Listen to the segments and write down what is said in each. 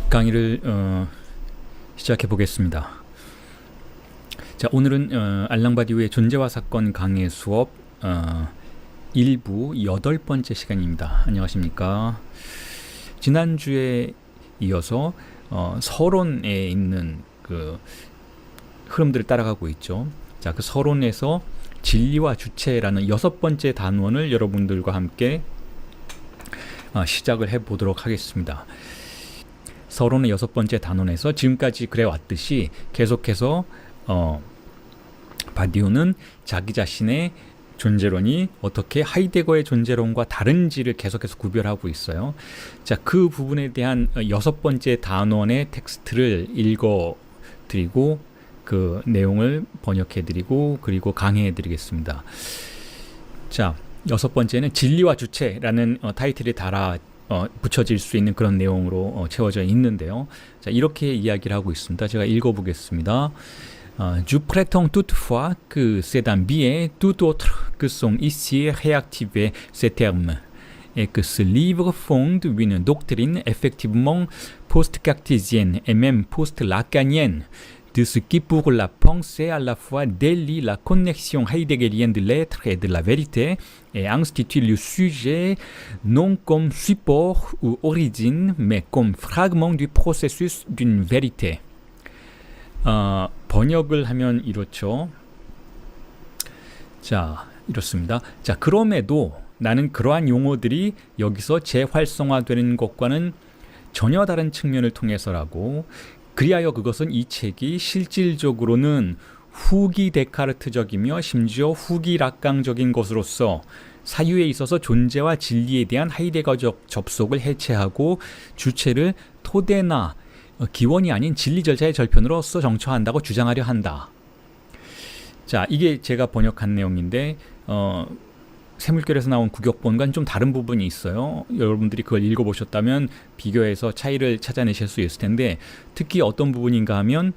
강의를 시작해 보겠습니다. 자, 오늘은 알랑바디우의 존재와 사건 강의 수업 1부 8번째 시간입니다. 안녕하십니까? 지난주에 이어서 서론에 있는 그 흐름들을 따라가고 있죠. 자, 그 서론에서 진리와 주체라는 6번째 단원을 여러분들과 함께 시작을 해 보도록 하겠습니다. 서론의 6번째 단원에서 지금까지 그래왔듯이 계속해서 바디우는 자기 자신의 존재론이 어떻게 하이데거의 존재론과 다른지를 계속해서 구별하고 있어요. 자, 그 부분에 대한 6번째 단원의 텍스트를 읽어드리고 그 내용을 번역해드리고 그리고 강해드리겠습니다. 자, 6번째는 진리와 주체라는 타이틀이 붙여질 수 있는 그런 내용으로 채워져 있는데요. 자, 이렇게 이야기를 하고 있습니다. 제가 읽어보겠습니다. Je prétends toutefois que c'est un biais tout autre que sont ici réactivés ces termes, et que ce livre fonde une doctrine effectivement post-cartésienne et même post-lacanienne de ce qui pour la pensée à la fois délie la connexion heideggerienne de l'être et de la vérité et institue le sujet non comme support ou origine mais comme fragment du processus d'une vérité. 번역을 하면 이렇죠. 자, 이렇습니다. 자, 그럼에도 나는 그러한 용어들이 여기서 재활성화되는 것과는 전혀 다른 측면을 통해서라고, 그리하여 그것은 이 책이 실질적으로는 후기 데카르트적이며 심지어 후기 락강적인 것으로서 사유에 있어서 존재와 진리에 대한 하이데거적 접속을 해체하고 주체를 토대나 기원이 아닌 진리 절차의 절편으로서 정처한다고 주장하려 한다. 자, 이게 제가 번역한 내용인데 세물결에서 나온 구격본과는 좀 다른 부분이 있어요. 여러분들이 그걸 읽어보셨다면 비교해서 차이를 찾아내실 수 있을 텐데, 특히 어떤 부분인가 하면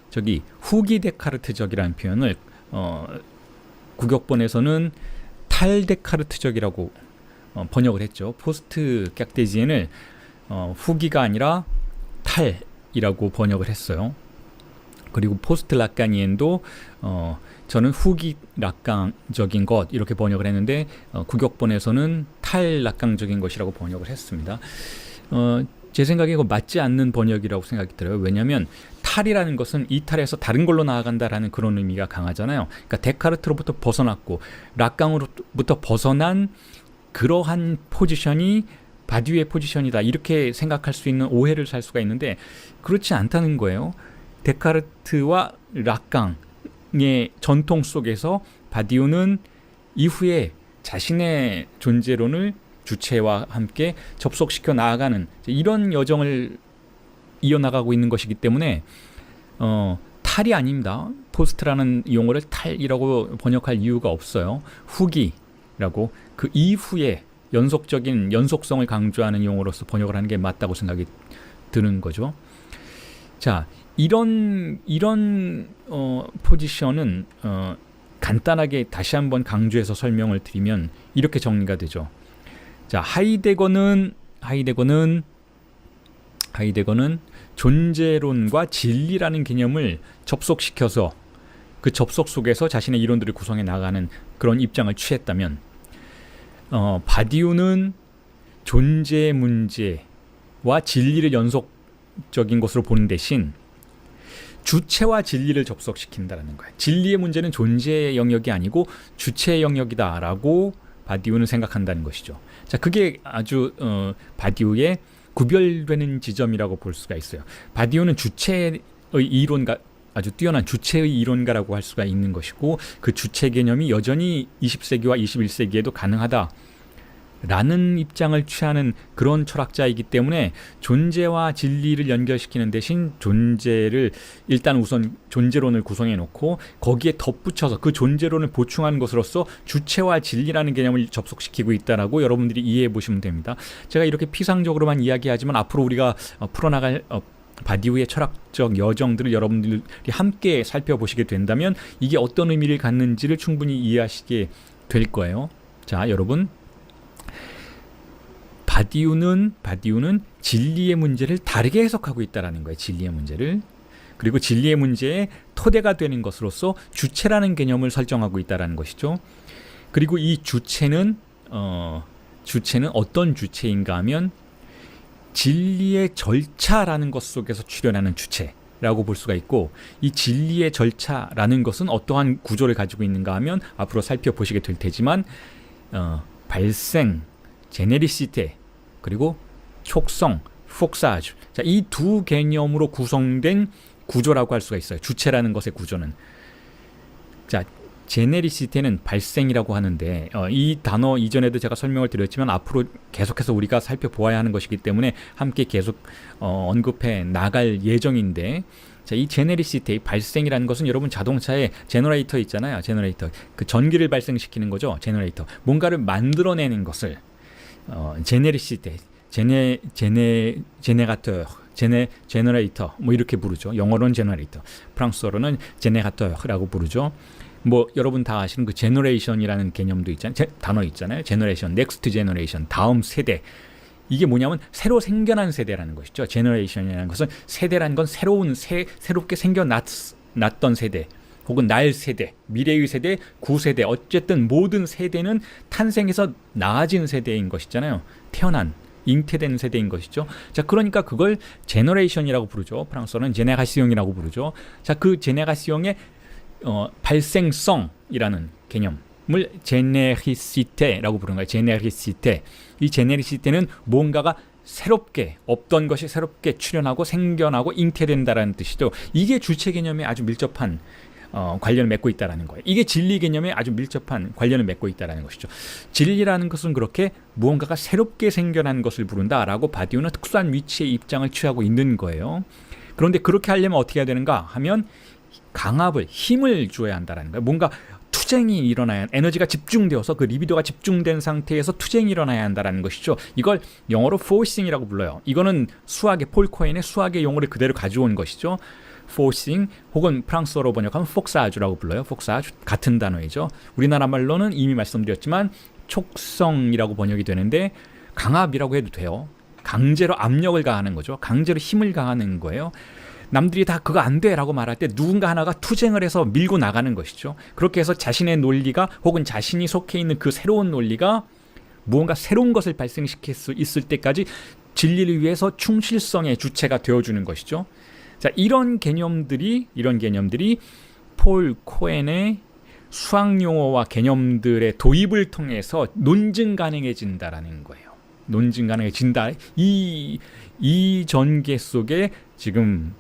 저기 후기 데카르트적이라는 표현을 구격본에서는 탈데카르트적이라고 번역을 했죠. 포스트 깍데지엔을 후기가 아니라 탈이라고 번역을 했어요. 그리고 포스트 라카니엔도 저는 후기 락강적인 것 이렇게 번역을 했는데 구격본에서는 탈락강적인 것이라고 번역을 했습니다. 제 생각에 이거 맞지 않는 번역이라고 생각이 들어요. 왜냐하면 탈이라는 것은 이탈에서 다른 걸로 나아간다라는 그런 의미가 강하잖아요. 그러니까 데카르트로부터 벗어났고 락강으로부터 벗어난 그러한 포지션이 바디우의 포지션이다, 이렇게 생각할 수 있는 오해를 살 수가 있는데 그렇지 않다는 거예요. 데카르트와 락강의 전통 속에서 바디우는 이후에 자신의 존재론을 주체와 함께 접속시켜 나아가는 이런 여정을 이어나가고 있는 것이기 때문에 탈이 아닙니다. 포스트라는 용어를 탈이라고 번역할 이유가 없어요. 후기라고, 그 이후에 연속적인 연속성을 강조하는 용어로서 번역을 하는 게 맞다고 생각이 드는 거죠. 자, 이런 포지션은 간단하게 다시 한번 강조해서 설명을 드리면 이렇게 정리가 되죠. 자, 하이데거는 존재론과 진리라는 개념을 접속시켜서 그 접속 속에서 자신의 이론들을 구성해 나가는 그런 입장을 취했다면, 바디우는 존재 문제와 진리를 연속적인 것으로 보는 대신 주체와 진리를 접속시킨다는 거예요. 진리의 문제는 존재의 영역이 아니고 주체의 영역이다라고 바디우는 생각한다는 것이죠. 자, 그게 아주 바디우의 구별되는 지점이라고 볼 수가 있어요. 바디우는 주체의 이론가, 아주 뛰어난 주체의 이론가라고 할 수가 있는 것이고, 그 주체 개념이 여전히 20세기와 21세기에도 가능하다 라는 입장을 취하는 그런 철학자이기 때문에 존재와 진리를 연결시키는 대신 존재를 일단 우선 존재론을 구성해 놓고 거기에 덧붙여서 그 존재론을 보충하는 것으로서 주체와 진리라는 개념을 접속시키고 있다라고 여러분들이 이해해 보시면 됩니다. 제가 이렇게 피상적으로만 이야기하지만 앞으로 우리가 풀어나갈 바디우의 철학적 여정들을 여러분들이 함께 살펴보시게 된다면 이게 어떤 의미를 갖는지를 충분히 이해하시게 될 거예요. 자, 여러분, 바디우는 진리의 문제를 다르게 해석하고 있다라는 거예요. 진리의 문제를. 그리고 진리의 문제의 토대가 되는 것으로서 주체라는 개념을 설정하고 있다라는 것이죠. 그리고 이 주체는 어떤 주체인가 하면 진리의 절차라는 것 속에서 출현하는 주체라고 볼 수가 있고, 이 진리의 절차라는 것은 어떠한 구조를 가지고 있는가 하면 앞으로 살펴보시게 될 테지만 발생, 제네리시테, 그리고 촉성, 폭사주, 이 두 개념으로 구성된 구조라고 할 수가 있어요. 주체라는 것의 구조는. 자, 제네리시테는 발생이라고 하는데 이 단어 이전에도 제가 설명을 드렸지만 앞으로 계속해서 우리가 살펴보아야 하는 것이기 때문에 함께 계속 언급해 나갈 예정인데, 자, 이 제네리시테, 발생이라는 것은 여러분 자동차에 제너레이터 있잖아요. 제너레이터, 그 전기를 발생시키는 거죠. 제너레이터, 뭔가를 만들어내는 것을 제네리시테, 제네레이터 뭐 이렇게 부르죠. 영어로는 제너레이터, 프랑스어로는 제네가터라고 부르죠. 뭐 여러분 다 아시는 그 제너레이션이라는 개념도 있잖아요. 단어 있잖아요. 제너레이션, 넥스트 제너레이션, 다음 세대. 이게 뭐냐면 새로 생겨난 세대라는 것이죠. 제너레이션이라는 것은, 세대라는 건 새롭게 생겨났던 세대, 혹은 날 세대, 미래의 세대, 구세대, 어쨌든 모든 세대는 탄생해서 나아진 세대인 것이잖아요. 태어난, 잉태된 세대인 것이죠. 자, 그러니까 그걸 제너레이션이라고 부르죠. 프랑스어는 제네가시옹이라고 부르죠. 자, 그 제네가시옹의 발생성이라는 개념을 제네리시테라고 부르는 거예요. 제네리시테. 이 제네리시테는 뭔가가 새롭게, 없던 것이 새롭게 출현하고 생겨나고 잉태된다라는 뜻이죠. 이게 주체 개념에 아주 밀접한 관련을 맺고 있다는 거예요. 이게 진리 개념에 아주 밀접한 관련을 맺고 있다는 것이죠. 진리라는 것은 그렇게 무언가가 새롭게 생겨난 것을 부른다라고 바디우는 특수한 위치의 입장을 취하고 있는 거예요. 그런데 그렇게 하려면 어떻게 해야 되는가 하면 강압을, 힘을 주어야 한다는 거예요. 뭔가 투쟁이 일어나야, 에너지가 집중되어서 그 리비도가 집중된 상태에서 투쟁이 일어나야 한다는 것이죠. 이걸 영어로 forcing이라고 불러요. 이거는 수학의, 폴 코엔의 수학의 용어를 그대로 가져온 것이죠. forcing, 혹은 프랑스어로 번역하면 폭사주라고 불러요. 폭사주, 같은 단어이죠. 우리나라 말로는 이미 말씀드렸지만 촉성이라고 번역이 되는데, 강압이라고 해도 돼요. 강제로 압력을 가하는 거죠. 강제로 힘을 가하는 거예요. 남들이 다 그거 안 돼 라고 말할 때 누군가 하나가 투쟁을 해서 밀고 나가는 것이죠. 그렇게 해서 자신의 논리가, 혹은 자신이 속해 있는 그 새로운 논리가 무언가 새로운 것을 발생시킬 수 있을 때까지 진리를 위해서 충실성의 주체가 되어주는 것이죠. 자, 이런 개념들이 폴 코엔의 수학 용어와 개념들의 도입을 통해서 논증 가능해진다라는 거예요. 논증 가능해진다. 이 전개 속에 지금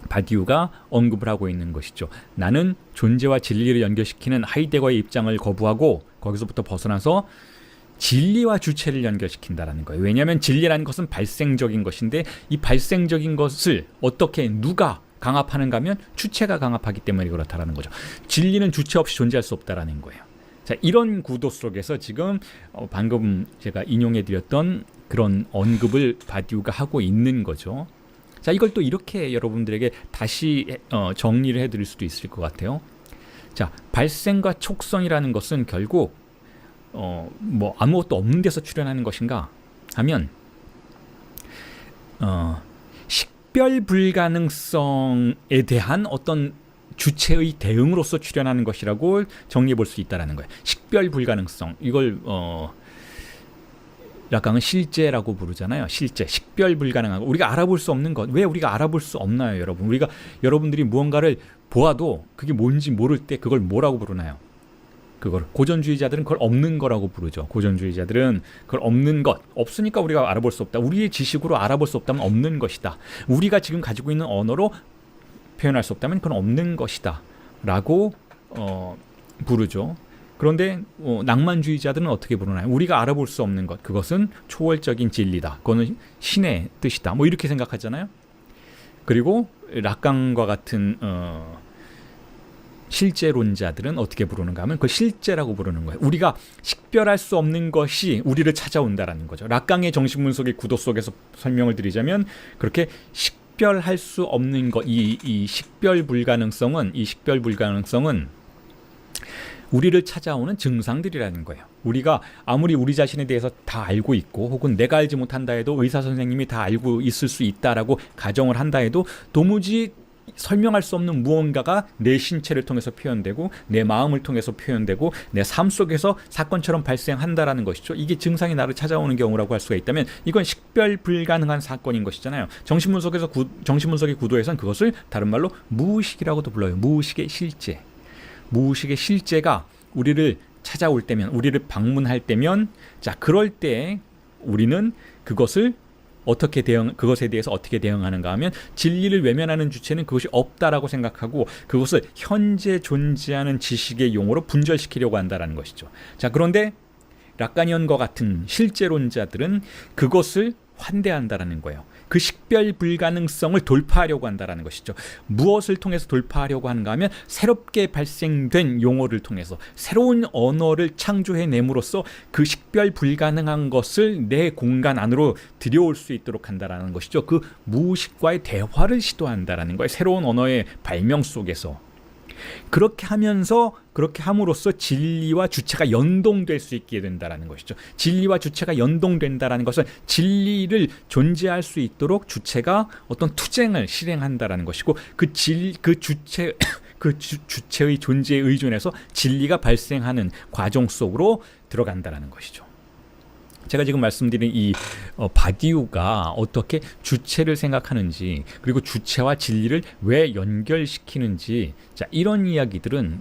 바디우가 언급을 하고 있는 것이죠. 나는 존재와 진리를 연결시키는 하이데거의 입장을 거부하고 거기서부터 벗어나서 진리와 주체를 연결시킨다라는 거예요. 왜냐하면 진리라는 것은 발생적인 것인데, 이 발생적인 것을 어떻게, 누가 강압하는가 하면 주체가 강압하기 때문에 그렇다라는 거죠. 진리는 주체 없이 존재할 수 없다라는 거예요. 자, 이런 구도 속에서 지금 방금 제가 인용해 드렸던 그런 언급을 바디우가 하고 있는 거죠. 자, 이걸 또 이렇게 여러분들에게 다시 정리를 해드릴 수도 있을 것 같아요. 자, 발생과 촉성이라는 것은 결국 뭐 아무것도 없는 데서 출현하는 것인가 하면 식별 불가능성에 대한 어떤 주체의 대응으로서 출현하는 것이라고 정리해 볼 수 있다는 거예요. 식별 불가능성, 이걸 락강은 실제라고 부르잖아요. 실제, 식별 불가능하고 우리가 알아볼 수 없는 것. 왜 우리가 알아볼 수 없나요, 여러분? 여러분들이 무언가를 보아도 그게 뭔지 모를 때 그걸 뭐라고 부르나요? 그걸 고전주의자들은 그걸 없는 거라고 부르죠. 고전주의자들은 그걸 없는 것, 없으니까 우리가 알아볼 수 없다. 우리의 지식으로 알아볼 수 없다면 없는 것이다. 우리가 지금 가지고 있는 언어로 표현할 수 없다면 그건 없는 것이다 라고 부르죠. 그런데 낭만주의자들은 어떻게 부르나요? 우리가 알아볼 수 없는 것, 그것은 초월적인 진리다. 그거는 신의 뜻이다. 뭐 이렇게 생각하잖아요. 그리고 락강과 같은 실제론자들은 어떻게 부르는가 하면 그걸 실제라고 부르는 거예요. 우리가 식별할 수 없는 것이 우리를 찾아온다라는 거죠. 락강의 정신분석의 구도 속에서 설명을 드리자면, 그렇게 식별할 수 없는 것, 이 식별 불가능성은 우리를 찾아오는 증상들이라는 거예요. 우리가 아무리 우리 자신에 대해서 다 알고 있고 혹은 내가 알지 못한다 해도 의사 선생님이 다 알고 있을 수 있다라고 가정을 한다 해도 도무지 설명할 수 없는 무언가가 내 신체를 통해서 표현되고 내 마음을 통해서 표현되고 내 삶 속에서 사건처럼 발생한다라는 것이죠. 이게 증상이 나를 찾아오는 경우라고 할 수가 있다면 이건 식별 불가능한 사건인 것이잖아요. 정신분석의 구도에서는 그것을 다른 말로 무의식이라고도 불러요. 무의식의 실제. 무의식의 실제가 우리를 찾아올 때면, 우리를 방문할 때면, 자, 그럴 때 우리는 그것에 대해서 어떻게 대응하는가 하면, 진리를 외면하는 주체는 그것이 없다라고 생각하고 그것을 현재 존재하는 지식의 용어로 분절시키려고 한다는 것이죠. 자, 그런데 라카니언과 같은 실제론자들은 그것을 환대한다라는 거예요. 그 식별 불가능성을 돌파하려고 한다라는 것이죠. 무엇을 통해서 돌파하려고 하는가 하면 새롭게 발생된 용어를 통해서 새로운 언어를 창조해냄으로써 그 식별 불가능한 것을 내 공간 안으로 들여올 수 있도록 한다라는 것이죠. 그 무의식과의 대화를 시도한다라는 거예요. 새로운 언어의 발명 속에서. 그렇게 함으로써 진리와 주체가 연동될 수 있게 된다라는 것이죠. 진리와 주체가 연동된다라는 것은 진리를 존재할 수 있도록 주체가 어떤 투쟁을 실행한다라는 것이고 주체의 존재에 의존해서 진리가 발생하는 과정 속으로 들어간다라는 것이죠. 제가 지금 말씀드린 이 바디우가 어떻게 주체를 생각하는지, 그리고 주체와 진리를 왜 연결시키는지, 자, 이런 이야기들은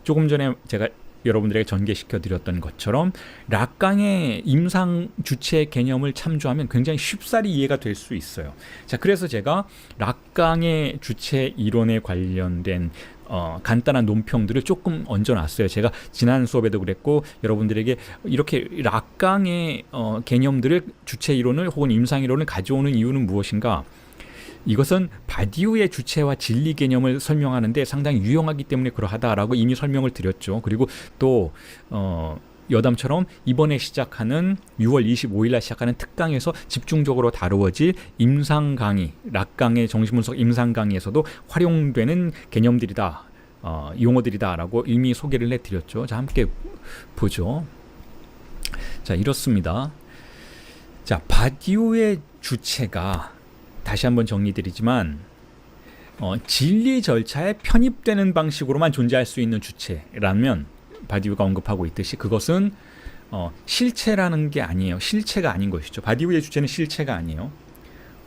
조금 전에 제가 여러분들에게 전개시켜 드렸던 것처럼 락강의 임상 주체 개념을 참조하면 굉장히 쉽사리 이해가 될 수 있어요. 자, 그래서 제가 락강의 주체 이론에 관련된 간단한 논평들을 조금 얹어놨어요. 제가 지난 수업에도 그랬고 여러분들에게 이렇게 락강의 개념들을, 주체 이론을 혹은 임상 이론을 가져오는 이유는 무엇인가? 이것은 바디우의 주체와 진리 개념을 설명하는데 상당히 유용하기 때문에 그러하다라고 이미 설명을 드렸죠. 그리고 또 여담처럼 이번에 시작하는 6월 25일 날 시작하는 특강에서 집중적으로 다루어질 임상 강의, 락강의 정신분석 임상 강의에서도 활용되는 개념들이다, 용어들이다라고 이미 소개를 해드렸죠. 자, 함께 보죠. 자, 이렇습니다. 자, 바디우의 주체가, 다시 한번 정리드리지만 진리 절차에 편입되는 방식으로만 존재할 수 있는 주체라면, 바디우가 언급하고 있듯이 그것은 실체라는 게 아니에요. 실체가 아닌 것이죠. 바디우의 주체는 실체가 아니에요.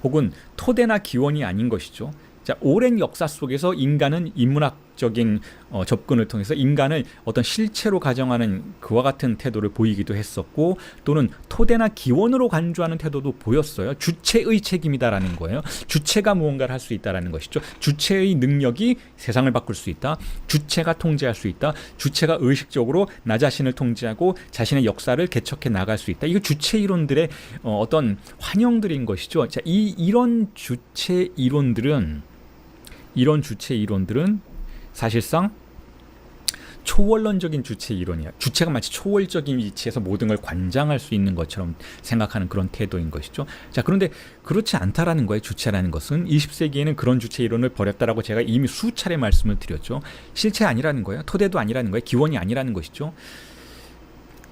혹은 토대나 기원이 아닌 것이죠. 자, 오랜 역사 속에서 인간은 인문학적인 접근을 통해서 인간을 어떤 실체로 가정하는 그와 같은 태도를 보이기도 했었고, 또는 토대나 기원으로 간주하는 태도도 보였어요. 주체의 책임이다라는 거예요. 주체가 무언가를 할 수 있다라는 것이죠. 주체의 능력이 세상을 바꿀 수 있다. 주체가 통제할 수 있다. 주체가 의식적으로 나 자신을 통제하고 자신의 역사를 개척해 나갈 수 있다. 이거 주체 이론들의 어떤 환영들인 것이죠. 자, 이런 주체 이론들은 사실상 초월론적인 주체 이론이야. 주체가 마치 초월적인 위치에서 모든 걸 관장할 수 있는 것처럼 생각하는 그런 태도인 것이죠. 자, 그런데 그렇지 않다라는 거예요. 주체라는 것은 20세기에는 그런 주체 이론을 버렸다라고 제가 이미 수차례 말씀을 드렸죠. 실체 아니라는 거예요. 토대도 아니라는 거예요. 기원이 아니라는 것이죠.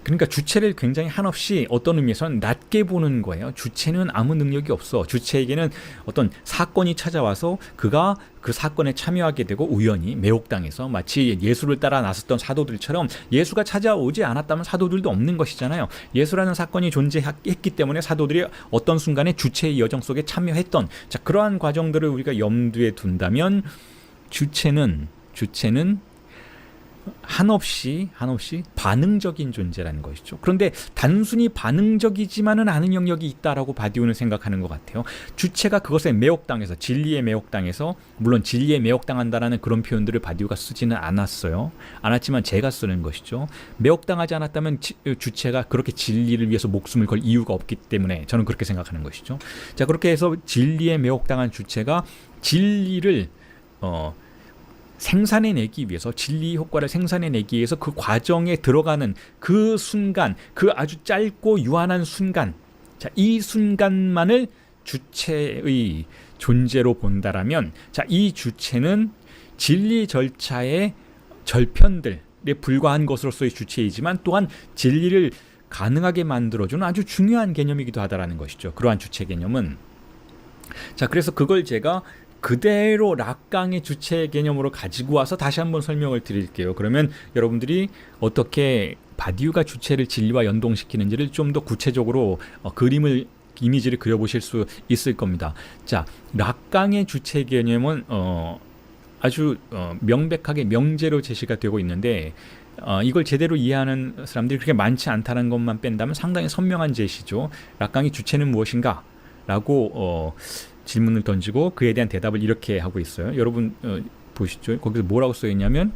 그러니까 주체를 굉장히 한없이 어떤 의미에서는 낮게 보는 거예요. 주체는 아무 능력이 없어. 주체에게는 어떤 사건이 찾아와서 그가 그 사건에 참여하게 되고 우연히 매혹당해서, 마치 예수를 따라 나섰던 사도들처럼 예수가 찾아오지 않았다면 사도들도 없는 것이잖아요. 예수라는 사건이 존재했기 때문에 사도들이 어떤 순간에 주체의 여정 속에 참여했던, 자, 그러한 과정들을 우리가 염두에 둔다면 주체는 한없이 반응적인 존재라는 것이죠. 그런데 단순히 반응적이지만은 않은 영역이 있다라고 바디우는 생각하는 것 같아요. 주체가 그것에 매혹당해서, 진리에 매혹당해서, 물론 진리에 매혹당한다라는 그런 표현들을 바디우가 쓰지는 않았지만 제가 쓰는 것이죠. 매혹당하지 않았다면 주체가 그렇게 진리를 위해서 목숨을 걸 이유가 없기 때문에 저는 그렇게 생각하는 것이죠. 자, 그렇게 해서 진리에 매혹당한 주체가 진리를 생산해내기 위해서, 진리 효과를 생산해내기 위해서 그 과정에 들어가는 그 순간, 그 아주 짧고 유한한 순간, 자, 이 순간만을 주체의 존재로 본다라면, 자, 이 주체는 진리 절차의 절편들, 불과한 것으로서의 주체이지만 또한 진리를 가능하게 만들어주는 아주 중요한 개념이기도 하다라는 것이죠. 그러한 주체 개념은. 자, 그래서 그걸 제가 그대로 락강의 주체 개념으로 가지고 와서 다시 한번 설명을 드릴게요. 그러면 여러분들이 어떻게 바디우가 주체를 진리와 연동시키는지를 좀 더 구체적으로 그림을 이미지를 그려보실 수 있을 겁니다. 자, 락강의 주체 개념은 아주 명백하게 명제로 제시가 되고 있는데 이걸 제대로 이해하는 사람들이 그렇게 많지 않다는 것만 뺀다면 상당히 선명한 제시죠. 락강의 주체는 무엇인가? 라고 질문을 던지고 그에 대한 대답을 이렇게 하고 있어요. 여러분 보시죠. 거기서 뭐라고 써있냐면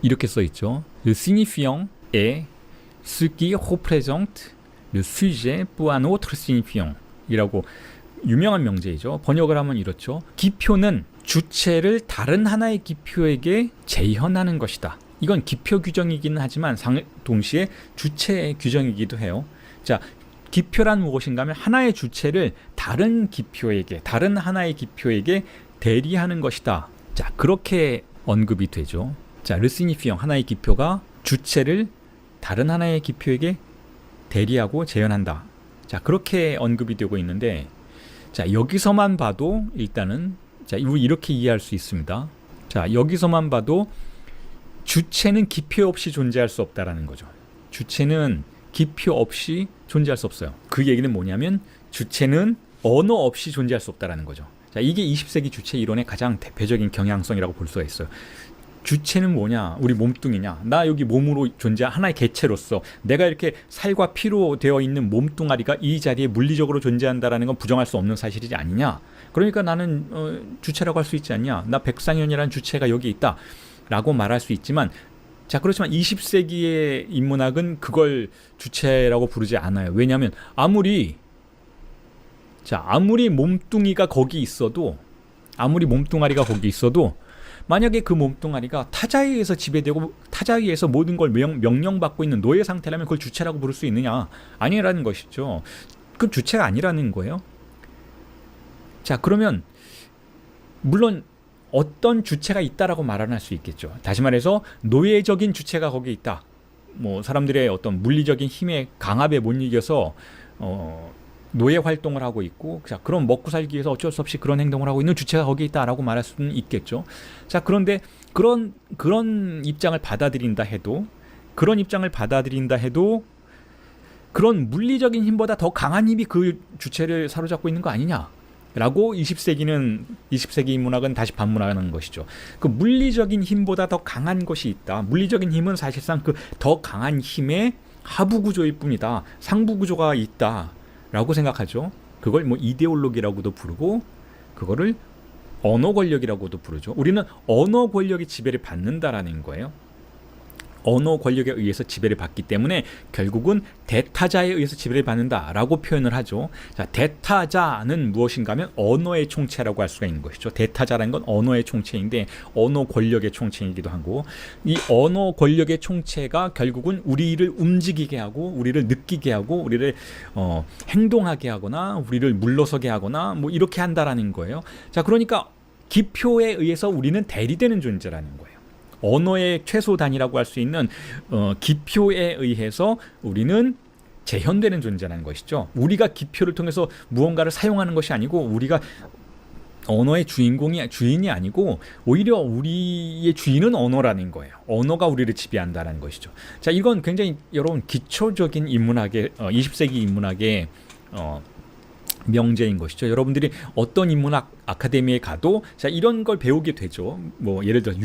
이렇게 써있죠. Le signifiant est ce qui représente le sujet pour un autre signifiant 이라고 유명한 명제이죠. 번역을 하면 이렇죠. 기표는 주체를 다른 하나의 기표에게 재현하는 것이다. 이건 기표 규정이긴 하지만 동시에 주체의 규정이기도 해요. 자, 기표란 무엇인가 하면 하나의 주체를 다른 하나의 기표에게 대리하는 것이다. 자, 그렇게 언급이 되죠. 자, le signifiant, 하나의 기표가 주체를 다른 하나의 기표에게 대리하고 재현한다. 자, 그렇게 언급이 되고 있는데, 자, 여기서만 봐도 일단은 자, 이렇게 이해할 수 있습니다. 자, 여기서만 봐도 주체는 기표 없이 존재할 수 없다라는 거죠. 주체는 기표 없이 존재할 수 없어요. 그 얘기는 뭐냐면 주체는 언어 없이 존재할 수 없다라는 거죠. 자, 이게 20세기 주체 이론의 가장 대표적인 경향성이라고 볼 수가 있어요. 주체는 뭐냐? 우리 몸뚱이냐? 나 여기 몸으로 존재한 하나의 개체로서 내가 이렇게 살과 피로 되어 있는 몸뚱아리가 이 자리에 물리적으로 존재한다라는 건 부정할 수 없는 사실이지 아니냐? 그러니까 나는 주체라고 할 수 있지 않냐? 나 백상현이라는 주체가 여기 있다 라고 말할 수 있지만, 자, 그렇지만 20세기의 인문학은 그걸 주체라고 부르지 않아요. 왜냐하면 아무리 몸뚱이가 거기 있어도, 아무리 몸뚱아리가 거기 있어도 만약에 그 몸뚱아리가 타자에 의해서 지배되고 타자에 의해서 모든 걸 명령받고 있는 노예 상태라면 그걸 주체라고 부를 수 있느냐? 아니라는 것이죠. 그 주체가 아니라는 거예요. 자, 그러면 물론 어떤 주체가 있다라고 말은 할 수 있겠죠. 다시 말해서 노예적인 주체가 거기에 있다. 뭐 사람들의 어떤 물리적인 힘의 강압에 못 이겨서 노예 활동을 하고 있고, 자, 그럼 먹고 살기 위해서 어쩔 수 없이 그런 행동을 하고 있는 주체가 거기에 있다라고 말할 수는 있겠죠. 자, 그런데 그런 입장을 받아들인다 해도 그런 물리적인 힘보다 더 강한 힘이 그 주체를 사로잡고 있는 거 아니냐? 라고 20세기 인문학은 다시 반문하는 것이죠. 그 물리적인 힘보다 더 강한 것이 있다. 물리적인 힘은 사실상 그 더 강한 힘의 하부 구조일 뿐이다. 상부 구조가 있다. 라고 생각하죠. 그걸 뭐 이데올로기라고도 부르고, 그거를 언어 권력이라고도 부르죠. 우리는 언어 권력의 지배를 받는다라는 거예요. 언어 권력에 의해서 지배를 받기 때문에 결국은 대타자에 의해서 지배를 받는다라고 표현을 하죠. 자, 대타자는 무엇인가 하면 언어의 총체라고 할 수가 있는 것이죠. 대타자라는 건 언어의 총체인데 언어 권력의 총체이기도 하고, 이 언어 권력의 총체가 결국은 우리를 움직이게 하고 우리를 느끼게 하고 우리를 행동하게 하거나 우리를 물러서게 하거나 뭐 이렇게 한다라는 거예요. 자, 그러니까 기표에 의해서 우리는 대리되는 존재라는 거예요. 언어의 최소 단위라고 할 수 있는 기표에 의해서 우리는 재현되는 존재라는 것이죠. 우리가 기표를 통해서 무언가를 사용하는 것이 아니고, 우리가 언어의 주인이 아니고 오히려 우리의 주인은 언어라는 거예요. 언어가 우리를 지배한다는 것이죠. 자, 이건 굉장히 여러분 기초적인 인문학의 20세기 인문학의 명제인 것이죠. 여러분들이 어떤 인문학 아카데미에 가도 자, 이런 걸 배우게 되죠. 뭐 예를 들어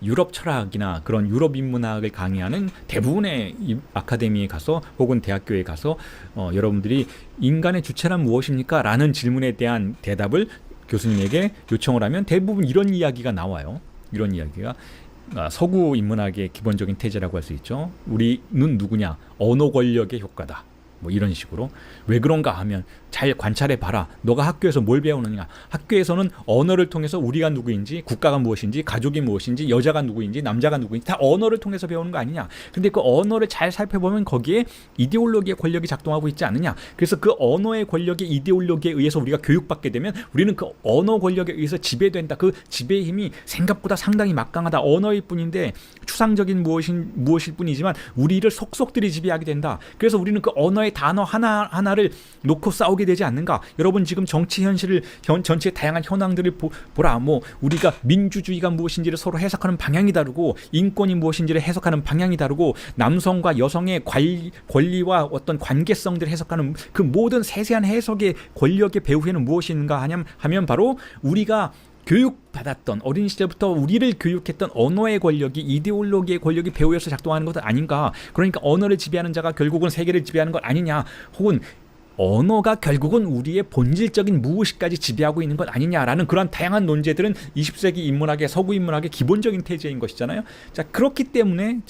유럽 철학이나 그런 유럽 인문학을 강의하는 대부분의 아카데미에 가서 혹은 대학교에 가서 여러분들이 인간의 주체란 무엇입니까? 라는 질문에 대한 대답을 교수님에게 요청을 하면 대부분 이런 이야기가 나와요. 이런 이야기가 서구 인문학의 기본적인 태제라고 할 수 있죠. 우리는 누구냐? 언어 권력의 효과다. 뭐 이런 식으로. 왜 그런가 하면 잘 관찰해 봐라. 너가 학교에서 뭘 배우느냐. 학교에서는 언어를 통해서 우리가 누구인지, 국가가 무엇인지, 가족이 무엇인지, 여자가 누구인지, 남자가 누구인지 다 언어를 통해서 배우는 거 아니냐. 근데 그 언어를 잘 살펴보면 거기에 이데올로기의 권력이 작동하고 있지 않느냐. 그래서 그 언어의 권력의 이데올로기에 의해서 우리가 교육받게 되면 우리는 그 언어 권력에 의해서 지배된다. 그 지배의 힘이 생각보다 상당히 막강하다. 언어일 뿐인데 추상적인 무엇일 뿐이지만 우리를 속속들이 지배하게 된다. 그래서 우리는 그 언어의 단어 하나하나를 놓고 싸우게 되지 않는가. 여러분 지금 정치 현실을 전체 다양한 현황들을 보라. 뭐 우리가 민주주의가 무엇인지를 서로 해석하는 방향이 다르고 인권이 무엇인지를 해석하는 방향이 다르고 남성과 여성의 권리와 어떤 관계성들을 해석하는 그 모든 세세한 해석의 권력의 배후에는 무엇인가 하면 바로 우리가 교육받았던 어린 시절부터 우리를 교육했던 언어의 권력이 이데올로기의 권력이 배후에서 작동하는 것 아닌가. 그러니까 언어를 지배하는 자가 결국은 세계를 지배하는 것 아니냐. 혹은 언어가 결국은 우리의 본질적인 무엇까지 지배하고 있는 것 아니냐라는 그런 다양한 논제들은 20세기 인문학의 서구 인문학의 기본적인 태제인 것이잖아요. 그렇기 때문에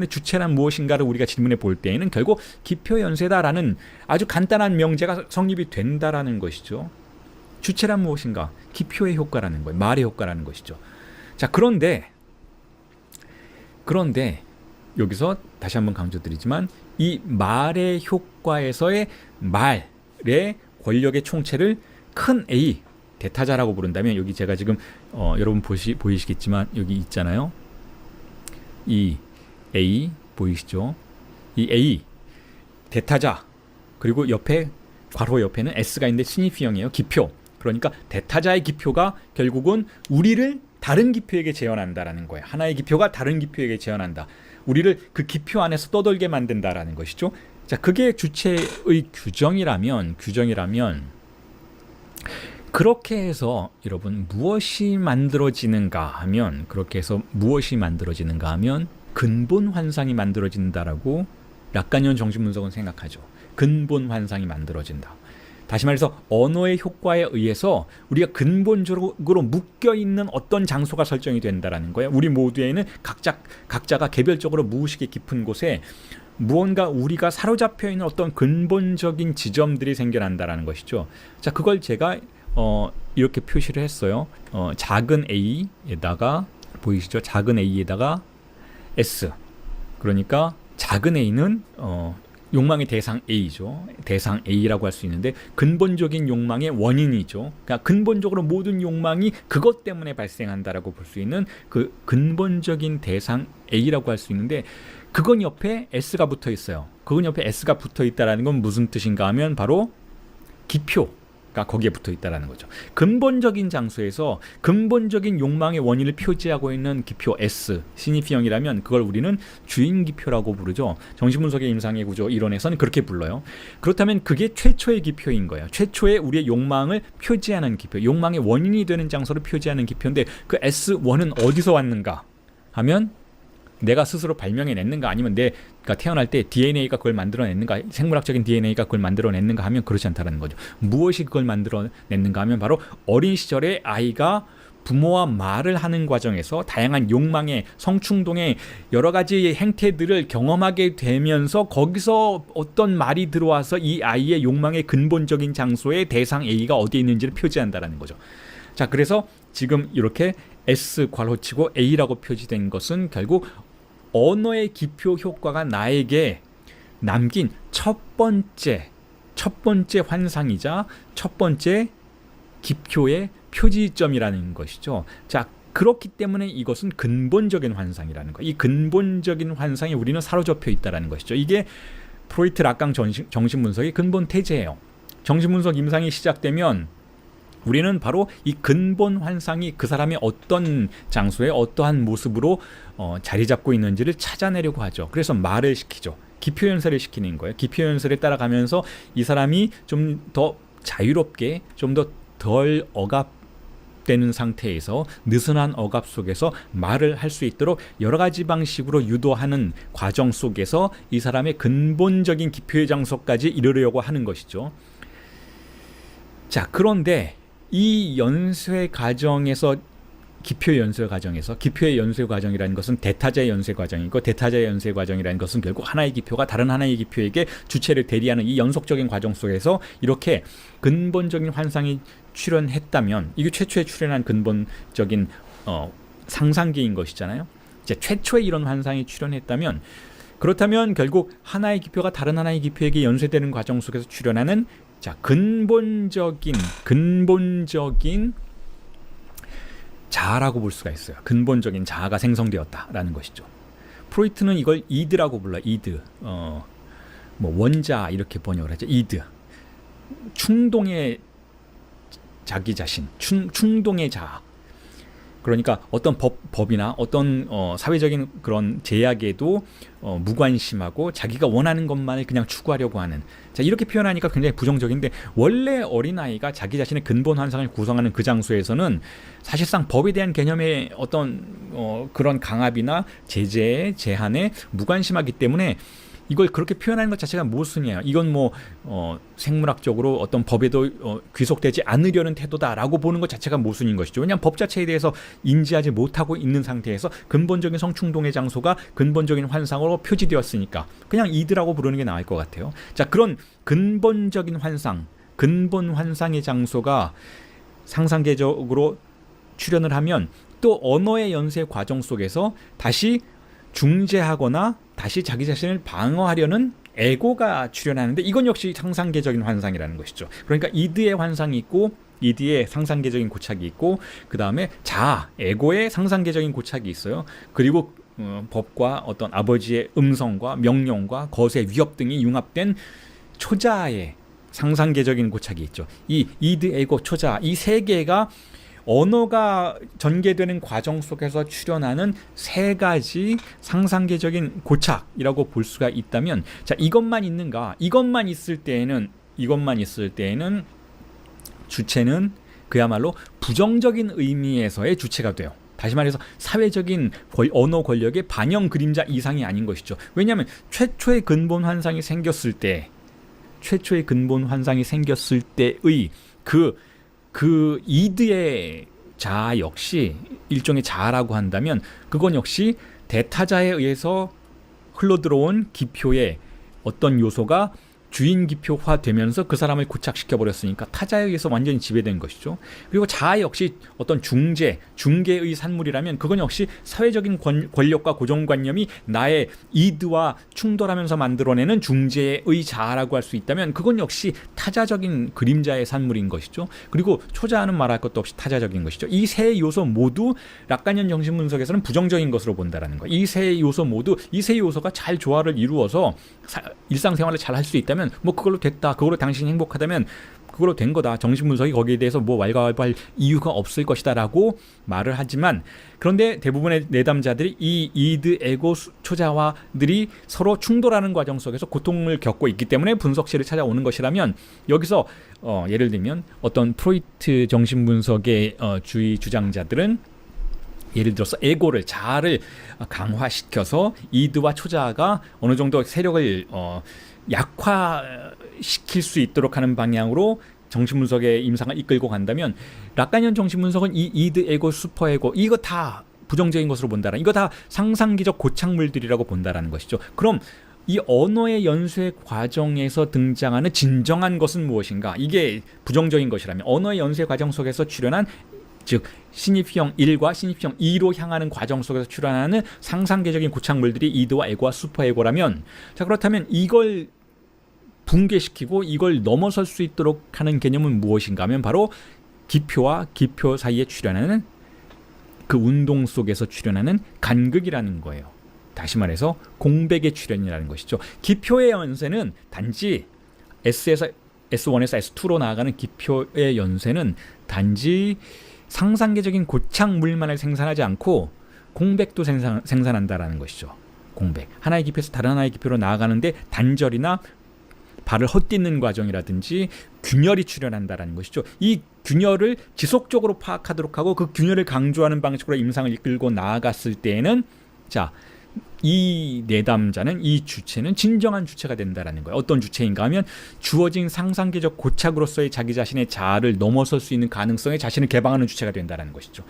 주체란 무엇인가를 우리가 질문해 볼 때에는 결국 기표연쇄다라는 아주 간단한 명제가 성립이 된다라는 것이죠. 주체란 무엇인가? 기표의 효과라는 거예요. 말의 효과라는 것이죠. 그런데 여기서 다시 한번 강조드리지만 이 말의 효과에서의 말의 권력의 총체를 큰 A, 대타자라고 부른다면 여기 제가 지금 여러분 보이시겠지만 여기 있잖아요. 이 A 보이시죠? 이 A, 대타자, 그리고 옆에 괄호 옆에는 S가 있는데 시니피형이에요. 기표. 그러니까 대타자의 기표가 결국은 우리를 다른 기표에게 재현한다라는 거예요. 하나의 기표가 다른 기표에게 재현한다. 우리를 그 기표 안에서 떠돌게 만든다라는 것이죠. 그게 주체의 규정이라면 그렇게 해서 여러분 무엇이 만들어지는가 하면 근본 환상이 만들어진다라고 락간이온 정신분석은 생각하죠. 근본 환상이 만들어진다. 다시 말해서 언어의 효과에 의해서 우리가 근본적으로 묶여있는 어떤 장소가 설정이 된다는 거예요. 우리 모두에는 각자가 개별적으로 무의식의 깊은 곳에 무언가 우리가 사로잡혀 있는 어떤 근본적인 지점들이 생겨난다는 것이죠. 그걸 제가 이렇게 표시를 했어요. 작은 a에다가 보이시죠? 작은 a에다가 s. 그러니까 작은 a는 욕망의 대상 A죠. 대상 A라고 할 수 있는데 근본적인 욕망의 원인이죠. 그러니까 근본적으로 모든 욕망이 그것 때문에 발생한다라고 볼 수 있는 그 근본적인 대상 A라고 할 수 있는데 그건 옆에 S가 붙어 있어요. 그건 옆에 S가 붙어 있다라는 건 무슨 뜻인가 하면 바로 기표. 거기에 붙어 있다라는 거죠. 근본적인 장소에서 근본적인 욕망의 원인을 표지하고 있는 기표 S, 시니피형이라면 그걸 우리는 주인 기표라고 부르죠. 정신분석의 임상의 구조 이론에서는 그렇게 불러요. 그렇다면 그게 최초의 기표인 거예요. 최초의 우리의 욕망을 표지하는 기표, 욕망의 원인이 되는 장소를 표지하는 기표인데 그 S1은 어디서 왔는가 하면 내가 스스로 발명해냈는가 아니면 내가 태어날 때 DNA가 그걸 만들어냈는가, 생물학적인 DNA가 그걸 만들어냈는가 하면 그렇지 않다는 거죠. 무엇이 그걸 만들어냈는가 하면 바로 어린 시절에 아이가 부모와 말을 하는 과정에서 다양한 욕망의 성충동의 여러 가지 행태들을 경험하게 되면서 거기서 어떤 말이 들어와서 이 아이의 욕망의 근본적인 장소에 대상 A가 어디에 있는지를 표지한다는 거죠. 그래서 지금 이렇게 S 괄호치고 A라고 표시된 것은 결국 언어의 기표 효과가 나에게 남긴 첫 번째 환상이자 첫 번째 기표의 표지점이라는 것이죠. 그렇기 때문에 이것은 근본적인 환상이라는 거. 이 근본적인 환상에 우리는 사로잡혀 있다는 것이죠. 이게 프로이트 락강 정신분석의 근본 태제예요. 정신분석 임상이 시작되면 우리는 바로 이 근본 환상이 그 사람의 어떤 장소에 어떠한 모습으로 자리 잡고 있는지를 찾아내려고 하죠. 그래서 말을 시키죠. 기표연설을 시키는 거예요. 기표연설에 따라가면서 이 사람이 좀 더 자유롭게 좀 더 덜 억압되는 상태에서 느슨한 억압 속에서 말을 할 수 있도록 여러 가지 방식으로 유도하는 과정 속에서 이 사람의 근본적인 기표의 장소까지 이르려고 하는 것이죠. 그런데 이 연쇄 과정에서 기표 연쇄 과정에서 기표의 연쇄 과정이라는 것은 대타자의 연쇄 과정이고 대타자의 연쇄 과정이라는 것은 결국 하나의 기표가 다른 하나의 기표에게 주체를 대리하는 이 연속적인 과정 속에서 이렇게 근본적인 환상이 출현했다면 이게 최초에 출현한 근본적인 상상계인 것이잖아요. 이제 최초에 이런 환상이 출현했다면 그렇다면 결국 하나의 기표가 다른 하나의 기표에게 연쇄되는 과정 속에서 출현하는 자 근본적인 자아라고 볼 수가 있어요. 근본적인 자아가 생성되었다라는 것이죠. 프로이트는 이걸 이드라고 불러요. 이드. 뭐 원자 이렇게 번역을 하죠. 이드. 충동의 자기 자신, 충동의 자아. 그러니까 어떤 법이나 어떤 사회적인 그런 제약에도 무관심하고 자기가 원하는 것만을 그냥 추구하려고 하는. 자, 이렇게 표현하니까 굉장히 부정적인데 원래 어린아이가 자기 자신의 근본 환상을 구성하는 그 장소에서는 사실상 법에 대한 개념의 어떤 그런 강압이나 제재에 제한에 무관심하기 때문에 이걸 그렇게 표현하는 것 자체가 모순이에요. 이건 뭐 생물학적으로 어떤 법에도 귀속되지 않으려는 태도다라고 보는 것 자체가 모순인 것이죠. 왜냐하면 법 자체에 대해서 인지하지 못하고 있는 상태에서 근본적인 성충동의 장소가 근본적인 환상으로 표지되었으니까 그냥 이드라고 부르는 게 나을 것 같아요. 자, 그런 근본적인 환상, 근본 환상의 장소가 상상계적으로 출현을 하면 또 언어의 연쇄 과정 속에서 다시 중재하거나 다시 자기 자신을 방어하려는 에고가 출현하는데 이건 역시 상상계적인 환상이라는 것이죠. 그러니까 이드의 환상이 있고 이드의 상상계적인 고착이 있고 그 다음에 자아, 에고의 상상계적인 고착이 있어요. 그리고 법과 어떤 아버지의 음성과 명령과 거세, 위협 등이 융합된 초자아의 상상계적인 고착이 있죠. 이 이드, 에고, 초자아 이 세 개가 언어가 전개되는 과정 속에서 출현하는 세 가지 상상계적인 고착이라고 볼 수가 있다면 자 이것만 있는가? 이것만 있을 때에는 주체는 그야말로 부정적인 의미에서의 주체가 돼요. 다시 말해서 사회적인 언어 권력의 반영 그림자 이상이 아닌 것이죠. 왜냐하면 최초의 근본 환상이 생겼을 때의 그 이드의 자아 역시 일종의 자아라고 한다면 그건 역시 대타자에 의해서 흘러들어온 기표의 어떤 요소가 주인 기표화 되면서 그 사람을 고착시켜 버렸으니까 타자에 의해서 완전히 지배된 것이죠. 그리고 자아 역시 어떤 중개의 산물이라면 그건 역시 사회적인 권력과 고정관념이 나의 이드와 충돌하면서 만들어내는 중재의 자아라고 할 수 있다면 그건 역시 타자적인 그림자의 산물인 것이죠. 그리고 초자아는 말할 것도 없이 타자적인 것이죠. 이 세 요소 모두 락간현 정신분석에서는 부정적인 것으로 본다라는 거예요. 이 세 요소가 잘 조화를 이루어서 일상생활을 잘 할 수 있다면 뭐 그걸로 됐다. 그걸로 당신이 행복하다면 그걸로 된 거다. 정신분석이 거기에 대해서 뭐 왈가왈부할 이유가 없을 것이다 라고 말을 하지만 그런데 대부분의 내담자들이 이 이드, 에고, 초자아들이 서로 충돌하는 과정 속에서 고통을 겪고 있기 때문에 분석실을 찾아오는 것이라면 여기서 예를 들면 어떤 프로이트 정신분석의 주의 주장자들은 예를 들어서 에고를 자아를 강화시켜서 이드와 초자아가 어느 정도 세력을 약화시킬 수 있도록 하는 방향으로 정신분석의 임상을 이끌고 간다면 락간현 정신분석은 이 이드, 에고, 슈퍼에고 이거 다 부정적인 것으로 본다라는 이거 다 상상기적 고착물들이라고 본다라는 것이죠. 그럼 이 언어의 연쇄 과정에서 등장하는 진정한 것은 무엇인가? 이게 부정적인 것이라면 언어의 연쇄 과정 속에서 출현한 즉 신입형 1과 신입형 2로 향하는 과정 속에서 출현하는 상상계적인 고착물들이 이드와 에고와 슈퍼에고라면 자 그렇다면 이걸 붕괴시키고 이걸 넘어설 수 있도록 하는 개념은 무엇인가 하면 바로 기표와 기표 사이에 출현하는 그 운동 속에서 출현하는 간극이라는 거예요. 다시 말해서 공백의 출현이라는 것이죠. 기표의 연쇄는 단지 S1에서 S2로 나아가는 기표의 연쇄는 단지 상상계적인 고착물만을 생산하지 않고 공백도 생산한다라는 것이죠. 공백. 하나의 기표에서 다른 하나의 기표로 나아가는데 단절이나 발을 헛디는 과정이라든지 균열이 출현한다라는 것이죠. 이 균열을 지속적으로 파악하도록 하고 그 균열을 강조하는 방식으로 임상을 이끌고 나아갔을 때에는 자, 이 내담자는 이 주체는 진정한 주체가 된다라는 거예요. 어떤 주체인가 하면 주어진 상상계적 고착으로서의 자기 자신의 자아를 넘어설 수 있는 가능성에 자신을 개방하는 주체가 된다라는 것이죠.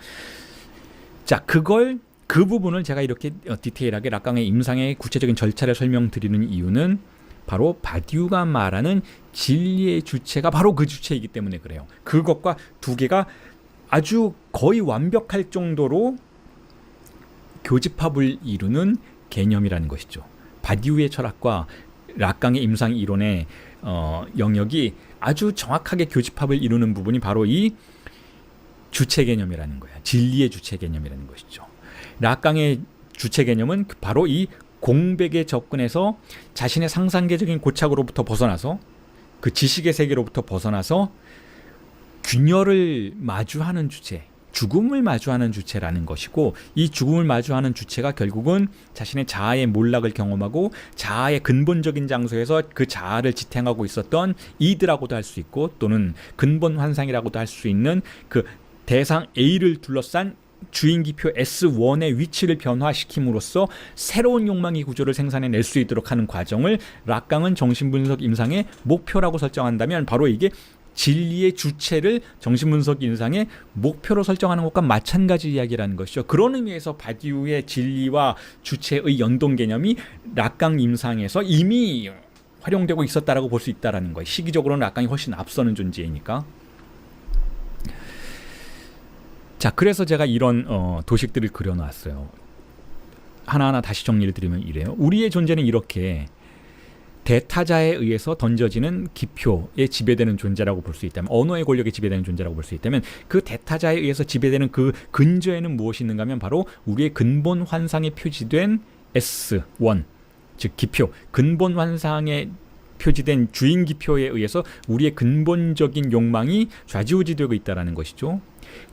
자, 그 부분을 제가 이렇게 디테일하게 락강의 임상의 구체적인 절차를 설명드리는 이유는 바로 바디우가 말하는 진리의 주체가 바로 그 주체이기 때문에 그래요. 그것과 두 개가 아주 거의 완벽할 정도로 교집합을 이루는 개념이라는 것이죠. 바디우의 철학과 락강의 임상 이론의 영역이 아주 정확하게 교집합을 이루는 부분이 바로 이 주체 개념이라는 거야. 진리의 주체 개념이라는 것이죠. 락강의 주체 개념은 바로 이 공백에 접근해서 자신의 상상계적인 고착으로부터 벗어나서 그 지식의 세계로부터 벗어나서 균열을 마주하는 주체, 죽음을 마주하는 주체라는 것이고, 이 죽음을 마주하는 주체가 결국은 자신의 자아의 몰락을 경험하고 자아의 근본적인 장소에서 그 자아를 지탱하고 있었던 이드라고도 할 수 있고, 또는 근본 환상이라고도 할 수 있는 그 대상 A를 둘러싼 주인기표 S1의 위치를 변화시킴으로써 새로운 욕망의 구조를 생산해낼 수 있도록 하는 과정을 락강은 정신분석 임상의 목표라고 설정한다면, 바로 이게 진리의 주체를 정신분석 임상의 목표로 설정하는 것과 마찬가지 이야기라는 것이죠. 그런 의미에서 바디우의 진리와 주체의 연동 개념이 락강 임상에서 이미 활용되고 있었다라고 볼 수 있다라는 거예요. 시기적으로는 락강이 훨씬 앞서는 존재이니까. 자, 그래서 제가 이런 도식들을 그려놨어요. 하나하나 다시 정리를 드리면 이래요. 우리의 존재는 이렇게 대타자에 의해서 던져지는 기표에 지배되는 존재라고 볼 수 있다면, 언어의 권력에 지배되는 존재라고 볼 수 있다면, 그 대타자에 의해서 지배되는 그 근저에는 무엇이 있는가 하면 바로 우리의 근본 환상에 표지된 S1, 즉 기표, 근본 환상에 표지된 주인 기표에 의해서 우리의 근본적인 욕망이 좌지우지되고 있다는 것이죠.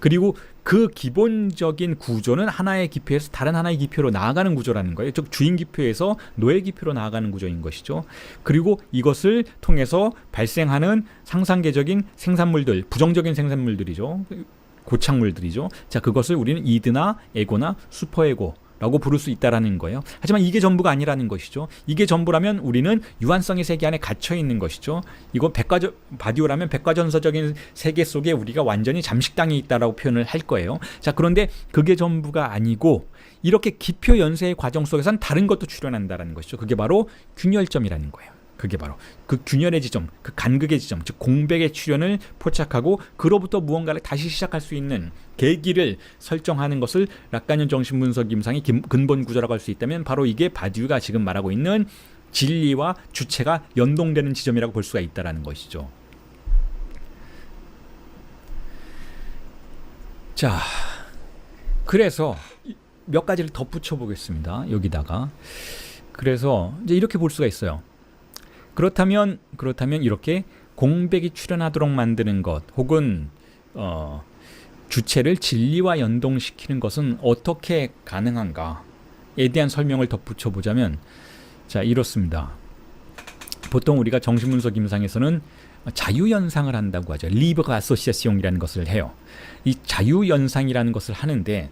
그리고 그 기본적인 구조는 하나의 기표에서 다른 하나의 기표로 나아가는 구조라는 거예요. 즉 주인 기표에서 노예 기표로 나아가는 구조인 것이죠. 그리고 이것을 통해서 발생하는 상상계적인 생산물들, 부정적인 생산물들이죠. 고착물들이죠. 자, 그것을 우리는 이드나 에고나 슈퍼에고 라고 부를 수 있다라는 거예요. 하지만 이게 전부가 아니라는 것이죠. 이게 전부라면 우리는 유한성의 세계 안에 갇혀 있는 것이죠. 이거 바디오라면 백과전서적인 세계 속에 우리가 완전히 잠식당해 있다라고 표현을 할 거예요. 자, 그런데 그게 전부가 아니고 이렇게 기표 연쇄의 과정 속에선 다른 것도 출현한다라는 것이죠. 그게 바로 균열점이라는 거예요. 그게 바로 그 균열의 지점, 그 간극의 지점, 즉 공백의 출현을 포착하고 그로부터 무언가를 다시 시작할 수 있는 계기를 설정하는 것을 락간형 정신분석 임상의 근본 구조라고 할 수 있다면, 바로 이게 바디우가 지금 말하고 있는 진리와 주체가 연동되는 지점이라고 볼 수가 있다는 것이죠. 자, 그래서 몇 가지를 덧붙여 보겠습니다. 여기다가. 그래서 이제 이렇게 볼 수가 있어요. 그렇다면 이렇게 공백이 출현하도록 만드는 것, 혹은 주체를 진리와 연동시키는 것은 어떻게 가능한가에 대한 설명을 덧붙여 보자면, 자, 이렇습니다. 보통 우리가 정신분석 임상에서는 자유연상을 한다고 하죠. 리버가 아소시아시옹이라는 것을 해요. 이 자유연상이라는 것을 하는데,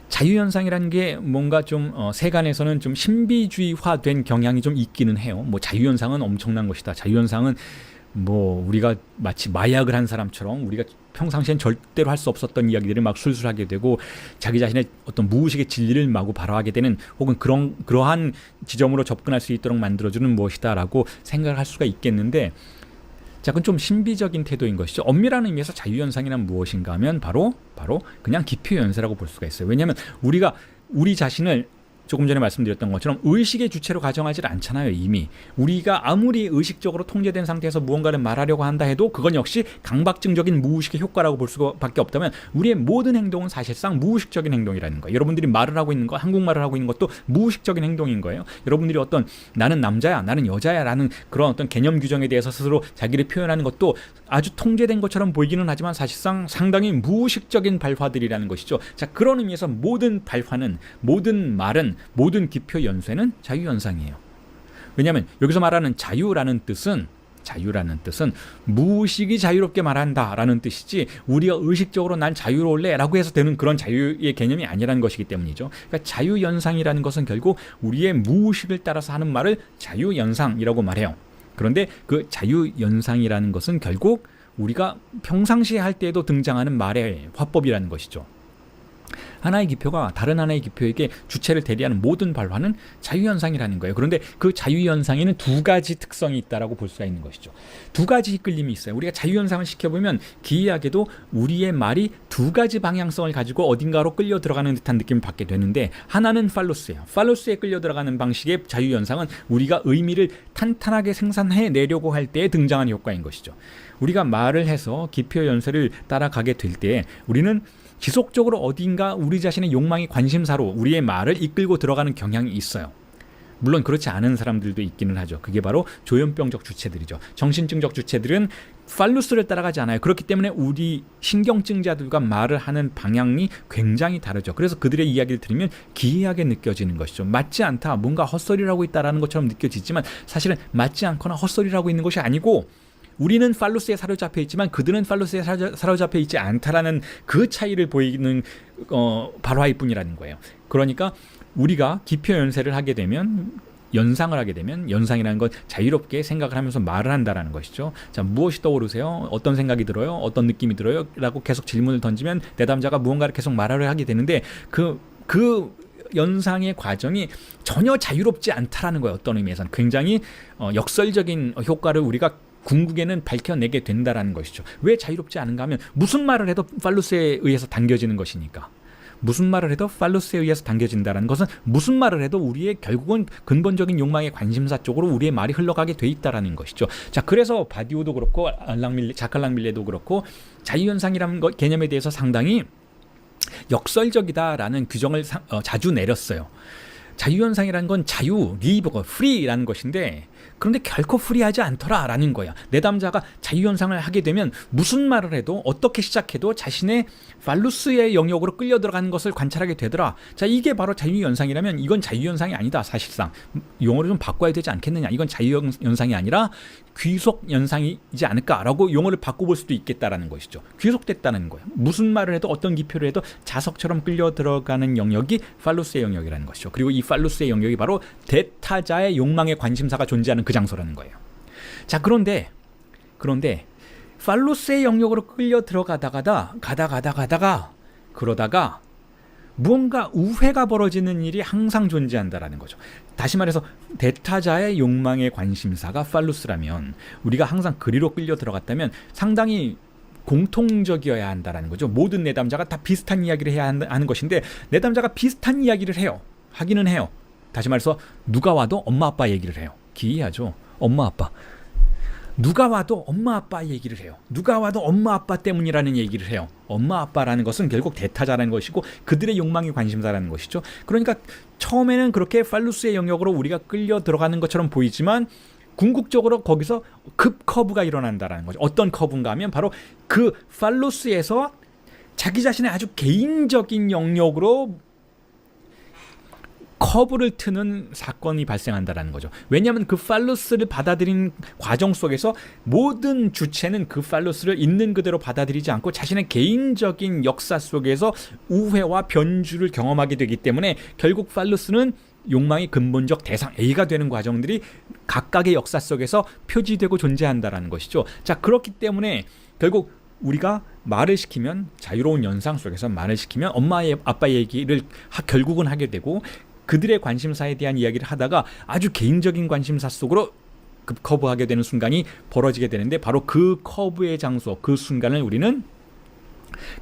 자유현상이라는 게 뭔가 좀 세간에서는 좀 신비주의화된 경향이 좀 있기는 해요. 뭐 자유현상은 엄청난 것이다. 자유현상은 뭐 우리가 마치 마약을 한 사람처럼 우리가 평상시엔 절대로 할 수 없었던 이야기들을 막 술술하게 되고 자기 자신의 어떤 무의식의 진리를 마구 발화하게 되는, 혹은 그러한 지점으로 접근할 수 있도록 만들어주는 무엇이다라고 생각을 할 수가 있겠는데, 자, 그건 좀 신비적인 태도인 것이죠. 엄밀한 의미에서 자유연상이란 무엇인가 하면 바로 그냥 기표연쇄라고 볼 수가 있어요. 왜냐하면 우리가 우리 자신을 조금 전에 말씀드렸던 것처럼 의식의 주체로 가정하지 않잖아요. 이미 우리가 아무리 의식적으로 통제된 상태에서 무언가를 말하려고 한다 해도 그건 역시 강박증적인 무의식의 효과라고 볼 수밖에 없다면, 우리의 모든 행동은 사실상 무의식적인 행동이라는 거예요. 여러분들이 말을 하고 있는 거, 한국말을 하고 있는 것도 무의식적인 행동인 거예요. 여러분들이 어떤 나는 남자야, 나는 여자야 라는 그런 어떤 개념 규정에 대해서 스스로 자기를 표현하는 것도 아주 통제된 것처럼 보이기는 하지만 사실상 상당히 무의식적인 발화들이라는 것이죠. 자, 그런 의미에서 모든 발화는, 모든 말은, 모든 기표 연쇄는 자유연상이에요. 왜냐하면 여기서 말하는 자유라는 뜻은 무의식이 자유롭게 말한다라는 뜻이지, 우리가 의식적으로 난 자유로울래 라고 해서 되는 그런 자유의 개념이 아니라는 것이기 때문이죠. 그러니까 자유연상이라는 것은 결국 우리의 무의식을 따라서 하는 말을 자유연상이라고 말해요. 그런데 그 자유연상이라는 것은 결국 우리가 평상시에 할 때에도 등장하는 말의 화법이라는 것이죠. 하나의 기표가 다른 하나의 기표에게 주체를 대리하는 모든 발화는 자유현상이라는 거예요. 그런데 그 자유현상에는 두 가지 특성이 있다라고 볼 수가 있는 것이죠. 두 가지 이끌림이 있어요. 우리가 자유현상을 시켜보면 기이하게도 우리의 말이 두 가지 방향성을 가지고 어딘가로 끌려 들어가는 듯한 느낌을 받게 되는데, 하나는 팔로스예요. 팔로스에 끌려 들어가는 방식의 자유현상은 우리가 의미를 탄탄하게 생산해내려고 할 때 등장하는 효과인 것이죠. 우리가 말을 해서 기표 연설을 따라가게 될 때 우리는 지속적으로 어딘가 우리 자신의 욕망이 관심사로 우리의 말을 이끌고 들어가는 경향이 있어요. 물론 그렇지 않은 사람들도 있기는 하죠. 그게 바로 조현병적 주체들이죠. 정신증적 주체들은 팔루스를 따라가지 않아요. 그렇기 때문에 우리 신경증자들과 말을 하는 방향이 굉장히 다르죠. 그래서 그들의 이야기를 들으면 기이하게 느껴지는 것이죠. 맞지 않다, 뭔가 헛소리라고 있다라는 것처럼 느껴지지만 사실은 맞지 않거나 헛소리라고 있는 것이 아니고, 우리는 팔로스에 사로잡혀 있지만 그들은 팔로스에 사로잡혀 있지 않다라는 그 차이를 보이는 발화일 뿐이라는 거예요. 그러니까 우리가 기표 연세를 하게 되면, 연상을 하게 되면, 연상이라는 건 자유롭게 생각을 하면서 말을 한다라는 것이죠. 자, 무엇이 떠오르세요? 어떤 생각이 들어요? 어떤 느낌이 들어요? 라고 계속 질문을 던지면 내담자가 무언가를 계속 말하려 하게 되는데 그 연상의 과정이 전혀 자유롭지 않다라는 거예요. 어떤 의미에서는 굉장히 역설적인 효과를 우리가 궁극에는 밝혀내게 된다라는 것이죠. 왜 자유롭지 않은가 하면 무슨 말을 해도 팔루스에 의해서 당겨지는 것이니까. 무슨 말을 해도 팔루스에 의해서 당겨진다는 것은 무슨 말을 해도 우리의 결국은 근본적인 욕망의 관심사 쪽으로 우리의 말이 흘러가게 돼 있다라는 것이죠. 자, 그래서 바디오도 그렇고 자칼 랑밀레도 그렇고 자유현상이라는 개념에 대해서 상당히 역설적이다라는 규정을 자주 내렸어요. 자유현상이라는 건 자유, 리버거, 프리라는 것인데, 그런데 결코 프리하지 않더라라는 거야. 내담자가 자유현상을 하게 되면 무슨 말을 해도 어떻게 시작해도 자신의 팔루스의 영역으로 끌려 들어가는 것을 관찰하게 되더라. 자, 이게 바로 자유현상이라면 이건 자유현상이 아니다. 사실상 용어를 좀 바꿔야 되지 않겠느냐. 이건 자유현상이 아니라 귀속현상이지 않을까라고 용어를 바꿔볼 수도 있겠다라는 것이죠. 귀속됐다는 거예요. 무슨 말을 해도 어떤 기표를 해도 자석처럼 끌려 들어가는 영역이 팔루스의 영역이라는 것이죠. 그리고 이 팔루스의 영역이 바로 대타자의 욕망의 관심사가 존재하는 그 장소라는 거예요. 자, 그런데 팔루스의 영역으로 끌려 들어가다가 그러다가 무언가 우회가 벌어지는 일이 항상 존재한다라는 거죠. 다시 말해서 대타자의 욕망의 관심사가 팔루스라면 우리가 항상 그리로 끌려 들어갔다면 상당히 공통적이어야 한다라는 거죠. 모든 내담자가 다 비슷한 이야기를 해야 하는 것인데, 내담자가 비슷한 이야기를 하기는 해요. 다시 말해서 누가 와도 엄마 아빠 얘기를 해요. 기이하죠. 엄마 아빠. 누가 와도 엄마 아빠 얘기를 해요. 누가 와도 엄마 아빠 때문이라는 얘기를 해요. 엄마 아빠라는 것은 결국 대타자라는 것이고 그들의 욕망이 관심사라는 것이죠. 그러니까 처음에는 그렇게 팔루스의 영역으로 우리가 끌려 들어가는 것처럼 보이지만 궁극적으로 거기서 급 커브가 일어난다는 거죠. 어떤 커브인가 하면 바로 그 팔루스에서 자기 자신의 아주 개인적인 영역으로 커브를 트는 사건이 발생한다는 거죠. 왜냐하면 그 팔루스를 받아들인 과정 속에서 모든 주체는 그 팔루스를 있는 그대로 받아들이지 않고 자신의 개인적인 역사 속에서 우회와 변주를 경험하게 되기 때문에 결국 팔루스는 욕망의 근본적 대상 A가 되는 과정들이 각각의 역사 속에서 표지되고 존재한다는 것이죠. 자, 그렇기 때문에 결국 우리가 말을 시키면, 자유로운 연상 속에서 말을 시키면 엄마 아빠 얘기를 결국은 하게 되고, 그들의 관심사에 대한 이야기를 하다가 아주 개인적인 관심사 속으로 급커브하게 되는 순간이 벌어지게 되는데, 바로 그 커브의 장소, 그 순간을 우리는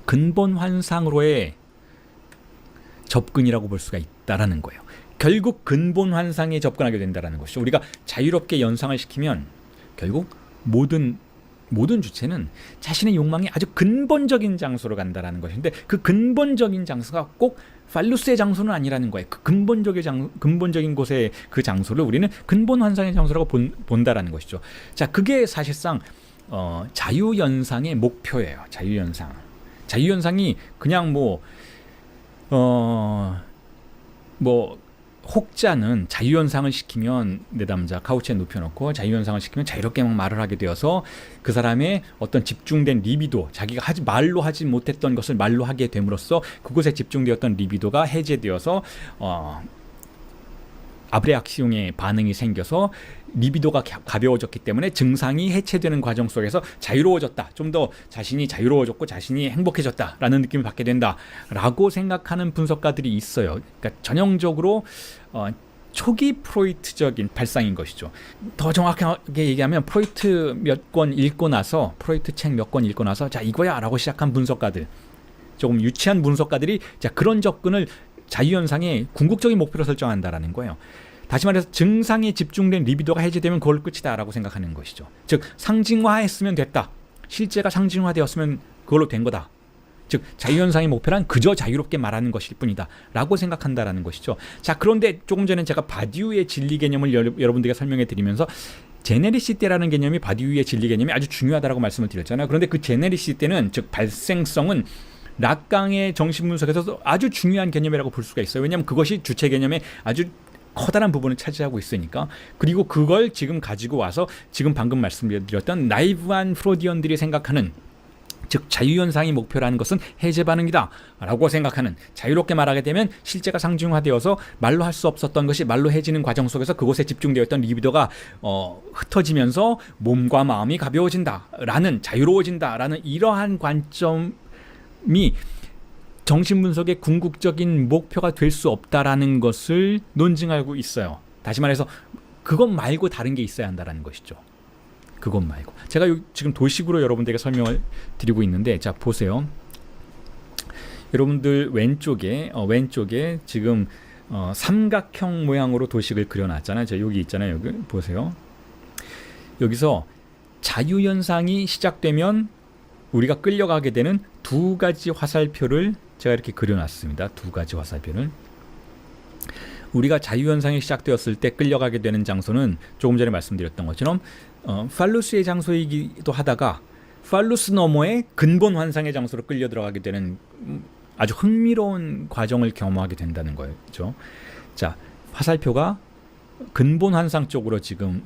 근본 환상으로의 접근이라고 볼 수가 있다라는 거예요. 결국 근본 환상에 접근하게 된다는 것이죠. 우리가 자유롭게 연상을 시키면 결국 모든 주체는 자신의 욕망이 아주 근본적인 장소로 간다라는 것인데, 그 근본적인 장소가 꼭 팔루스의 장소는 아니라는 거예요. 그 근본적인 곳의 그 장소를 우리는 근본 환상의 장소라고 본다라는 것이죠. 자, 그게 사실상 자유연상의 목표예요. 자유연상이 그냥 혹자는 자유연상을 시키면, 내담자 카우치에 눕혀놓고 자유연상을 시키면 자유롭게 막 말을 하게 되어서 그 사람의 어떤 집중된 리비도, 자기가 말로 하지 못했던 것을 말로 하게 됨으로써 그곳에 집중되었던 리비도가 해제되어서 아브레악시용의 반응이 생겨서 리비도가 가벼워졌기 때문에 증상이 해체되는 과정 속에서 자유로워졌다. 좀 더 자신이 자유로워졌고 자신이 행복해졌다라는 느낌을 받게 된다라고 생각하는 분석가들이 있어요. 그러니까 전형적으로 초기 프로이트적인 발상인 것이죠. 더 정확하게 얘기하면 프로이트 몇 권 읽고 나서 프로이트 책 몇 권 읽고 나서 자 이거야 라고 시작한 분석가들, 조금 유치한 분석가들이 자 그런 접근을 자유현상의 궁극적인 목표로 설정한다라는 거예요. 다시 말해서 증상에 집중된 리비도가 해제되면 그걸 끝이다 라고 생각하는 것이죠. 즉 상징화했으면 됐다. 실제가 상징화되었으면 그걸로 된 거다. 즉 자유현상의 목표란 그저 자유롭게 말하는 것일 뿐이다 라고 생각한다라는 것이죠. 자 그런데 조금 전에 제가 바디우의 진리 개념을 여러분들에게 설명해 드리면서 제네리시테라는 개념이 바디우의 진리 개념이 아주 중요하다라고 말씀을 드렸잖아요. 그런데 그 제네리시테는 즉 발생성은 락강의 정신분석에서도 아주 중요한 개념이라고 볼 수가 있어요. 왜냐하면 그것이 주체 개념의 아주 커다란 부분을 차지하고 있으니까. 그리고 그걸 지금 가지고 와서 지금 방금 말씀드렸던 나이브한 프로디언들이 생각하는, 즉 자유현상의 목표라는 것은 해제 반응이다 라고 생각하는, 자유롭게 말하게 되면 실제가 상징화되어서 말로 할 수 없었던 것이 말로 해지는 과정 속에서 그곳에 집중되었던 리비도가 흩어지면서 몸과 마음이 가벼워진다라는, 자유로워진다라는 이러한 관점이 정신분석의 궁극적인 목표가 될 수 없다라는 것을 논증하고 있어요. 다시 말해서 그것 말고 다른 게 있어야 한다는 것이죠. 그것 말고. 제가 지금 도식으로 여러분들에게 설명을 드리고 있는데, 자 보세요. 여러분들 왼쪽에 지금 삼각형 모양으로 도식을 그려놨잖아요. 자 여기 있잖아요. 여기 보세요. 여기서 자유현상이 시작되면 우리가 끌려가게 되는 두 가지 화살표를 제가 이렇게 그려놨습니다. 두 가지 화살표를. 우리가 자유현상이 시작되었을 때 끌려가게 되는 장소는 조금 전에 말씀드렸던 것처럼 팔루스의 장소이기도 하다가 팔루스 너머의 근본 환상의 장소로 끌려 들어가게 되는 아주 흥미로운 과정을 경험하게 된다는 거죠. 자, 화살표가 근본 환상 쪽으로 지금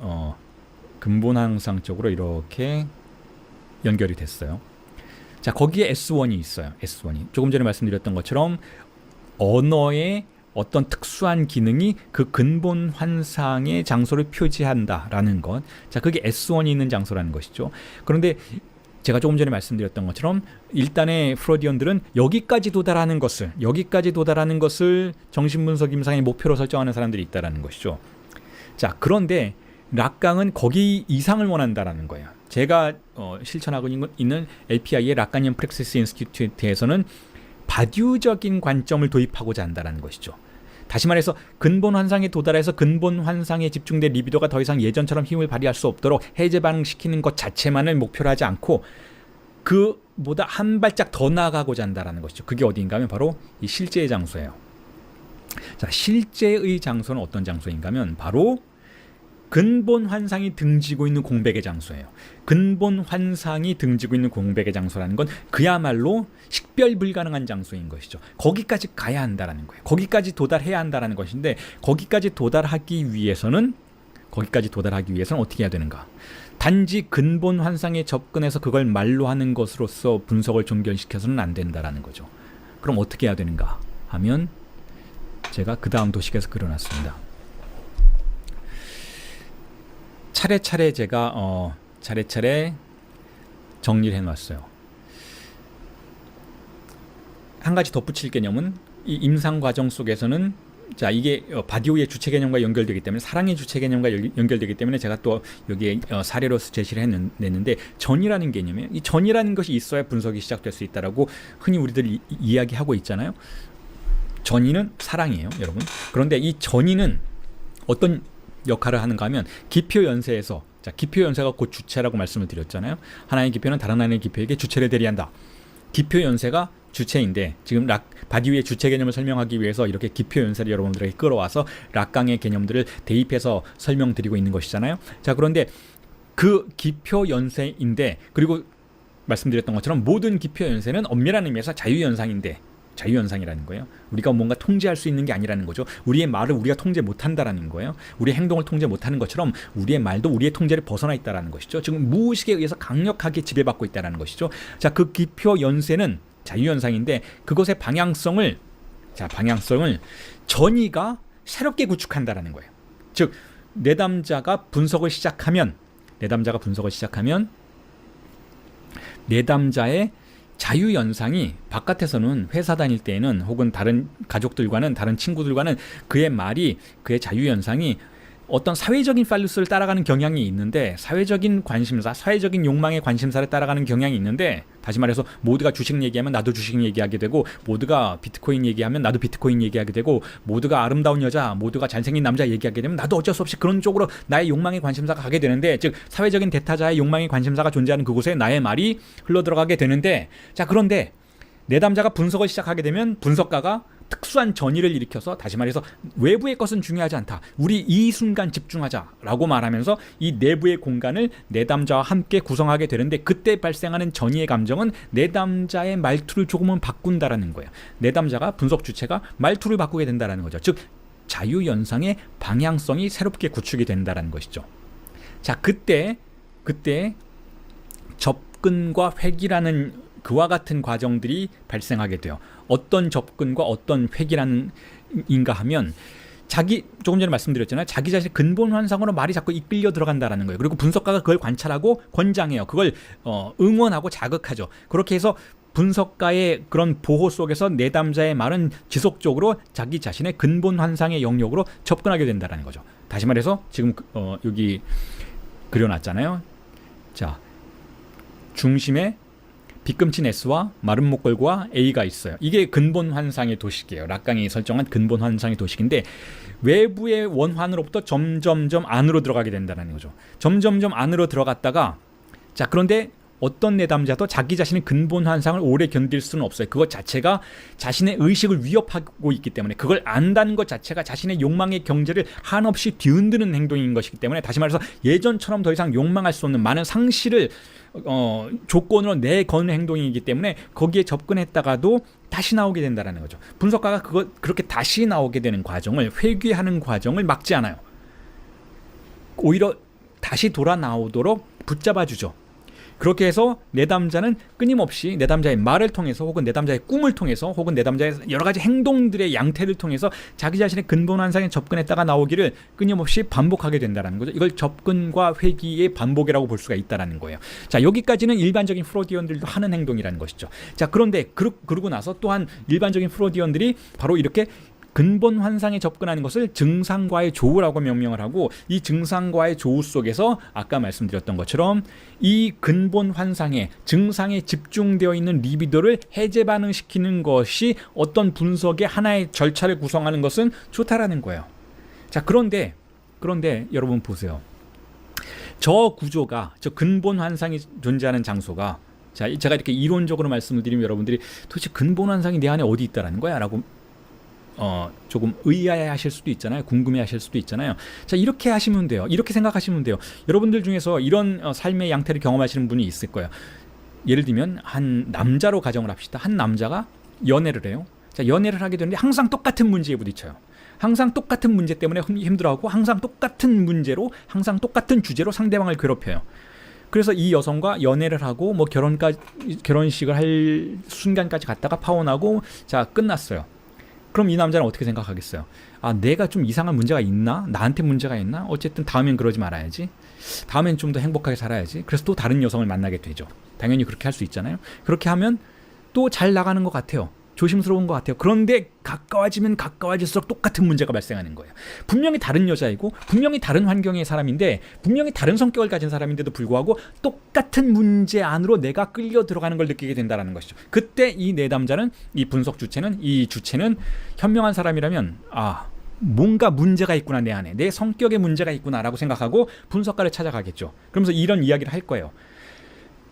근본 환상 쪽으로 이렇게 연결이 됐어요. 자, 거기에 S1이 있어요. S1이. 조금 전에 말씀드렸던 것처럼 언어의 어떤 특수한 기능이 그 근본 환상의 장소를 표지한다라는 것. 자, 그게 S1이 있는 장소라는 것이죠. 그런데 제가 조금 전에 말씀드렸던 것처럼 일단의 프로디언들은 여기까지 도달하는 것을 정신분석 임상의 목표로 설정하는 사람들이 있다라는 것이죠. 자, 그런데 락강은 거기 이상을 원한다라는 거예요. 제가 실천하고 있는 LPI의 락강이언 프랙시스 인스티튜트에서는 바디우적인 관점을 도입하고자 한다는 것이죠. 다시 말해서 근본 환상에 도달해서 근본 환상에 집중된 리비도가 더 이상 예전처럼 힘을 발휘할 수 없도록 해제 반응시키는 것 자체만을 목표로 하지 않고 그보다 한 발짝 더 나아가고자 한다는 것이죠. 그게 어디인가 하면 바로 이 실제의 장소예요. 자, 실제의 장소는 어떤 장소인가 하면 바로 근본 환상이 등지고 있는 공백의 장소예요. 근본 환상이 등지고 있는 공백의 장소라는 건 그야말로 식별 불가능한 장소인 것이죠. 거기까지 가야 한다라는 거예요. 거기까지 도달해야 한다라는 것인데 거기까지 도달하기 위해서는 어떻게 해야 되는가? 단지 근본 환상에 접근해서 그걸 말로 하는 것으로서 분석을 종결시켜서는 안 된다라는 거죠. 그럼 어떻게 해야 되는가 하면 제가 그 다음 도식에서 그려놨습니다. 차례차례 제가 차례차례 정리를 해놨어요. 한 가지 덧붙일 개념은 이 임상 과정 속에서는 자 이게 바디오의 주체 개념과 연결되기 때문에 사랑의 주체 개념과 연결되기 때문에 제가 또 여기에 사례로 제시를 냈는데 전이라는 개념이에요. 이 전이라는 것이 있어야 분석이 시작될 수 있다라고 흔히 우리들 이야기하고 있잖아요. 전이는 사랑이에요, 여러분. 그런데 이 전이는 어떤 역할을 하는가 하면 기표연세에서, 자 기표연세가 곧 주체라고 말씀을 드렸잖아요. 하나의 기표는 다른 하나의 기표에게 주체를 대리한다. 기표연세가 주체인데 지금 바디우의 주체 개념을 설명하기 위해서 이렇게 기표연세를 여러분들에게 끌어와서 락강의 개념들을 대입해서 설명드리고 있는 것이잖아요. 자 그런데 그 기표연세인데, 그리고 말씀드렸던 것처럼 모든 기표연세는 엄밀한 의미에서 자유현상인데, 자유현상이라는 거예요. 우리가 뭔가 통제할 수 있는 게 아니라는 거죠. 우리의 말을 우리가 통제 못한다라는 거예요. 우리의 행동을 통제 못하는 것처럼 우리의 말도 우리의 통제를 벗어나 있다라는 것이죠. 지금 무의식에 의해서 강력하게 지배받고 있다는 것이죠. 자, 그 기표 연세는 자유현상인데 그것의 방향성을 전이가 새롭게 구축한다라는 거예요. 즉 내담자가 분석을 시작하면 내담자의 자유연상이 바깥에서는 회사 다닐 때에는 혹은 다른 가족들과는 다른 친구들과는 그의 말이 그의 자유연상이 어떤 사회적인 팔루스를 따라가는 경향이 있는데 사회적인 관심사, 사회적인 욕망의 관심사를 따라가는 경향이 있는데 다시 말해서 모두가 주식 얘기하면 나도 주식 얘기하게 되고 모두가 비트코인 얘기하면 나도 비트코인 얘기하게 되고 모두가 아름다운 여자, 모두가 잘생긴 남자 얘기하게 되면 나도 어쩔 수 없이 그런 쪽으로 나의 욕망의 관심사가 가게 되는데 즉 사회적인 대타자의 욕망의 관심사가 존재하는 그곳에 나의 말이 흘러들어가게 되는데 자 그런데 내담자가 분석을 시작하게 되면 분석가가 특수한 전의를 일으켜서 다시 말해서 외부의 것은 중요하지 않다. 우리 이 순간 집중하자라고 말하면서 이 내부의 공간을 내담자와 함께 구성하게 되는데 그때 발생하는 전의의 감정은 내담자의 말투를 조금은 바꾼다라는 거예요. 내담자가 분석 주체가 말투를 바꾸게 된다라는 거죠. 즉 자유연상의 방향성이 새롭게 구축이 된다라는 것이죠. 자 그때 접근과 회귀라는 그와 같은 과정들이 발생하게 돼요. 어떤 접근과 어떤 회귀라는인가 하면 조금 전에 말씀드렸잖아요. 자기 자신의 근본 환상으로 말이 자꾸 이끌려 들어간다라는 거예요. 그리고 분석가가 그걸 관찰하고 권장해요. 그걸 응원하고 자극하죠. 그렇게 해서 분석가의 그런 보호 속에서 내담자의 말은 지속적으로 자기 자신의 근본 환상의 영역으로 접근하게 된다는 거죠. 다시 말해서 지금 여기 그려놨잖아요. 자, 중심에 빗금친 S와 마른 목걸과 A가 있어요. 이게 근본 환상의 도식이에요. 락강이 설정한 근본 환상의 도식인데 외부의 원환으로부터 점점점 안으로 들어가게 된다는 거죠. 점점점 안으로 들어갔다가 자 그런데 어떤 내담자도 자기 자신의 근본 환상을 오래 견딜 수는 없어요. 그것 자체가 자신의 의식을 위협하고 있기 때문에 그걸 안다는 것 자체가 자신의 욕망의 경제를 한없이 뒤흔드는 행동인 것이기 때문에 다시 말해서 예전처럼 더 이상 욕망할 수 없는 많은 상실을 조건으로 내거는 행동이기 때문에 거기에 접근했다가도 다시 나오게 된다는 거죠. 분석가가 그렇게 다시 나오게 되는 과정을 회귀하는 과정을 막지 않아요. 오히려 다시 돌아 나오도록 붙잡아주죠. 그렇게 해서 내담자는 끊임없이 내담자의 말을 통해서 혹은 내담자의 꿈을 통해서 혹은 내담자의 여러 가지 행동들의 양태를 통해서 자기 자신의 근본 환상에 접근했다가 나오기를 끊임없이 반복하게 된다는 거죠. 이걸 접근과 회귀의 반복이라고 볼 수가 있다는 거예요. 자 여기까지는 일반적인 프로디언들도 하는 행동이라는 것이죠. 자 그런데 그러고 나서 또한 일반적인 프로디언들이 바로 이렇게 근본 환상에 접근하는 것을 증상과의 조우라고 명명을 하고 이 증상과의 조우 속에서 아까 말씀드렸던 것처럼 이 근본 환상에 증상에 집중되어 있는 리비도를 해제 반응시키는 것이 어떤 분석의 하나의 절차를 구성하는 것은 좋다라는 거예요. 자 그런데 여러분 보세요. 저 구조가 저 근본 환상이 존재하는 장소가 자 제가 이렇게 이론적으로 말씀을 드리면 여러분들이 도대체 근본 환상이 내 안에 어디 있다라는 거야? 라고 조금 의아해하실 수도 있잖아요. 궁금해하실 수도 있잖아요. 자 이렇게 하시면 돼요. 이렇게 생각하시면 돼요. 여러분들 중에서 이런 삶의 양태를 경험하시는 분이 있을 거예요. 예를 들면 한 남자로 가정을 합시다. 한 남자가 연애를 해요. 자 연애를 하게 되는데 항상 똑같은 문제에 부딪혀요. 항상 똑같은 문제 때문에 힘들어하고 항상 똑같은 문제로 항상 똑같은 주제로 상대방을 괴롭혀요. 그래서 이 여성과 연애를 하고 뭐 결혼식을 할 순간까지 갔다가 파혼하고 자 끝났어요. 그럼 이 남자는 어떻게 생각하겠어요? 아 내가 좀 이상한 문제가 있나? 나한테 문제가 있나? 어쨌든 다음엔 그러지 말아야지. 다음엔 좀 더 행복하게 살아야지. 그래서 또 다른 여성을 만나게 되죠. 당연히 그렇게 할 수 있잖아요. 그렇게 하면 또 잘 나가는 것 같아요. 조심스러운 것 같아요. 그런데 가까워지면 가까워질수록 똑같은 문제가 발생하는 거예요. 분명히 다른 여자이고 분명히 다른 환경의 사람인데 분명히 다른 성격을 가진 사람인데도 불구하고 똑같은 문제 안으로 내가 끌려 들어가는 걸 느끼게 된다는 것이죠. 그때 이 내담자는 이 분석 주체는 이 주체는 현명한 사람이라면 아 뭔가 문제가 있구나 내 안에 내 성격에 문제가 있구나라고 생각하고 분석가를 찾아가겠죠. 그러면서 이런 이야기를 할 거예요.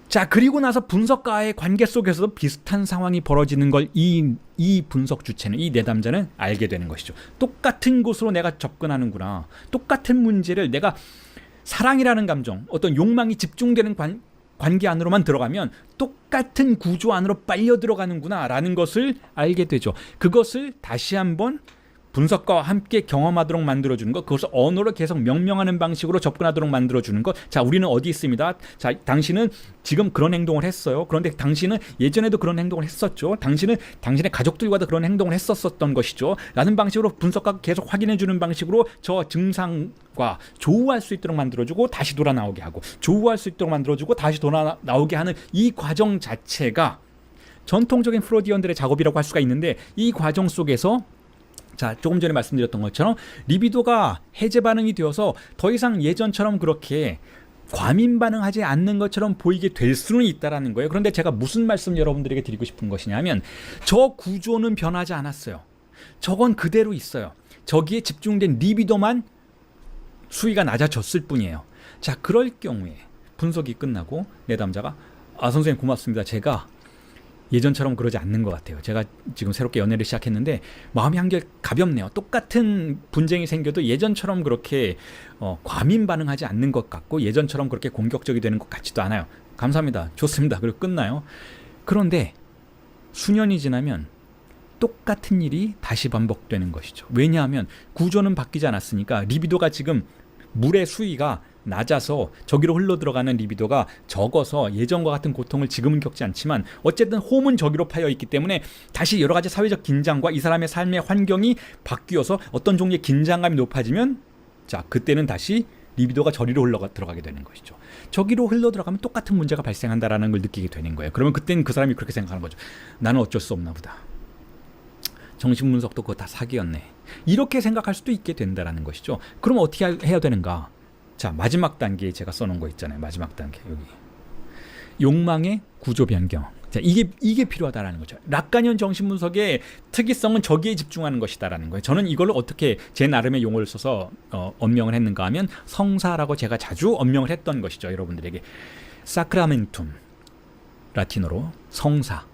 자 그리고 나서 분석가의 관계 속에서도 비슷한 상황이 벌어지는 걸 이 분석 주체는 이 내담자는 알게 되는 것이죠. 똑같은 곳으로 내가 접근하는구나. 똑같은 문제를 내가 사랑이라는 감정 어떤 욕망이 집중되는 관계 안으로만 들어가면 똑같은 구조 안으로 빨려 들어가는구나 라는 것을 알게 되죠. 그것을 다시 한번 분석가와 함께 경험하도록 만들어주는 것, 그것을 언어로 계속 명명하는 방식으로 접근하도록 만들어주는 것. 자, 우리는 어디 있습니다. 자, 당신은 지금 그런 행동을 했어요. 그런데 당신은 예전에도 그런 행동을 했었죠. 당신은 당신의 가족들과도 그런 행동을 했었던 것이죠. 라는 방식으로 분석가가 계속 확인해주는 방식으로 저 증상과 조우할 수 있도록 만들어주고 다시 돌아 나오게 하고, 조우할 수 있도록 만들어주고 다시 돌아 나오게 하는 이 과정 자체가 전통적인 프로디언들의 작업이라고 할 수가 있는데, 이 과정 속에서 자, 조금 전에 말씀드렸던 것처럼 리비도가 해제 반응이 되어서 더 이상 예전처럼 그렇게 과민 반응하지 않는 것처럼 보이게 될 수는 있다라는 거예요. 그런데 제가 무슨 말씀 여러분들에게 드리고 싶은 것이냐면, 저 구조는 변하지 않았어요. 저건 그대로 있어요. 저기에 집중된 리비도만 수위가 낮아졌을 뿐이에요. 자, 그럴 경우에 분석이 끝나고 내담자가 선생님 고맙습니다. 제가 예전처럼 그러지 않는 것 같아요. 제가 지금 새롭게 연애를 시작했는데 마음이 한결 가볍네요. 똑같은 분쟁이 생겨도 예전처럼 그렇게 과민 반응하지 않는 것 같고, 예전처럼 그렇게 공격적이 되는 것 같지도 않아요. 감사합니다. 좋습니다. 그리고 끝나요. 그런데 수년이 지나면 똑같은 일이 다시 반복되는 것이죠. 왜냐하면 구조는 바뀌지 않았으니까. 리비도가 지금 물의 수위가 낮아서 저기로 흘러들어가는 리비도가 적어서 예전과 같은 고통을 지금은 겪지 않지만, 어쨌든 홈은 저기로 파여 있기 때문에 다시 여러 가지 사회적 긴장과 이 사람의 삶의 환경이 바뀌어서 어떤 종류의 긴장감이 높아지면, 자, 그때는 다시 리비도가 저리로 들어가게 되는 것이죠. 저기로 흘러들어가면 똑같은 문제가 발생한다라는 걸 느끼게 되는 거예요. 그러면 그때는 그 사람이 그렇게 생각하는 거죠. 나는 어쩔 수 없나 보다. 정신분석도 그거 다 사기였네. 이렇게 생각할 수도 있게 된다라는 것이죠. 그럼 어떻게 해야 되는가? 자, 마지막 단계에 제가 써놓은 거 있잖아요. 마지막 단계 여기. 욕망의 구조 변경. 자, 이게 필요하다라는 거죠. 락가니언 정신분석의 특이성은 저기에 집중하는 것이다라는 거예요. 저는 이걸 어떻게 제 나름의 용어를 써서 언명을 했는가 하면, 성사라고 제가 자주 언명을 했던 것이죠. 여러분들에게 사크라멘툼, 라틴어로 성사.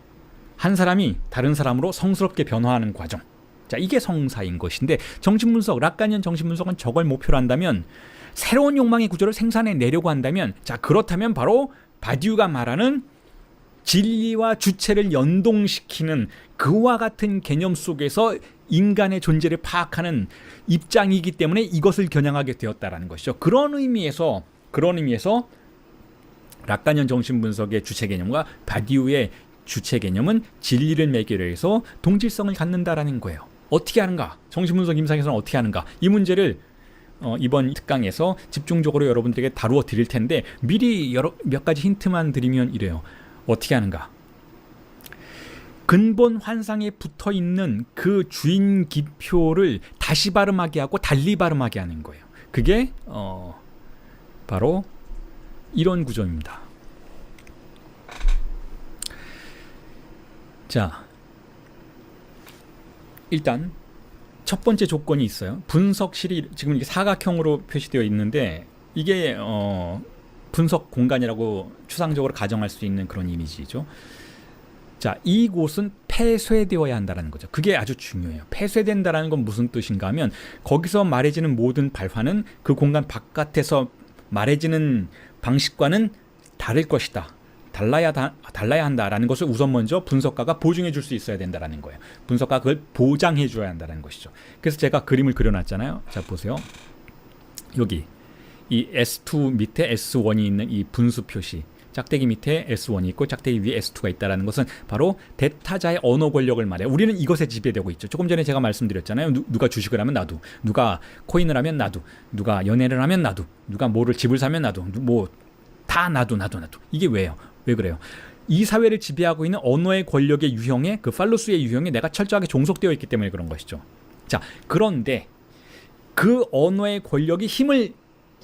한 사람이 다른 사람으로 성스럽게 변화하는 과정. 자, 이게 성사인 것인데, 정신분석, 락가니언 정신분석은 저걸 목표로 한다면, 새로운 욕망의 구조를 생산해내려고 한다면, 자, 그렇다면 바로 바디우가 말하는 진리와 주체를 연동시키는 그와 같은 개념 속에서 인간의 존재를 파악하는 입장이기 때문에 이것을 겨냥하게 되었다라는 것이죠. 그런 의미에서 락가니언 정신분석의 주체 개념과 바디우의 주체 개념은 진리를 매개로 해서 동질성을 갖는다라는 거예요. 어떻게 하는가? 정신분석 임상에서는 어떻게 하는가? 이 문제를 이번 특강에서 집중적으로 여러분들에게 다루어 드릴 텐데, 미리 몇 가지 힌트만 드리면 이래요. 어떻게 하는가? 근본 환상에 붙어 있는 그 주인 기표를 다시 발음하게 하고 달리 발음하게 하는 거예요. 그게 바로 이런 구조입니다. 자, 일단 첫 번째 조건이 있어요. 분석실이 지금 이게 사각형으로 표시되어 있는데, 이게 분석 공간이라고 추상적으로 가정할 수 있는 그런 이미지죠. 자, 이곳은 폐쇄되어야 한다는 거죠. 그게 아주 중요해요. 폐쇄된다는 건 무슨 뜻인가 하면, 거기서 말해지는 모든 발화는 그 공간 바깥에서 말해지는 방식과는 다를 것이다. 달라야 한다라는 것을 우선 먼저 분석가가 보증해 줄 수 있어야 된다라는 거예요. 분석가가 그걸 보장해 줘야 한다는 것이죠. 그래서 제가 그림을 그려놨잖아요. 자, 보세요. 여기 이 S2 밑에 S1이 있는 이 분수 표시, 짝대기 밑에 S1이 있고 짝대기 위에 S2가 있다는 것은 바로 대타자의 언어 권력을 말해요. 우리는 이것에 지배되고 있죠. 조금 전에 제가 말씀드렸잖아요. 누가 주식을 하면 나도, 누가 코인을 하면 나도, 누가 연애를 하면 나도, 누가 뭐를 집을 사면 나도, 뭐 다 나도. 이게 왜요? 왜 그래요? 이 사회를 지배하고 있는 언어의 권력의 유형에, 그 팔로스의 유형에 내가 철저하게 종속되어 있기 때문에 그런 것이죠. 자, 그런데 그 언어의 권력이 힘을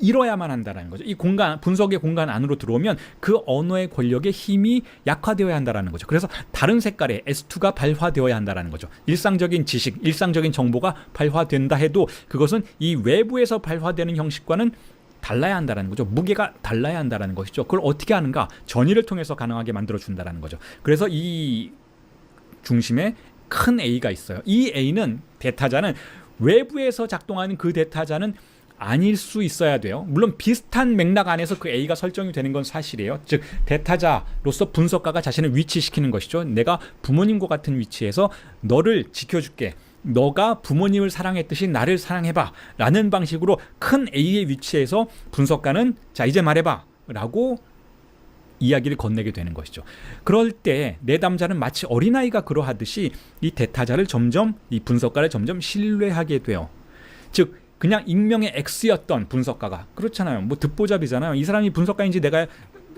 잃어야만 한다는 거죠. 이 공간, 분석의 공간 안으로 들어오면 그 언어의 권력의 힘이 약화되어야 한다는 거죠. 그래서 다른 색깔의 S2가 발화되어야 한다는 거죠. 일상적인 지식, 일상적인 정보가 발화된다 해도 그것은 이 외부에서 발화되는 형식과는 달라야 한다는 거죠. 무게가 달라야 한다는 것이죠. 그걸 어떻게 하는가? 전이를 통해서 가능하게 만들어준다는 거죠. 그래서 이 중심에 큰 A가 있어요. 이 A는, 대타자는 외부에서 작동하는 그 대타자는 아닐 수 있어야 돼요. 물론 비슷한 맥락 안에서 그 A가 설정이 되는 건 사실이에요. 즉 대타자로서 분석가가 자신을 위치시키는 것이죠. 내가 부모님과 같은 위치에서 너를 지켜줄게, 너가 부모님을 사랑했듯이 나를 사랑해봐 라는 방식으로 큰 A의 위치에서 분석가는 자 이제 말해봐 라고 이야기를 건네게 되는 것이죠. 그럴 때 내담자는 마치 어린아이가 그러하듯이 이 대타자를 점점 이 분석가를 점점 신뢰하게 돼요. 즉 그냥 익명의 X였던 분석가가 그렇잖아요. 뭐 듣보잡이잖아요. 이 사람이 분석가인지 내가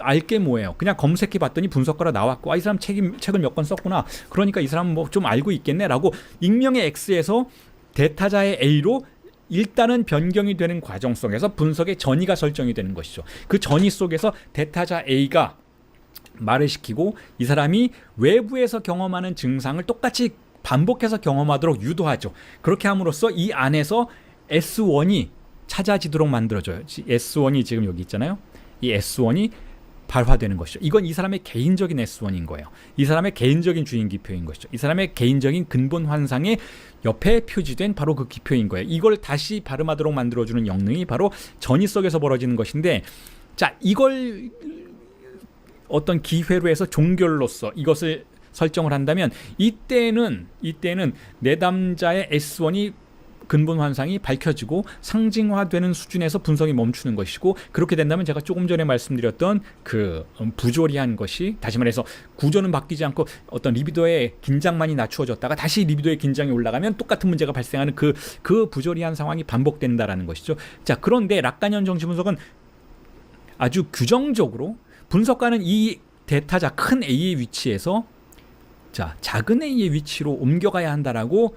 알게 뭐예요. 그냥 검색해 봤더니 분석가로 나왔고 이 사람 책을 몇 권 썼구나. 그러니까 이 사람 뭐 좀 알고 있겠네 라고 익명의 X에서 대타자의 A로 일단은 변경이 되는 과정 속에서 분석의 전이가 설정이 되는 것이죠. 그 전이 속에서 대타자 A가 말을 시키고 이 사람이 외부에서 경험하는 증상을 똑같이 반복해서 경험하도록 유도하죠. 그렇게 함으로써 이 안에서 S1이 찾아지도록 만들어줘요. S1이 지금 여기 있잖아요. 이 S1이 발화되는 것이죠. 이건 이 사람의 개인적인 S1인 거예요. 이 사람의 개인적인 주인 기표인 것이죠. 이 사람의 개인적인 근본 환상의 옆에 표지된 바로 그 기표인 거예요. 이걸 다시 발음하도록 만들어주는 영능이 바로 전이 속에서 벌어지는 것인데, 자 이걸 어떤 기회로 해서 종결로서 이것을 설정을 한다면 이때는 내담자의 S1이 근본 환상이 밝혀지고 상징화되는 수준에서 분석이 멈추는 것이고, 그렇게 된다면 제가 조금 전에 말씀드렸던 그 부조리한 것이, 다시 말해서 구조는 바뀌지 않고 어떤 리비도의 긴장만이 낮추어졌다가 다시 리비도의 긴장이 올라가면 똑같은 문제가 발생하는 그 부조리한 상황이 반복된다라는 것이죠. 자, 그런데 락가니언 정신분석은 아주 규정적으로 분석가는 이 대타자 큰 A의 위치에서 자 작은 A의 위치로 옮겨가야 한다라고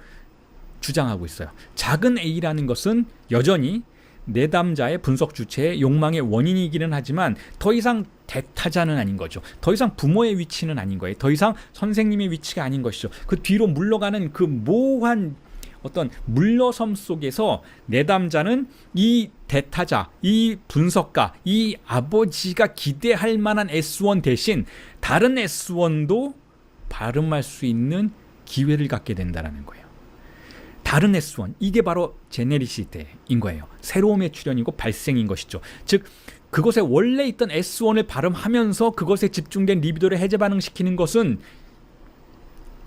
주장하고 있어요. 작은 A라는 것은 여전히 내담자의 분석 주체의 욕망의 원인이기는 하지만 더 이상 대타자는 아닌 거죠. 더 이상 부모의 위치는 아닌 거예요. 더 이상 선생님의 위치가 아닌 것이죠. 그 뒤로 물러가는 그 모호한 어떤 물러섬 속에서 내담자는 이 대타자, 이 분석가, 이 아버지가 기대할 만한 S1 대신 다른 S1도 발음할 수 있는 기회를 갖게 된다는 거예요. 다른 S1, 이게 바로 제네리시테인 거예요. 새로움의 출현이고 발생인 것이죠. 즉 그것에 원래 있던 S1을 발음하면서 그것에 집중된 리비도를 해제 반응시키는 것은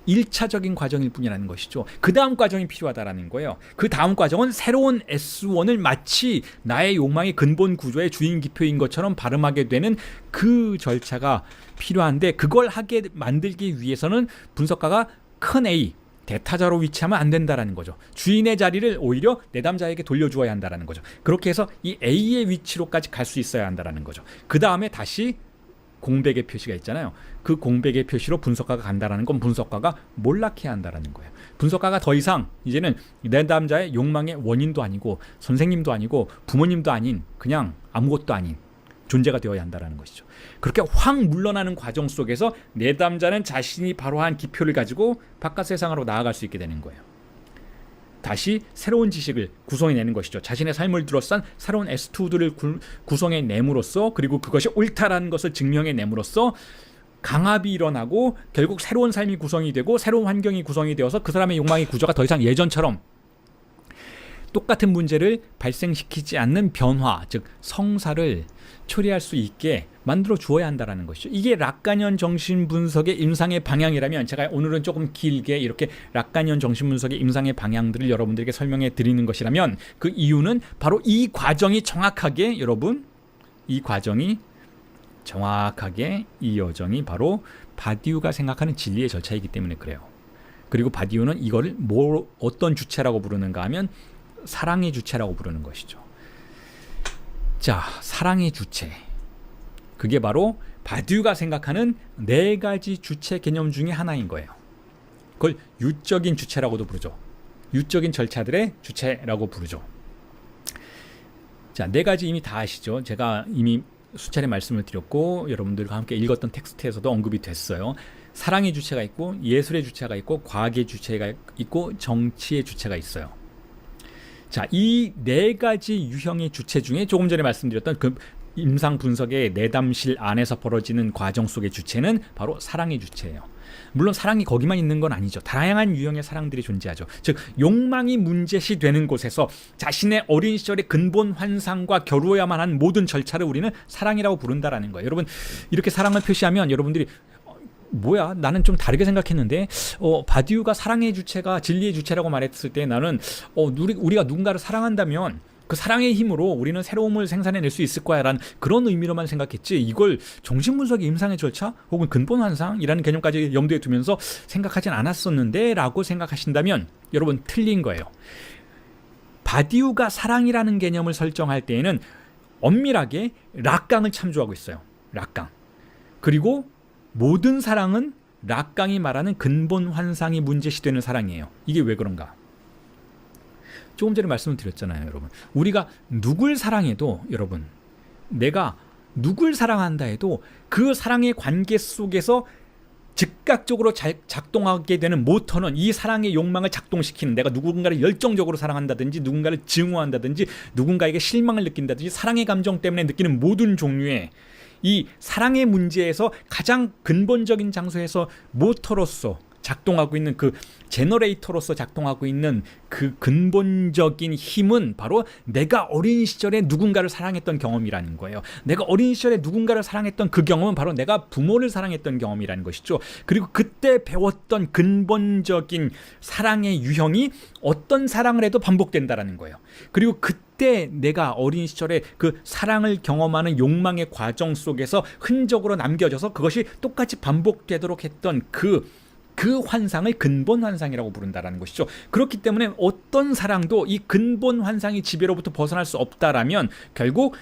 1차적인 과정일 뿐이라는 것이죠. 그 다음 과정이 필요하다라는 거예요. 그 다음 과정은 새로운 S1을 마치 나의 욕망의 근본 구조의 주인 기표인 것처럼 발음하게 되는 그 절차가 필요한데, 그걸 하게 만들기 위해서는 분석가가 큰 A, 대타자로 위치하면 안 된다라는 거죠. 주인의 자리를 오히려 내담자에게 돌려주어야 한다라는 거죠. 그렇게 해서 이 A의 위치로까지 갈 수 있어야 한다라는 거죠. 그 다음에 다시 공백의 표시가 있잖아요. 그 공백의 표시로 분석가가 간다라는 건 분석가가 몰락해야 한다라는 거예요. 분석가가 더 이상 이제는 내담자의 욕망의 원인도 아니고 선생님도 아니고 부모님도 아닌 그냥 아무것도 아닌 존재가 되어야 한다라는 것이죠. 그렇게 확 물러나는 과정 속에서 내담자는 자신이 바로한 기표를 가지고 바깥 세상으로 나아갈 수 있게 되는 거예요. 다시 새로운 지식을 구성해내는 것이죠. 자신의 삶을 둘러싼 새로운 S2들을 구성해냄으로써, 그리고 그것이 옳다라는 것을 증명해냄으로써 강압이 일어나고 결국 새로운 삶이 구성이 되고 새로운 환경이 구성이 되어서 그 사람의 욕망의 구조가 더 이상 예전처럼 똑같은 문제를 발생시키지 않는 변화, 즉 성사를 초래할 수 있게 만들어 주어야 한다는 것이죠. 이게 락가니언 정신분석의 임상의 방향이라면, 제가 오늘은 조금 길게 이렇게 락가니언 정신분석의 임상의 방향들을 여러분들에게 설명해 드리는 것이라면, 그 이유는 바로 이 과정이 정확하게, 여러분, 이 과정이 정확하게 이 여정이 바로 바디우가 생각하는 진리의 절차이기 때문에 그래요. 그리고 바디우는 이거를 어떤 주체라고 부르는가 하면 사랑의 주체라고 부르는 것이죠. 자, 사랑의 주체, 그게 바로 바디우가 생각하는 4가지 주체 개념 중에 하나인 거예요. 그걸 유적인 주체라고도 부르죠. 유적인 절차들의 주체라고 부르죠. 자, 4가지 이미 다 아시죠? 제가 이미 수차례 말씀을 드렸고 여러분들과 함께 읽었던 텍스트에서도 언급이 됐어요. 사랑의 주체가 있고, 예술의 주체가 있고, 과학의 주체가 있고, 정치의 주체가 있어요. 자, 이 4가지 유형의 주체 중에 조금 전에 말씀드렸던 그 임상 분석의 내담실 안에서 벌어지는 과정 속의 주체는 바로 사랑의 주체예요. 물론 사랑이 거기만 있는 건 아니죠. 다양한 유형의 사랑들이 존재하죠. 즉 욕망이 문제시 되는 곳에서 자신의 어린 시절의 근본 환상과 겨루어야만 한 모든 절차를 우리는 사랑이라고 부른다라는 거예요. 여러분, 이렇게 사랑을 표시하면 여러분들이 뭐야, 나는 좀 다르게 생각했는데 바디우가 사랑의 주체가 진리의 주체라고 말했을 때 나는 우리가 누군가를 사랑한다면 그 사랑의 힘으로 우리는 새로움을 생산해낼 수 있을 거야 라는 그런 의미로만 생각했지, 이걸 정신분석의 임상의 절차 혹은 근본환상이라는 개념까지 염두에 두면서 생각하진 않았었는데 라고 생각하신다면 여러분 틀린 거예요. 바디우가 사랑이라는 개념을 설정할 때에는 엄밀하게 락강을 참조하고 있어요. 락강. 그리고 모든 사랑은 락강이 말하는 근본 환상이 문제시되는 사랑이에요. 이게 왜 그런가? 조금 전에 말씀을 드렸잖아요, 여러분. 우리가 누굴 사랑해도, 여러분, 내가 누굴 사랑한다 해도 그 사랑의 관계 속에서 즉각적으로 작동하게 되는 모터는 이 사랑의 욕망을 작동시키는, 내가 누군가를 열정적으로 사랑한다든지 누군가를 증오한다든지 누군가에게 실망을 느낀다든지 사랑의 감정 때문에 느끼는 모든 종류의 이 사랑의 문제에서 가장 근본적인 장소에서 모터로서 작동하고 있는, 그 제너레이터로서 작동하고 있는 그 근본적인 힘은 바로 내가 어린 시절에 누군가를 사랑했던 경험이라는 거예요. 내가 어린 시절에 누군가를 사랑했던 그 경험은 바로 내가 부모를 사랑했던 경험이라는 것이죠. 그리고 그때 배웠던 근본적인 사랑의 유형이 어떤 사랑을 해도 반복된다라는 거예요. 그리고 그때 내가 어린 시절에 그 사랑을 경험하는 욕망의 과정 속에서 흔적으로 남겨져서 그것이 똑같이 반복되도록 했던 그 환상을 근본 환상이라고 부른다라는 것이죠. 그렇기 때문에 어떤 사랑도 이 근본 환상의 지배로부터 벗어날 수 없다라면 결국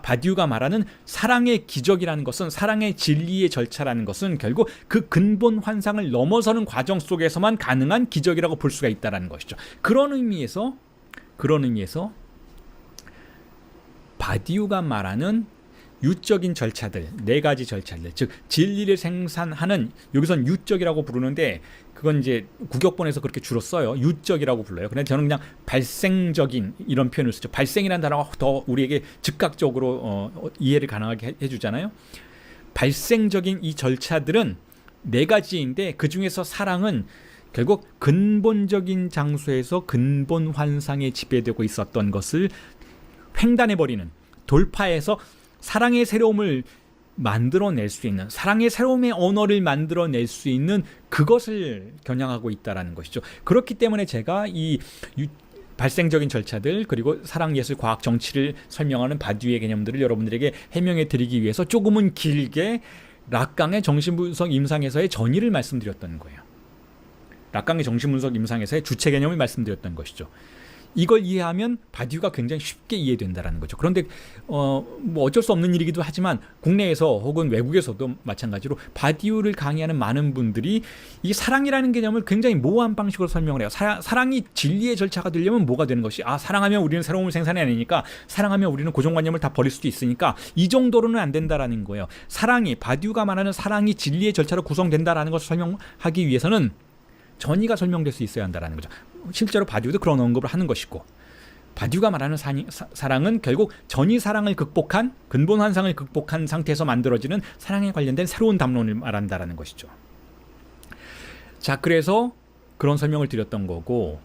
바디우가 말하는 사랑의 기적이라는 것은, 사랑의 진리의 절차라는 것은 결국 그 근본 환상을 넘어서는 과정 속에서만 가능한 기적이라고 볼 수가 있다라는 것이죠. 그런 의미에서 바디우가 말하는 유적인 절차들, 네 가지 절차들, 즉 진리를 생산하는, 여기선 유적이라고 부르는데 그건 이제 국역본에서 그렇게 주로 써요. 유적이라고 불러요. 근데 저는 그냥 발생적인 이런 표현을 쓰죠. 발생이라는 단어가 더 우리에게 즉각적으로 이해를 가능하게 해주잖아요. 발생적인 이 절차들은 네 가지인데 그 중에서 사랑은 결국 근본적인 장소에서 근본 환상에 지배되고 있었던 것을 횡단해버리는, 돌파해서 사랑의 새로움을 만들어낼 수 있는, 사랑의 새로움의 언어를 만들어낼 수 있는 그것을 겨냥하고 있다는 것이죠. 그렇기 때문에 제가 이 발생적인 절차들, 그리고 사랑, 예술, 과학, 정치를 설명하는 바디우의 개념들을 여러분들에게 해명해 드리기 위해서 조금은 길게 락강의 정신분석 임상에서의 전의를 말씀드렸던 거예요. 락강의 정신분석 임상에서의 주체 개념을 말씀드렸던 것이죠. 이걸 이해하면 바디우가 굉장히 쉽게 이해된다라는 거죠. 그런데 뭐 어쩔 수 없는 일이기도 하지만 국내에서 혹은 외국에서도 마찬가지로 바디우를 강의하는 많은 분들이 이 사랑이라는 개념을 굉장히 모호한 방식으로 설명을 해요. 사랑이 진리의 절차가 되려면 뭐가 되는 것이, 사랑하면 우리는 새로움을 생산해내니까, 사랑하면 우리는 고정관념을 다 버릴 수도 있으니까 이 정도로는 안 된다라는 거예요. 바디우가 말하는 사랑이 진리의 절차로 구성된다라는 것을 설명하기 위해서는 전의가 설명될 수 있어야 한다는 거죠. 실제로 바디우도 그런 언급을 하는 것이고, 바디우가 말하는 사랑은 결국 전의 사랑을 극복한, 근본 환상을 극복한 상태에서 만들어지는 사랑에 관련된 새로운 담론을 말한다는 것이죠. 자, 그래서 그런 설명을 드렸던 거고,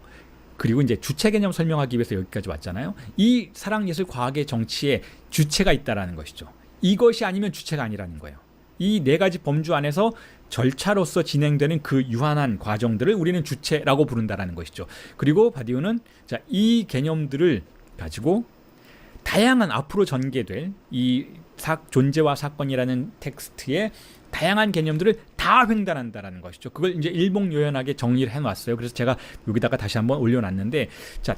그리고 이제 주체 개념 설명하기 위해서 여기까지 왔잖아요. 이 사랑, 예술, 과학의 정치에 주체가 있다라는 것이죠. 이것이 아니면 주체가 아니라는 거예요. 이 네 가지 범주 안에서 절차로서 진행되는 그 유한한 과정들을 우리는 주체라고 부른다라는 것이죠. 그리고 바디우는 이 개념들을 가지고 다양한 앞으로 전개될 이 존재와 사건이라는 텍스트의 다양한 개념들을 다 횡단한다라는 것이죠. 그걸 이제 일목요연하게 정리를 해놨어요. 그래서 제가 여기다가 다시 한번 올려놨는데,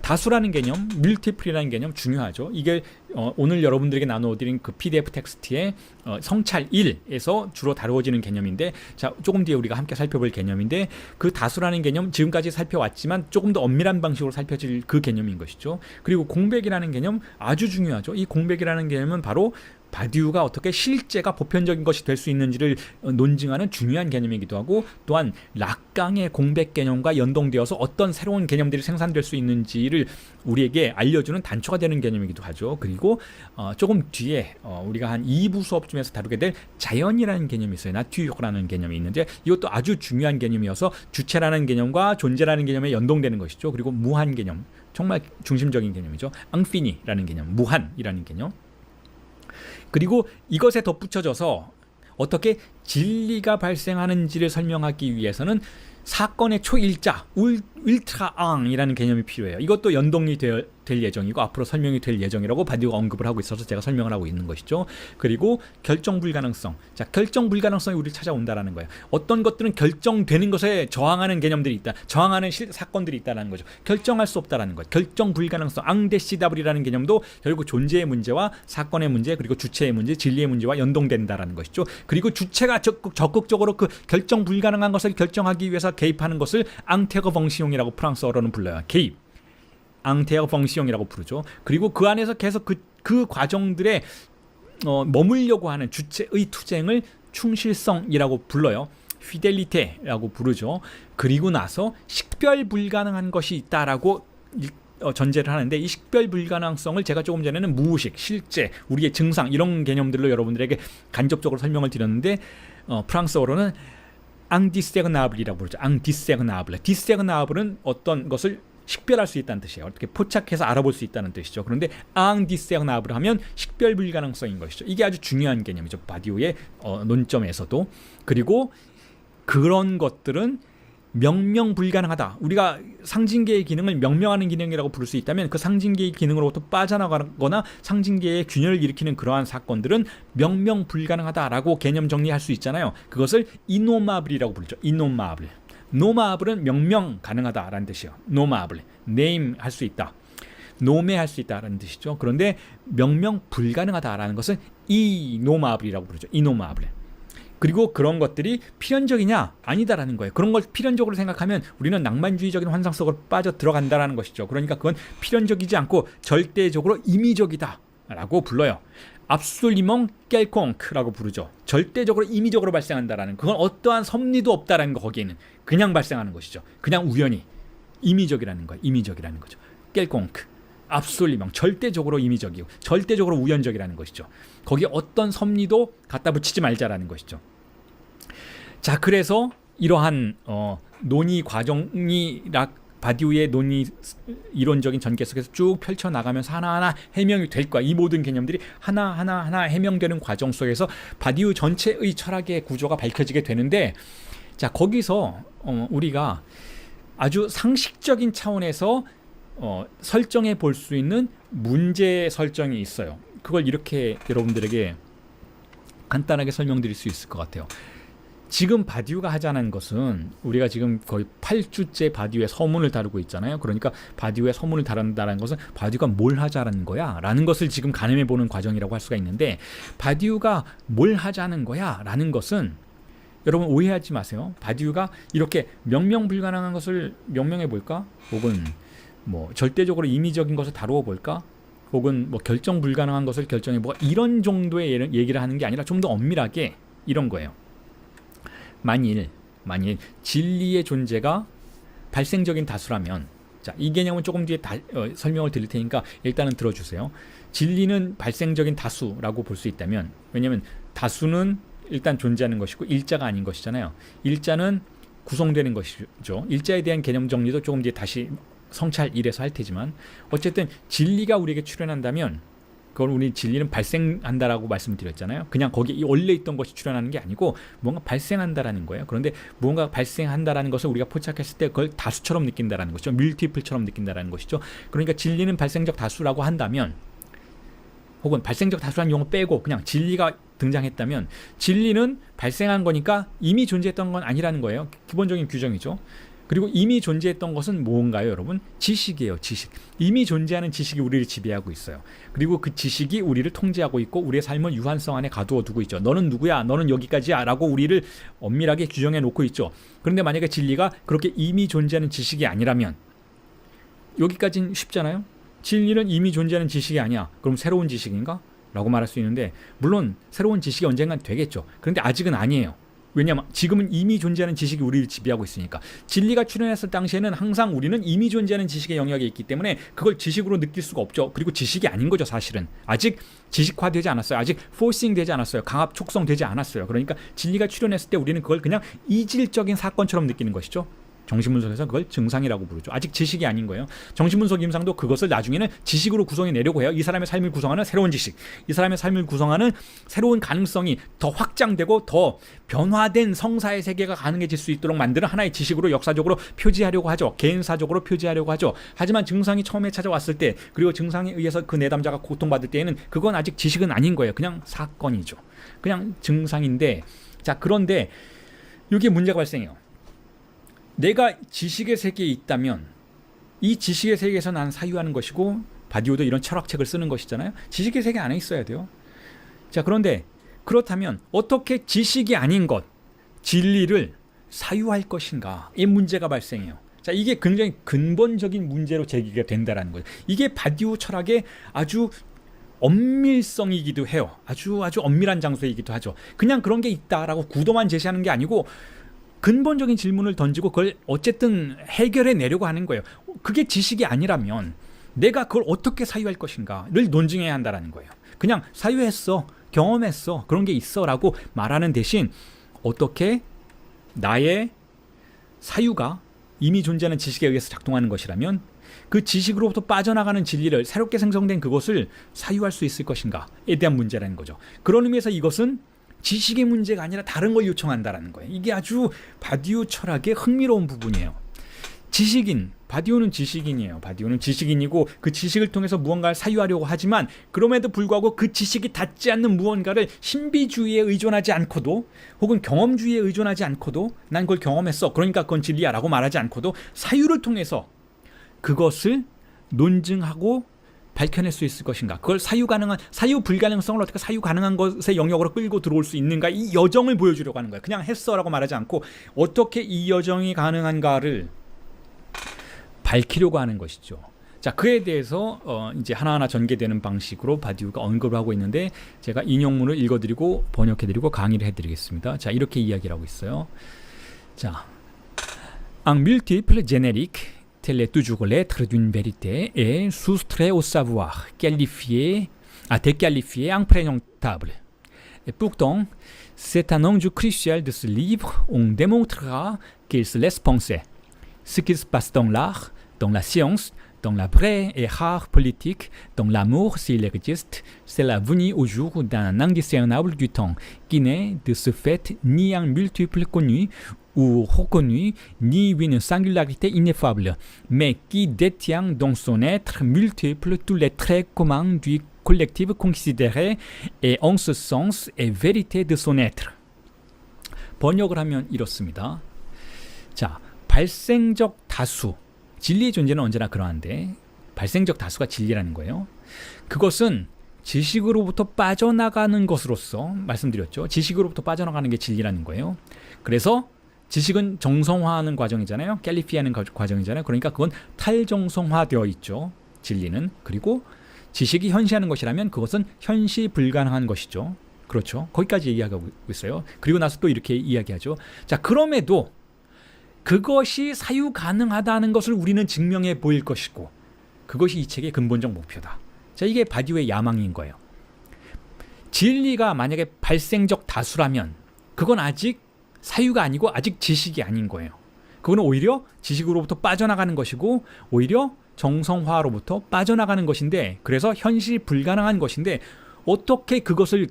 다수라는 개념, multiple이라는 개념 중요하죠. 이게 오늘 여러분들에게 나눠드린 그 PDF 텍스트의 성찰 1에서 주로 다루어지는 개념인데, 조금 뒤에 우리가 함께 살펴볼 개념인데, 그 다수라는 개념 지금까지 살펴왔지만 조금 더 엄밀한 방식으로 살펴질 그 개념인 것이죠. 그리고 공백이라는 개념 아주 중요하죠. 이 공백이라는 개념은 바로 바디우가 어떻게 실제가 보편적인 것이 될 수 있는지를 논증하는 중요한 개념이기도 하고, 또한 락강의 공백 개념과 연동되어서 어떤 새로운 개념들이 생산될 수 있는지를 우리에게 알려주는 단초가 되는 개념이기도 하죠. 그리고 조금 뒤에 우리가 한 2부 수업쯤에서 다루게 될 자연이라는 개념이 있어요. 나튜르라는 개념이 있는데, 이것도 아주 중요한 개념이어서 주체라는 개념과 존재라는 개념에 연동되는 것이죠. 그리고 무한 개념, 정말 중심적인 개념이죠. 앙피니라는 개념, 무한이라는 개념. 그리고 이것에 덧붙여져서 어떻게 진리가 발생하는지를 설명하기 위해서는 사건의 초일자, 울트라앙이라는 개념이 필요해요. 이것도 연동이 될 예정이고 앞으로 설명이 될 예정이라고 바디우가 언급을 하고 있어서 제가 설명을 하고 있는 것이죠. 그리고 결정 불가능성. 자, 결정 불가능성이 우리를 찾아온다라는 거예요. 어떤 것들은 결정되는 것에 저항하는 개념들이 있다. 저항하는 사건들이 있다라는 거죠. 결정할 수 없다라는 것. 결정 불가능성. 앙데시다블이라는 개념도 결국 존재의 문제와 사건의 문제, 그리고 주체의 문제, 진리의 문제와 연동된다라는 것이죠. 그리고 주체가 적극적으로 그 결정 불가능한 것을 결정하기 위해서 개입하는 것을 앙테거 벙시용이라고 프랑스어로는 불러요. 개입. 앙테거 벙시용이라고 부르죠. 그리고 그 안에서 계속 그 과정들에 머물려고 하는 주체의 투쟁을 충실성이라고 불러요. 피델리테라고 부르죠. 그리고 나서 식별 불가능한 것이 있다라고 전제를 하는데, 이 식별 불가능성을 제가 조금 전에는 무의식, 실제, 우리의 증상 이런 개념들로 여러분들에게 간접적으로 설명을 드렸는데, 프랑스어로는 앙디세그나블이라고 부르죠. 앙디세그나블. 디세그나블은 어떤 것을 식별할 수 있다는 뜻이에요. 어떻게 포착해서 알아볼 수 있다는 뜻이죠. 그런데 앙디세그나블 하면 식별 불가능성인 것이죠. 이게 아주 중요한 개념이죠. 바디우의 논점에서도. 그리고 그런 것들은 명명 불가능하다. 우리가 상징계의 기능을 명명하는 기능이라고 부를 수 있다면, 그 상징계의 기능으로부터 빠져나가거나 상징계의 균열을 일으키는 그러한 사건들은 명명 불가능하다라고 개념 정리할 수 있잖아요. 그것을 이노마블이라고 부르죠. 이노마블. 노마블은 명명 가능하다라는 뜻이에요. 노마블. 네임 할 수 있다. 노매할 수 있다라는 뜻이죠. 그런데 명명 불가능하다라는 것은 이노마블이라고 부르죠. 이노마블. 그리고 그런 것들이 필연적이냐? 아니다라는 거예요. 그런 걸 필연적으로 생각하면 우리는 낭만주의적인 환상 속으로 빠져 들어간다라는 것이죠. 그러니까 그건 필연적이지 않고 절대적으로 임의적이다라고 불러요. 압솔리멍 깰콩크라고 부르죠. 절대적으로 임의적으로 발생한다라는, 그건 어떠한 섭리도 없다라는 거. 거기에는 그냥 발생하는 것이죠. 그냥 우연히. 임의적이라는 거예요. 임의적이라는 거죠. 깰콩크. 압솔리멍. 절대적으로 임의적이고 절대적으로 우연적이라는 것이죠. 거기에 어떤 섭리도 갖다 붙이지 말자라는 것이죠. 자, 그래서 이러한 논의 과정이 바디우의 논의 이론적인 전개 속에서 쭉 펼쳐나가면서 하나하나 해명이 될 거야. 이 모든 개념들이 하나하나 해명되는 과정 속에서 바디우 전체의 철학의 구조가 밝혀지게 되는데, 자, 거기서 우리가 아주 상식적인 차원에서 설정해 볼 수 있는 문제 설정이 있어요. 그걸 이렇게 여러분들에게 간단하게 설명드릴 수 있을 것 같아요. 지금 바디우가 하자는 것은, 우리가 지금 거의 8주째 바디우의 서문을 다루고 있잖아요. 그러니까 바디우의 서문을 다룬다는 것은 바디우가 뭘 하자는 거야? 라는 것을 지금 가늠해보는 과정이라고 할 수가 있는데, 바디우가 뭘 하자는 거야? 라는 것은, 여러분 오해하지 마세요. 바디우가 이렇게 명명 불가능한 것을 명명해 볼까? 혹은 뭐 절대적으로 임의적인 것을 다루어 볼까? 혹은 뭐 결정 불가능한 것을 결정해 보까? 이런 정도의 얘기를 하는 게 아니라 좀 더 엄밀하게 이런 거예요. 만일 진리의 존재가 발생적인 다수라면, 자, 이 개념은 조금 뒤에 설명을 드릴 테니까 일단은 들어주세요. 진리는 발생적인 다수라고 볼 수 있다면, 왜냐하면 다수는 일단 존재하는 것이고 일자가 아닌 것이잖아요. 일자는 구성되는 것이죠. 일자에 대한 개념 정리도 조금 뒤에 다시 성찰 1에서 할 테지만, 어쨌든 진리가 우리에게 출현한다면, 그걸 우리 진리는 발생한다라고 말씀드렸잖아요. 그냥 거기 원래 있던 것이 출현하는 게 아니고 뭔가 발생한다라는 거예요. 그런데 뭔가 발생한다라는 것을 우리가 포착했을 때 그걸 다수처럼 느낀다라는 것이죠. 밀티플처럼 느낀다라는 것이죠. 그러니까 진리는 발생적 다수라고 한다면, 혹은 발생적 다수라는 용어 빼고 그냥 진리가 등장했다면, 진리는 발생한 거니까 이미 존재했던 건 아니라는 거예요. 기본적인 규정이죠. 그리고 이미 존재했던 것은 뭔가요, 여러분? 지식이에요. 지식. 이미 존재하는 지식이 우리를 지배하고 있어요. 그리고 그 지식이 우리를 통제하고 있고 우리의 삶을 유한성 안에 가두어 두고 있죠. 너는 누구야? 너는 여기까지야? 라고 우리를 엄밀하게 규정해 놓고 있죠. 그런데 만약에 진리가 그렇게 이미 존재하는 지식이 아니라면, 여기까지는 쉽잖아요. 진리는 이미 존재하는 지식이 아니야. 그럼 새로운 지식인가? 라고 말할 수 있는데, 물론 새로운 지식이 언젠간 되겠죠. 그런데 아직은 아니에요. 왜냐하면 지금은 이미 존재하는 지식이 우리를 지배하고 있으니까. 진리가 출현했을 당시에는 항상 우리는 이미 존재하는 지식의 영역에 있기 때문에 그걸 지식으로 느낄 수가 없죠. 그리고 지식이 아닌 거죠, 사실은. 아직 지식화되지 않았어요. 아직 포싱 되지 않았어요. 강압 촉성되지 않았어요. 그러니까 진리가 출현했을 때 우리는 그걸 그냥 이질적인 사건처럼 느끼는 것이죠. 정신분석에서 그걸 증상이라고 부르죠. 아직 지식이 아닌 거예요. 정신분석 임상도 그것을 나중에는 지식으로 구성해내려고 해요. 이 사람의 삶을 구성하는 새로운 지식, 이 사람의 삶을 구성하는 새로운 가능성이 더 확장되고 더 변화된 성사의 세계가 가능해질 수 있도록 만드는 하나의 지식으로 역사적으로 표지하려고 하죠. 개인사적으로 표지하려고 하죠. 하지만 증상이 처음에 찾아왔을 때, 그리고 증상에 의해서 그 내담자가 고통받을 때에는 그건 아직 지식은 아닌 거예요. 그냥 사건이죠. 그냥 증상인데, 자, 그런데 여기에 문제가 발생해요. 내가 지식의 세계에 있다면 이 지식의 세계에서 난 사유하는 것이고, 바디오도 이런 철학책을 쓰는 것이잖아요. 지식의 세계 안에 있어야 돼요. 자, 그런데 그렇다면 어떻게 지식이 아닌 것, 진리를 사유할 것인가? 이 문제가 발생해요. 자, 이게 굉장히 근본적인 문제로 제기가 된다는 거예요. 이게 바디오 철학의 아주 엄밀성이기도 해요. 아주 엄밀한 장소이기도 하죠. 그냥 그런 게 있다라고 구도만 제시하는 게 아니고 근본적인 질문을 던지고 그걸 어쨌든 해결해 내려고 하는 거예요. 그게 지식이 아니라면 내가 그걸 어떻게 사유할 것인가를 논증해야 한다는 거예요. 그냥 사유했어, 경험했어, 그런 게 있어라고 말하는 대신 어떻게 나의 사유가 이미 존재하는 지식에 의해서 작동하는 것이라면 그 지식으로부터 빠져나가는 진리를, 새롭게 생성된 그것을 사유할 수 있을 것인가에 대한 문제라는 거죠. 그런 의미에서 이것은 지식의 문제가 아니라 다른 걸 요청한다는 거예요. 이게 아주 바디오 철학의 흥미로운 부분이에요. 바디오는 지식인이에요. 바디오는 지식인이고 그 지식을 통해서 무언가를 사유하려고 하지만, 그럼에도 불구하고 그 지식이 닿지 않는 무언가를 신비주의에 의존하지 않고도, 혹은 경험주의에 의존하지 않고도, 난 그걸 경험했어, 그러니까 그건 진리야 라고 말하지 않고도 사유를 통해서 그것을 논증하고 밝혀낼 수 있을 것인가, 그걸 사유 불가능성을 어떻게 사유 가능한 것의 영역으로 끌고 들어올 수 있는가, 이 여정을 보여주려고 하는 거예요. 그냥 했어라고 말하지 않고 어떻게 이 여정이 가능한가를 밝히려고 하는 것이죠. 자, 그에 대해서 이제 하나하나 전개되는 방식으로 바디우가 언급을 하고 있는데, 제가 인용문을 읽어드리고 번역해드리고 강의를 해드리겠습니다. 자, 이렇게 이야기를 하고 있어요. 자, Un multiple générique tel est toujours l'être d'une vérité et soustrait au savoir, déqualifié, imprégnable. Et pourtant, c'est un enjeu crucial de ce livre. On démontrera qu'il se laisse penser. Ce qui se passe dans l'art, dans la science, dans la vraie et rare politique, dans l'amour s'il existe, c'est la venue au jour d'un indiscernable du temps, qui n'est de ce fait ni un multiple connu ou reconnu, ni une singularité ineffable, mais qui détient dans son être multiple tous les traits communs du collectif considéré et en ce sens est vérité de son être. 번역을 하면 이렇습니다. 자, 발생적 다수, 진리의 존재는 언제나 그러한데 발생적 다수가 진리라는 거예요. 그것은 지식으로부터 빠져나가는 것으로서 말씀드렸죠. 지식으로부터 빠져나가는 게 진리라는 거예요. 그래서 지식은 정성화하는 과정이잖아요. 캘리피하는 과정이잖아요. 그러니까 그건 탈정성화되어 있죠. 진리는. 그리고 지식이 현시하는 것이라면 그것은 현시 불가능한 것이죠. 그렇죠. 거기까지 이야기하고 있어요. 그리고 나서 또 이렇게 이야기하죠. 자, 그럼에도 그것이 사유 가능하다는 것을 우리는 증명해 보일 것이고, 그것이 이 책의 근본적 목표다. 자, 이게 바디오의 야망인 거예요. 진리가 만약에 발생적 다수라면 그건 아직 사유가 아니고 아직 지식이 아닌 거예요. 그거는 오히려 지식으로부터 빠져나가는 것이고 오히려 정성화로부터 빠져나가는 것인데, 그래서 현실 불가능한 것인데 어떻게 그것을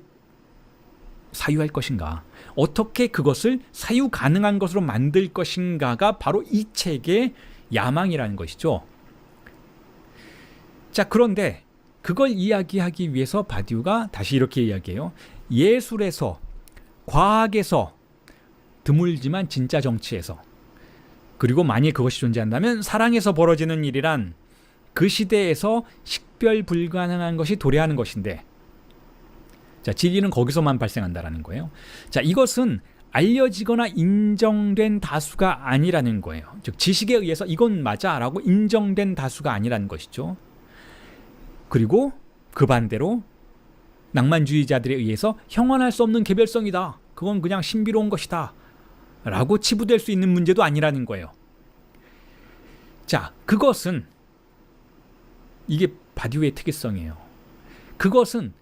사유할 것인가, 어떻게 그것을 사유 가능한 것으로 만들 것인가가 바로 이 책의 야망이라는 것이죠. 자, 그런데 그걸 이야기하기 위해서 바디우가 다시 이렇게 이야기해요. 예술에서, 과학에서, 드물지만 진짜 정치에서, 그리고 만일 그것이 존재한다면 사랑에서 벌어지는 일이란 그 시대에서 식별 불가능한 것이 도래하는 것인데, 자, 진리는 거기서만 발생한다라는 거예요. 자, 이것은 알려지거나 인정된 다수가 아니라는 거예요. 즉 지식에 의해서 이건 맞아라고 인정된 다수가 아니라는 것이죠. 그리고 그 반대로 낭만주의자들에 의해서 형언할 수 없는 개별성이다, 그건 그냥 신비로운 것이다 라고 치부될 수 있는 문제도 아니라는 거예요. 자, 그것은, 이게 바디우의 특이성이에요. 그것은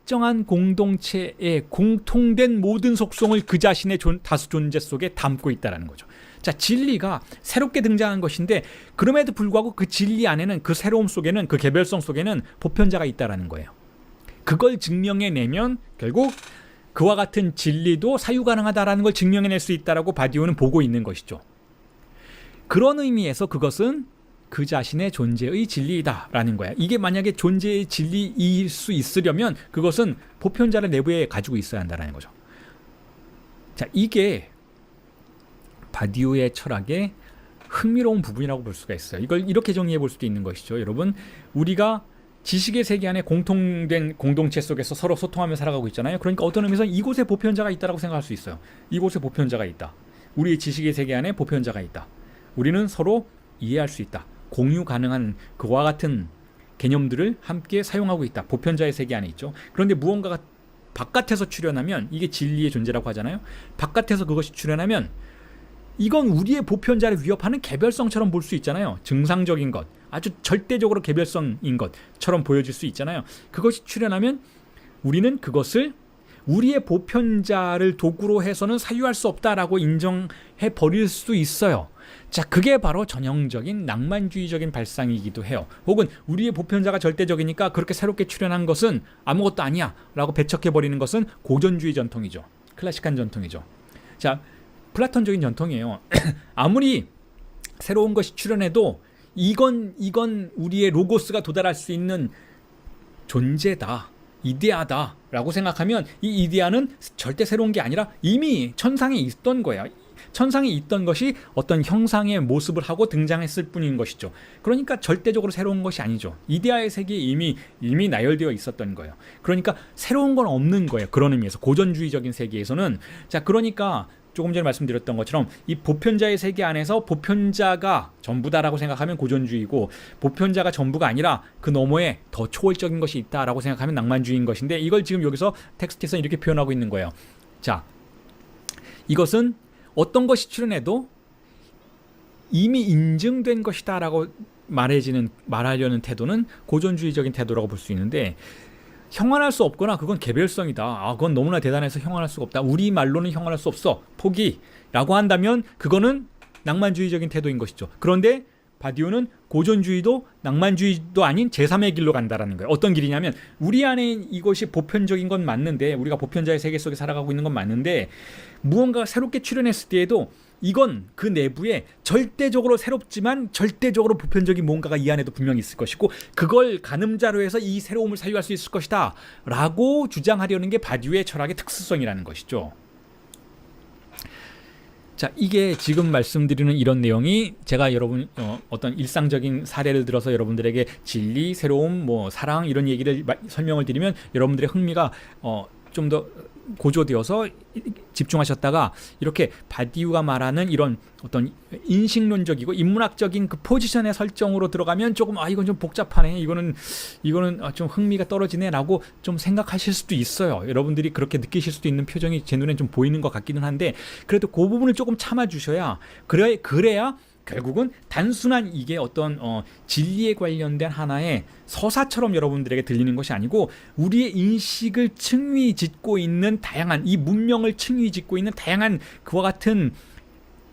특정한 공동체의 공통된 모든 속성을 그 자신의 다수 존재 속에 담고 있다는 거죠. 자, 진리가 새롭게 등장한 것인데 그럼에도 불구하고 그 진리 안에는, 그 새로움 속에는, 그 개별성 속에는 보편자가 있다는 거예요. 그걸 증명해내면 결국 그와 같은 진리도 사유 가능하다는 걸 증명해낼 수 있다라고 바디우는 보고 있는 것이죠. 그런 의미에서 그것은 그 자신의 존재의 진리이다라는 거야. 이게 만약에 존재의 진리일 수 있으려면 그것은 보편자를 내부에 가지고 있어야 한다는 거죠. 자, 이게 바디우의 철학의 흥미로운 부분이라고 볼 수가 있어요. 이걸 이렇게 정리해 볼 수도 있는 것이죠. 여러분, 우리가 지식의 세계 안에 공통된 공동체 속에서 서로 소통하며 살아가고 있잖아요. 그러니까 어떤 의미에서 이곳에 보편자가 있다고 생각할 수 있어요. 이곳에 보편자가 있다. 우리의 지식의 세계 안에 보편자가 있다. 우리는 서로 이해할 수 있다. 공유 가능한 그와 같은 개념들을 함께 사용하고 있다. 보편자의 세계 안에 있죠. 그런데 무언가가 바깥에서 출현하면, 이게 진리의 존재라고 하잖아요. 바깥에서 그것이 출현하면 이건 우리의 보편자를 위협하는 개별성처럼 볼 수 있잖아요. 증상적인 것, 아주 절대적으로 개별성인 것처럼 보여질 수 있잖아요. 그것이 출현하면 우리는 그것을 우리의 보편자를 도구로 해서는 사유할 수 없다라고 인정해 버릴 수도 있어요. 자, 그게 바로 전형적인 낭만주의적인 발상이기도 해요. 혹은 우리의 보편자가 절대적이니까 그렇게 새롭게 출현한 것은 아무것도 아니야 라고 배척해 버리는 것은 고전주의 전통이죠. 클래식한 전통이죠. 자, 플라톤적인 전통이에요. 아무리 새로운 것이 출현해도 이건 우리의 로고스가 도달할 수 있는 존재다, 이데아다 라고 생각하면 이 이데아는 절대 새로운 게 아니라 이미 천상에 있던 거야. 천상에 있던 것이 어떤 형상의 모습을 하고 등장했을 뿐인 것이죠. 그러니까 절대적으로 새로운 것이 아니죠. 이데아의 세계에 이미 나열되어 있었던 거예요. 그러니까 새로운 건 없는 거예요. 그런 의미에서 고전주의적인 세계에서는. 자, 그러니까 조금 전에 말씀드렸던 것처럼 이 보편자의 세계 안에서 보편자가 전부다라고 생각하면 고전주의고, 보편자가 전부가 아니라 그 너머에 더 초월적인 것이 있다라고 생각하면 낭만주의인 것인데, 이걸 지금 여기서 텍스트에서 이렇게 표현하고 있는 거예요. 자, 이것은 어떤 것이 출현해도 이미 인증된 것이다라고 말하려는 태도는 고전주의적인 태도라고 볼 수 있는데, 형언할 수 없거나 그건 개별성이다. 그건 너무나 대단해서 형언할 수가 없다. 우리 말로는 형언할 수 없어. 포기라고 한다면 그거는 낭만주의적인 태도인 것이죠. 그런데 바디우는 고전주의도 낭만주의도 아닌 제3의 길로 간다라는 거예요. 어떤 길이냐면, 우리 안에 이것이 보편적인 건 맞는데, 우리가 보편자의 세계 속에 살아가고 있는 건 맞는데, 무언가가 새롭게 출현했을 때에도 이건 그 내부에 절대적으로 새롭지만 절대적으로 보편적인 뭔가가 이 안에도 분명히 있을 것이고, 그걸 가늠자로 해서 이 새로움을 사유할 수 있을 것이다 라고 주장하려는 게 바디우의 철학의 특수성이라는 것이죠. 자, 이게 지금 말씀드리는 이런 내용이 제가 여러분 어떤 일상적인 사례를 들어서 여러분들에게 진리, 새로움, 사랑 이런 얘기를 설명을 드리면 여러분들의 흥미가 좀 더 고조되어서 집중하셨다가, 이렇게 바디우가 말하는 이런 어떤 인식론적이고 인문학적인 그 포지션의 설정으로 들어가면 조금 이건 좀 복잡하네, 이거는 좀 흥미가 떨어지네라고 좀 생각하실 수도 있어요. 여러분들이 그렇게 느끼실 수도 있는 표정이 제 눈에 좀 보이는 것 같기는 한데, 그래도 그 부분을 조금 참아주셔야 그래야 결국은 단순한 이게 어떤 진리에 관련된 하나의 서사처럼 여러분들에게 들리는 것이 아니고, 우리의 인식을 층위 짓고 있는 다양한, 이 문명을 층위 짓고 있는 다양한 그와 같은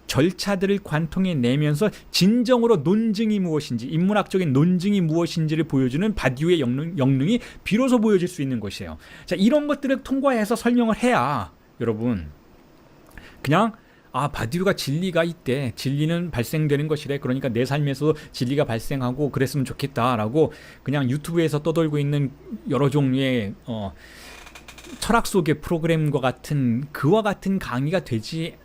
절차들을 관통해 내면서 진정으로 논증이 무엇인지, 인문학적인 논증이 무엇인지를 보여주는 바디우의 영능이 비로소 보여질 수 있는 것이에요. 자, 이런 것들을 통과해서 설명을 해야 여러분 그냥 바디우가 진리가 있대, 진리는 발생되는 것이래, 그러니까 내 삶에서 진리가 발생하고 그랬으면 좋겠다라고 그냥 유튜브에서 떠돌고 있는 여러 종류의 철학 속의 프로그램과 같은 그와 같은 강의가 되지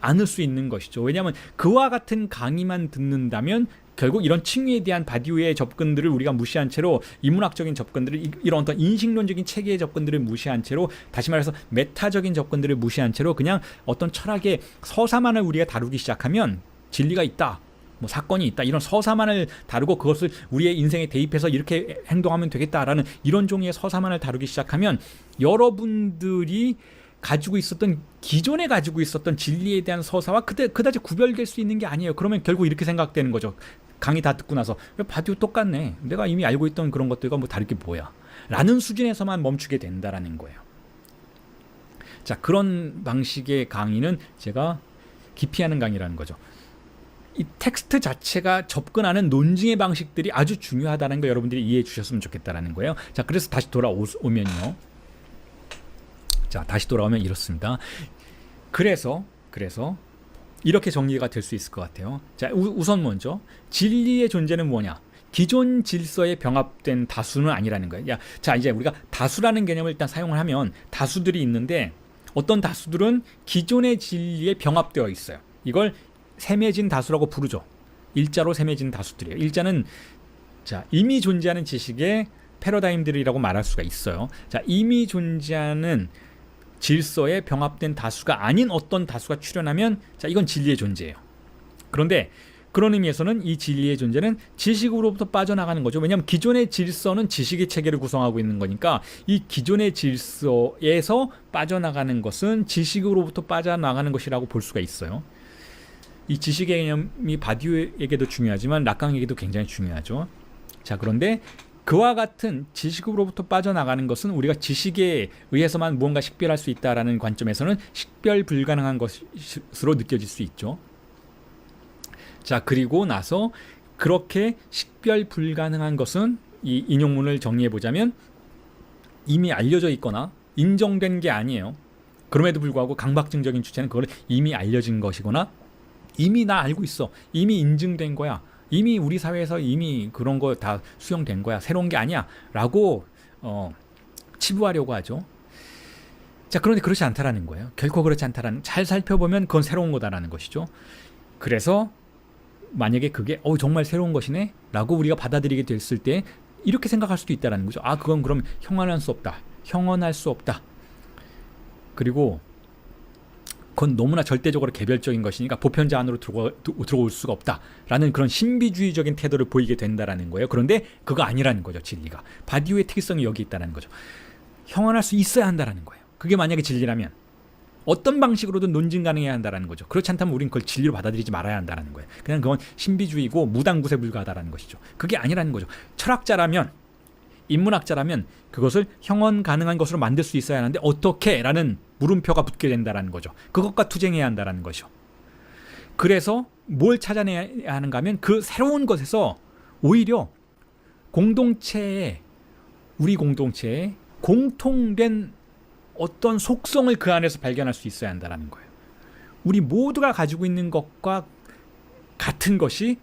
않을 수 있는 것이죠. 왜냐하면 그와 같은 강의만 듣는다면 결국 이런 칭의에 대한 바디우의 접근들을 우리가 무시한 채로, 인문학적인 접근들을, 이런 어떤 인식론적인 체계의 접근들을 무시한 채로, 다시 말해서 메타적인 접근들을 무시한 채로 그냥 어떤 철학의 서사만을 우리가 다루기 시작하면, 진리가 있다, 사건이 있다, 이런 서사만을 다루고 그것을 우리의 인생에 대입해서 이렇게 행동하면 되겠다라는 이런 종류의 서사만을 다루기 시작하면, 여러분들이 기존에 가지고 있었던 진리에 대한 서사와 그다지 구별될 수 있는 게 아니에요. 그러면 결국 이렇게 생각되는 거죠. 강의 다 듣고 나서 바디우 똑같네, 내가 이미 알고 있던 그런 것들과 다를 게 뭐야. 라는 수준에서만 멈추게 된다라는 거예요. 자, 그런 방식의 강의는 제가 기피하는 강의라는 거죠. 이 텍스트 자체가 접근하는 논증의 방식들이 아주 중요하다는 거 여러분들이 이해해 주셨으면 좋겠다라는 거예요. 자, 그래서 다시 돌아오면요. 자, 다시 돌아오면 이렇습니다. 그래서 이렇게 정리가 될 수 있을 것 같아요. 자, 우선 먼저 진리의 존재는 뭐냐? 기존 질서에 병합된 다수는 아니라는 거예요. 자, 이제 우리가 다수라는 개념을 일단 사용을 하면 다수들이 있는데 어떤 다수들은 기존의 진리에 병합되어 있어요. 이걸 셈해진 다수라고 부르죠. 일자로 셈해진 다수들이에요. 일자는 자, 이미 존재하는 지식의 패러다임들이라고 말할 수가 있어요. 자, 이미 존재하는 질서에 병합된 다수가 아닌 어떤 다수가 출현하면 자, 이건 진리의 존재예요. 그런데 그런 의미에서는 이 진리의 존재는 지식으로부터 빠져나가는 거죠. 왜냐하면 기존의 질서는 지식의 체계를 구성하고 있는 거니까 이 기존의 질서에서 빠져나가는 것은 지식으로부터 빠져나가는 것이라고 볼 수가 있어요. 이 지식의 개념이 바디우에게도 중요하지만 락강에게도 굉장히 중요하죠. 자, 그런데 그와 같은 지식으로부터 빠져나가는 것은 우리가 지식에 의해서만 무언가 식별할 수 있다라는 관점에서는 식별 불가능한 것으로 느껴질 수 있죠. 자, 그리고 나서 그렇게 식별 불가능한 것은 이 인용문을 정리해 보자면 이미 알려져 있거나 인정된 게 아니에요. 그럼에도 불구하고 강박증적인 주체는 그걸 이미 알려진 것이거나 이미 나 알고 있어. 이미 인증된 거야. 이미 우리 사회에서 이미 그런 거 다 수용된 거야. 새로운 게 아니야. 라고 치부하려고 하죠. 자, 그런데 그렇지 않다라는 거예요. 결코 그렇지 않다라는, 잘 살펴보면 그건 새로운 거다라는 것이죠. 그래서 만약에 그게 정말 새로운 것이네 라고 우리가 받아들이게 됐을 때 이렇게 생각할 수도 있다라는 거죠. 아, 그건 그럼 형언할 수 없다. 형언할 수 없다. 그리고 그건 너무나 절대적으로 개별적인 것이니까 보편자 안으로 들어올 수가 없다라는 그런 신비주의적인 태도를 보이게 된다라는 거예요. 그런데 그거 아니라는 거죠. 진리가. 바디우의 특이성이 여기 있다는 거죠. 형언할 수 있어야 한다라는 거예요. 그게 만약에 진리라면 어떤 방식으로든 논증 가능해야 한다라는 거죠. 그렇지 않다면 우리는 그걸 진리로 받아들이지 말아야 한다는 거예요. 그냥 그건 신비주의고 무당구세 불가하다라는 것이죠. 그게 아니라는 거죠. 철학자라면, 인문학자라면 그것을 형언 가능한 것으로 만들 수 있어야 하는데 어떻게? 라는 물음표가 붙게 된다는 거죠. 그것과 투쟁해야 한다는 거죠. 그래서 뭘 찾아내야 하는가 하면 그 새로운 것에서 오히려 우리 공동체에 공통된 어떤 속성을 그 안에서 발견할 수 있어야 한다는 거예요. 우리 모두가 가지고 있는 것과 같은 것이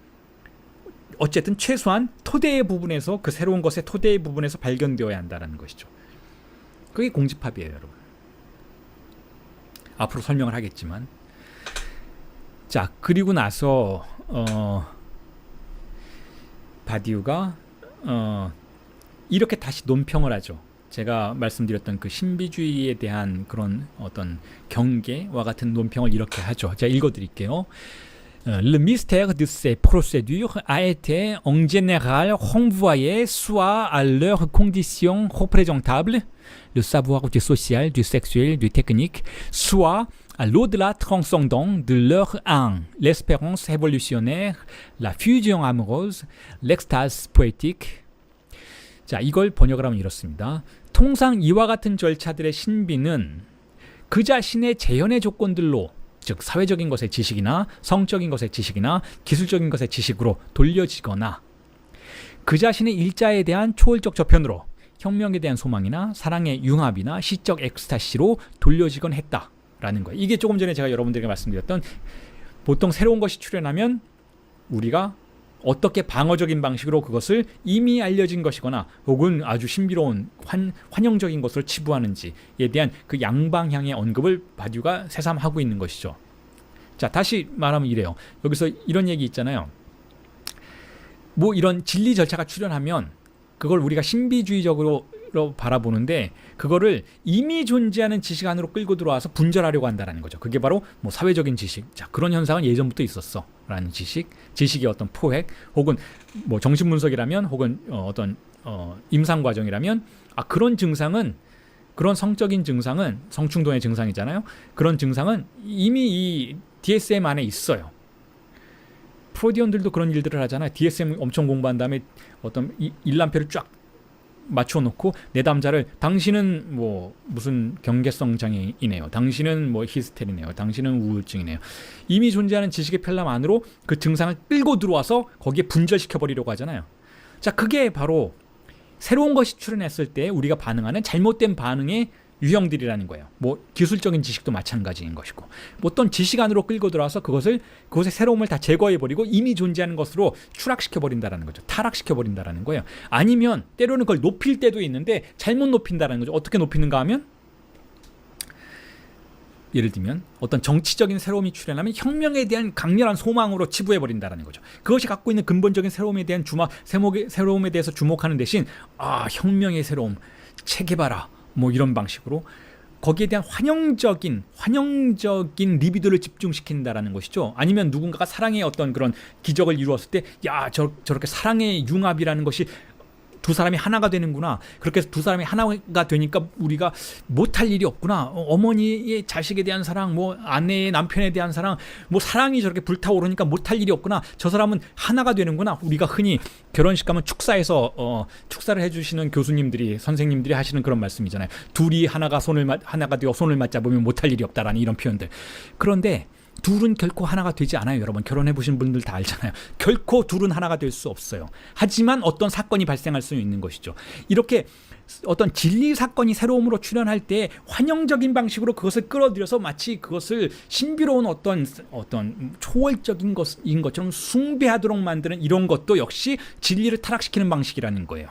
어쨌든 최소한 토대의 부분에서, 그 새로운 것의 토대의 부분에서 발견되어야 한다는 것이죠. 그게 공집합이에요, 여러분. 앞으로 설명을 하겠지만. 자, 그리고 나서 바디우가 이렇게 다시 논평을 하죠. 제가 말씀드렸던 그 신비주의에 대한 그런 어떤 경계와 같은 논평을 이렇게 하죠. 제가 읽어드릴게요. Le mystère de ces procédures a été en général renvoyé soit à leurs conditions représentables, le savoir du social, du sexuel, du technique, soit à l'au-delà transcendant de leur âme, l'espérance révolutionnaire, la fusion amoureuse, l'extase poétique. 자, 이걸 번역을 하면 이렇습니다. 통상 이와 같은 절차들의 신비는 그 자신의 재현의 조건들로, 즉 사회적인 것의 지식이나 성적인 것의 지식이나 기술적인 것의 지식으로 돌려지거나 그 자신의 일자에 대한 초월적 저편으로 혁명에 대한 소망이나 사랑의 융합이나 시적 엑스타시로 돌려지곤 했다라는 거예요. 이게 조금 전에 제가 여러분들에게 말씀드렸던, 보통 새로운 것이 출현하면 우리가 어떻게 방어적인 방식으로 그것을 이미 알려진 것이거나 혹은 아주 신비로운 환영적인 것으로 치부하는지에 대한 그 양방향의 언급을 바디우가 새삼 하고 있는 것이죠. 자, 다시 말하면 이래요. 여기서 이런 얘기 있잖아요. 뭐 이런 진리 절차가 출현하면 그걸 우리가 신비주의적으로 바라보는데 그거를 이미 존재하는 지식 안으로 끌고 들어와서 분절하려고 한다는 거죠. 그게 바로 뭐 사회적인 지식. 자, 그런 현상은 예전부터 있었어. 라는 지식의 어떤 포획, 혹은 뭐 정신분석이라면, 혹은 어떤 임상 과정이라면, 그런 증상은, 그런 성적인 증상은 성충동의 증상이잖아요. 그런 증상은 이미 이 DSM 안에 있어요. 프로디언들도 그런 일들을 하잖아요. DSM 엄청 공부한 다음에 어떤 일람표를 쫙 맞춰놓고 내담자를 당신은 뭐 무슨 경계성 장애이네요. 당신은 뭐 히스테리네요. 당신은 우울증이네요. 이미 존재하는 지식의 편람 안으로 그 증상을 끌고 들어와서 거기에 분절시켜 버리려고 하잖아요. 자, 그게 바로 새로운 것이 출현했을 때 우리가 반응하는 잘못된 반응의 유형들이라는 거예요. 뭐 기술적인 지식도 마찬가지인 것이고, 어떤 지식 안으로 끌고 들어와서 그것의 새로움을 다 제거해 버리고 이미 존재하는 것으로 추락시켜 버린다라는 거죠. 타락시켜 버린다라는 거예요. 아니면 때로는 그걸 높일 때도 있는데 잘못 높인다라는 거죠. 어떻게 높이는가 하면, 예를 들면 어떤 정치적인 새로움이 출현하면 혁명에 대한 강렬한 소망으로 치부해 버린다라는 거죠. 그것이 갖고 있는 근본적인 새로움에 대한 새로움에 대해서 주목하는 대신 혁명의 새로움, 체계바라 뭐 이런 방식으로 거기에 대한 환영적인 리비도를 집중시킨다라는 것이죠. 아니면 누군가가 사랑의 어떤 그런 기적을 이루었을 때, 야, 저렇게 사랑의 융합이라는 것이 두 사람이 하나가 되는구나. 그렇게 해서 두 사람이 하나가 되니까 우리가 못할 일이 없구나. 어머니의 자식에 대한 사랑, 뭐 아내의 남편에 대한 사랑, 뭐 사랑이 저렇게 불타오르니까 못할 일이 없구나. 저 사람은 하나가 되는구나. 우리가 흔히 결혼식 가면 축사에서 축사를 해주시는 교수님들이, 선생님들이 하시는 그런 말씀이잖아요. 둘이 하나가 되어 손을 맞잡으면 못할 일이 없다라는 이런 표현들. 그런데 둘은 결코 하나가 되지 않아요. 여러분, 결혼해 보신 분들 다 알잖아요. 결코 둘은 하나가 될 수 없어요. 하지만 어떤 사건이 발생할 수 있는 것이죠. 이렇게 어떤 진리 사건이 새로움으로 출현할 때 환영적인 방식으로 그것을 끌어들여서 마치 그것을 신비로운 어떤 초월적인 것인 것처럼 숭배하도록 만드는 이런 것도 역시 진리를 타락시키는 방식이라는 거예요.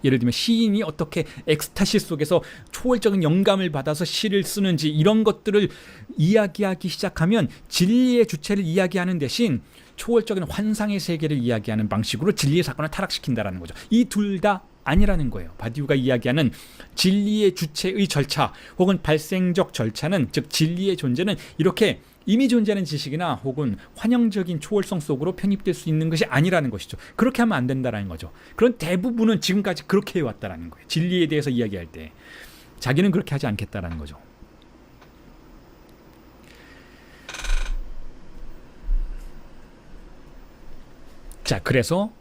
예를 들면 시인이 어떻게 엑스타시 속에서 초월적인 영감을 받아서 시를 쓰는지, 이런 것들을 이야기하기 시작하면 진리의 주체를 이야기하는 대신 초월적인 환상의 세계를 이야기하는 방식으로 진리의 사건을 타락시킨다라는 거죠. 이 둘 다 아니라는 거예요. 바디우가 이야기하는 진리의 주체의 절차 혹은 발생적 절차는, 즉 진리의 존재는 이렇게 이미 존재하는 지식이나 혹은 환영적인 초월성 속으로 편입될 수 있는 것이 아니라는 것이죠. 그렇게 하면 안 된다라는 거죠. 그런 대부분은 지금까지 그렇게 해왔다라는 거예요. 진리에 대해서 이야기할 때 자기는 그렇게 하지 않겠다라는 거죠. 자, 그래서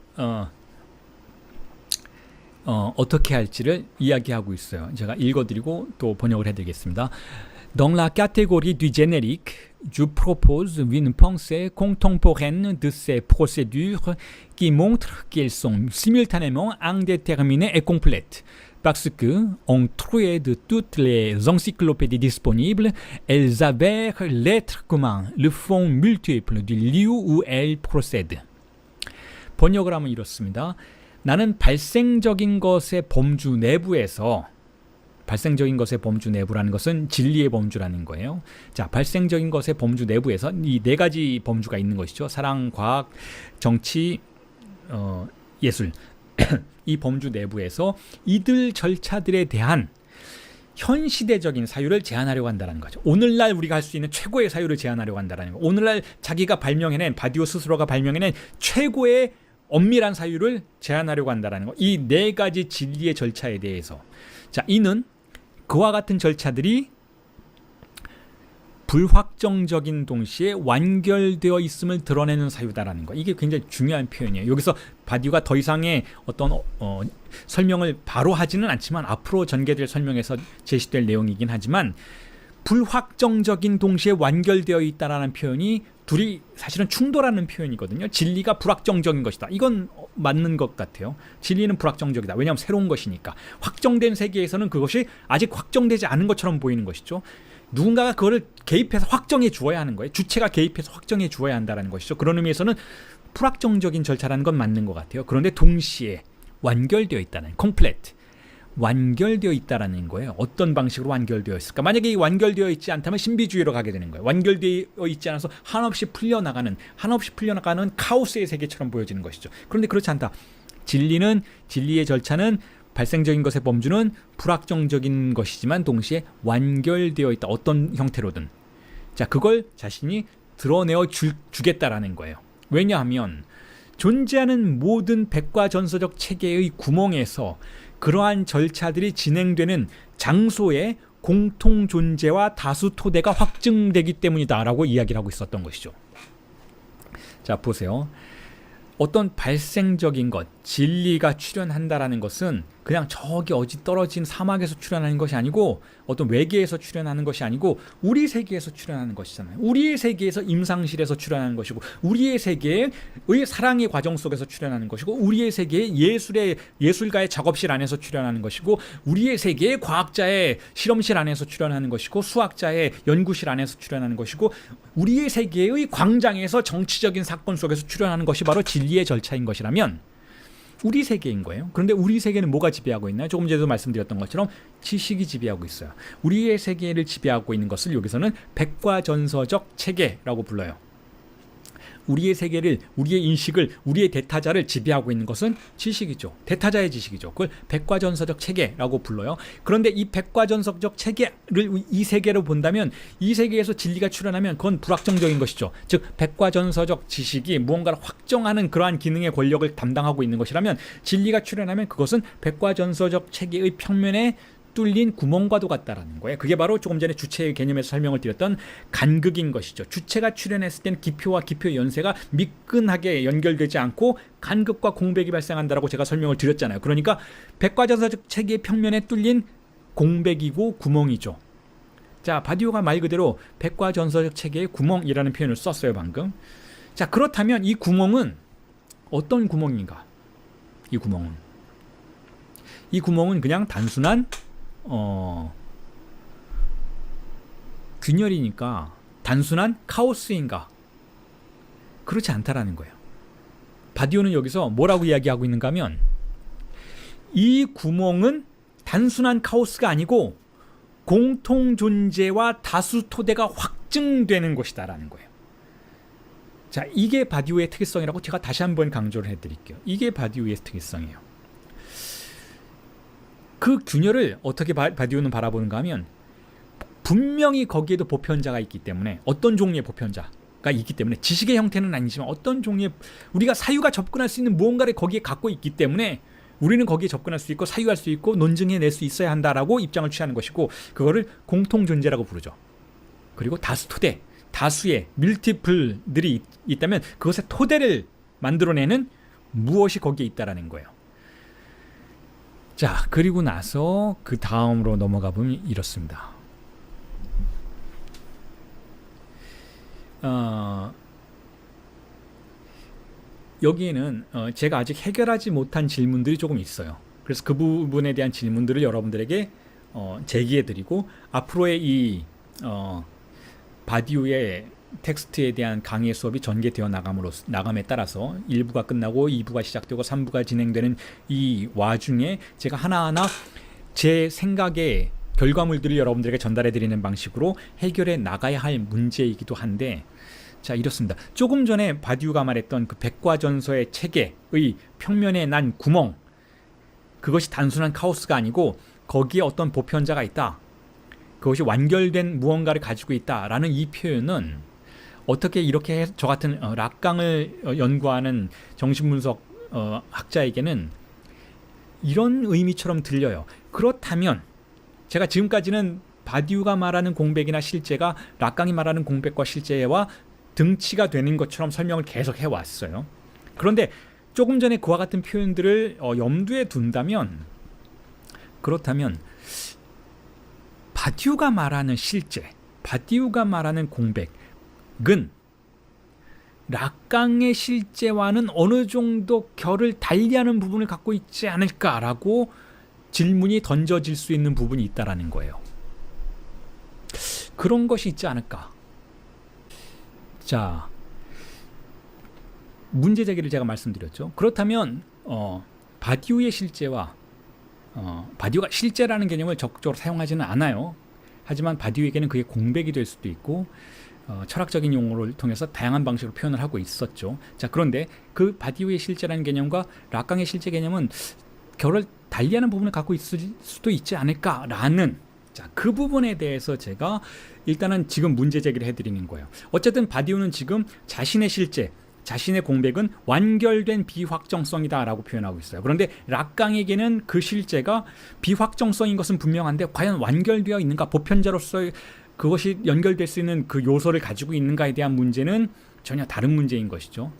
어떻게 할지를 이야기하고 있어요. 제가 읽어드리고 또 번역을 해드리겠습니다. Dans la catégorie du générique, je propose une pensée contemporaine de ces procédures qui montrent qu'elles sont simultanément indéterminées et complètes. Parce que, en trouvé de toutes les encyclopédies disponibles, elles avèrent l'être commun, le fond multiple du lieu où elles procèdent. 번역을 하면 이렇습니다. 나는 발생적인 것의 범주 내부에서, 발생적인 것의 범주 내부라는 것은 진리의 범주라는 거예요. 자, 발생적인 것의 범주 내부에서 이 네 가지 범주가 있는 것이죠. 사랑, 과학, 정치, 예술. 이 범주 내부에서 이들 절차들에 대한 현 시대적인 사유를 제안하려고 한다는 거죠. 오늘날 우리가 할 수 있는 최고의 사유를 제안하려고 한다는 거. 오늘날 자기가 발명해낸, 바디오 스스로가 발명해낸 최고의 엄밀한 사유를 제안하려고 한다는 거. 이 네 가지 진리의 절차에 대해서. 자, 이는 그와 같은 절차들이 불확정적인 동시에 완결되어 있음을 드러내는 사유다라는 거. 이게 굉장히 중요한 표현이에요. 여기서 바디우가 더 이상의 어떤 설명을 바로 하지는 않지만 앞으로 전개될 설명에서 제시될 내용이긴 하지만, 불확정적인 동시에 완결되어 있다라는 표현이 둘이 사실은 충돌하는 표현이거든요. 진리가 불확정적인 것이다. 이건 맞는 것 같아요. 진리는 불확정적이다. 왜냐하면 새로운 것이니까. 확정된 세계에서는 그것이 아직 확정되지 않은 것처럼 보이는 것이죠. 누군가가 그거를 개입해서 확정해 주어야 하는 거예요. 주체가 개입해서 확정해 주어야 한다는 것이죠. 그런 의미에서는 불확정적인 절차라는 건 맞는 것 같아요. 그런데 동시에 완결되어 있다는, complete, 완결되어 있다라는 거예요. 어떤 방식으로 완결되어 있을까? 만약에 이 완결되어 있지 않다면 신비주의로 가게 되는 거예요. 완결되어 있지 않아서 한없이 풀려나가는 카오스의 세계처럼 보여지는 것이죠. 그런데 그렇지 않다. 진리의 절차는, 발생적인 것의 범주는 불확정적인 것이지만 동시에 완결되어 있다. 어떤 형태로든. 자, 그걸 자신이 드러내어 주겠다라는 거예요. 왜냐하면 존재하는 모든 백과전서적 체계의 구멍에서 그러한 절차들이 진행되는 장소의 공통 존재와 다수 토대가 확증되기 때문이다라고 이야기를 하고 있었던 것이죠. 자, 보세요. 어떤 발생적인 것, 진리가 출현한다라는 것은 그냥 저기 어디 떨어진 사막에서 출현하는 것이 아니고 어떤 외계에서 출현하는 것이 아니고 우리 세계에서 출현하는 것이잖아요. 우리의 세계에서 임상실에서 출현하는 것이고 우리의 세계의 사랑의 과정 속에서 출현하는 것이고 우리의 세계의 예술가의 작업실 안에서 출현하는 것이고 우리의 세계의 과학자의 실험실 안에서 출현하는 것이고 수학자의 연구실 안에서 출현하는 것이고 우리의 세계의 광장에서 정치적인 사건 속에서 출현하는 것이 바로 진리의 절차인 것이라면 우리 세계인 거예요. 그런데 우리 세계는 뭐가 지배하고 있나요? 조금 전에도 말씀드렸던 것처럼 지식이 지배하고 있어요. 우리의 세계를 지배하고 있는 것을 여기서는 백과전서적 체계라고 불러요. 우리의 세계를, 우리의 인식을, 우리의 대타자를 지배하고 있는 것은 지식이죠. 대타자의 지식이죠. 그걸 백과전서적 체계라고 불러요. 그런데 이 백과전서적 체계를 이 세계로 본다면 이 세계에서 진리가 출현하면 그건 불확정적인 것이죠. 즉 백과전서적 지식이 무언가를 확정하는 그러한 기능의 권력을 담당하고 있는 것이라면 진리가 출현하면 그것은 백과전서적 체계의 평면에 뚫린 구멍과도 같다라는 거예요. 그게 바로 조금 전에 주체의 개념에서 설명을 드렸던 간극인 것이죠. 주체가 출현했을 때는 기표와 기표의 연쇄가 미끈하게 연결되지 않고 간극과 공백이 발생한다라고 제가 설명을 드렸잖아요. 그러니까 백과전서적 체계의 평면에 뚫린 공백이고 구멍이죠. 자, 바디오가 말 그대로 백과전서적 체계의 구멍이라는 표현을 썼어요, 방금. 자, 그렇다면 이 구멍은 어떤 구멍인가? 이 구멍은 그냥 단순한 균열이니까 단순한 카오스인가? 그렇지 않다라는 거예요. 바디오는 여기서 뭐라고 이야기하고 있는가 하면 이 구멍은 단순한 카오스가 아니고 공통 존재와 다수 토대가 확증되는 것이다라는 거예요. 자, 이게 바디오의 특이성이라고 제가 다시 한번 강조를 해드릴게요. 이게 바디오의 특이성이에요. 그 균열을 어떻게 바디오는 바라보는가 하면 분명히 거기에도 보편자가 있기 때문에 어떤 종류의 보편자가 있기 때문에 지식의 형태는 아니지만 어떤 종류의 우리가 사유가 접근할 수 있는 무언가를 거기에 갖고 있기 때문에 우리는 거기에 접근할 수 있고 사유할 수 있고 논증해낼 수 있어야 한다라고 입장을 취하는 것이고 그거를 공통존재라고 부르죠. 그리고 다수토대, 다수의 밀티플들이 있다면 그것의 토대를 만들어내는 무엇이 거기에 있다라는 거예요. 자, 그리고 나서 그 다음으로 넘어가 보면 이렇습니다. 여기에는 제가 아직 해결하지 못한 질문들이 조금 있어요. 그래서 그 부분에 대한 질문들을 여러분들에게 제기해드리고 앞으로의 이 바디오의 텍스트에 대한 강의 수업이 전개되어 나감에 따라서 1부가 끝나고 2부가 시작되고 3부가 진행되는 이 와중에 제가 하나하나 제 생각의 결과물들을 여러분들에게 전달해 드리는 방식으로 해결해 나가야 할 문제이기도 한데 자, 이렇습니다. 조금 전에 바디오가 말했던 그 백과전서의 체계의 평면에 난 구멍, 그것이 단순한 카오스가 아니고 거기에 어떤 보편자가 있다, 그것이 완결된 무언가를 가지고 있다라는 이 표현은 어떻게 이렇게 저 같은 락강을 연구하는 정신분석 학자에게는 이런 의미처럼 들려요. 그렇다면 제가 지금까지는 바디우가 말하는 공백이나 실제가 락강이 말하는 공백과 실제와 등치가 되는 것처럼 설명을 계속 해왔어요. 그런데 조금 전에 그와 같은 표현들을 염두에 둔다면, 그렇다면 바디우가 말하는 실제, 바디우가 말하는 공백은 락강의 실제와는 어느 정도 결을 달리하는 부분을 갖고 있지 않을까라고 질문이 던져질 수 있는 부분이 있다라는 거예요. 그런 것이 있지 않을까? 자, 문제 제기를 제가 말씀드렸죠. 그렇다면 바디우의 실제와 바디우가 실제라는 개념을 적극적으로 사용하지는 않아요. 하지만 바디우에게는 그게 공백이 될 수도 있고 철학적인 용어를 통해서 다양한 방식으로 표현을 하고 있었죠. 자, 그런데 그 바디우의 실제라는 개념과 락강의 실제 개념은 결을 달리하는 부분을 갖고 있을 수도 있지 않을까라는, 자, 그 부분에 대해서 제가 일단은 지금 문제 제기를 해드리는 거예요. 어쨌든 바디우는 지금 자신의 실제, 자신의 공백은 완결된 비확정성이다라고 표현하고 있어요. 그런데 락강에게는 그 실제가 비확정성인 것은 분명한데 과연 완결되어 있는가, 보편자로서 그것이 연결될 수 있는 그 요소를 가지고 있는가에 대한 문제는 전혀 다른 문제인 것이죠.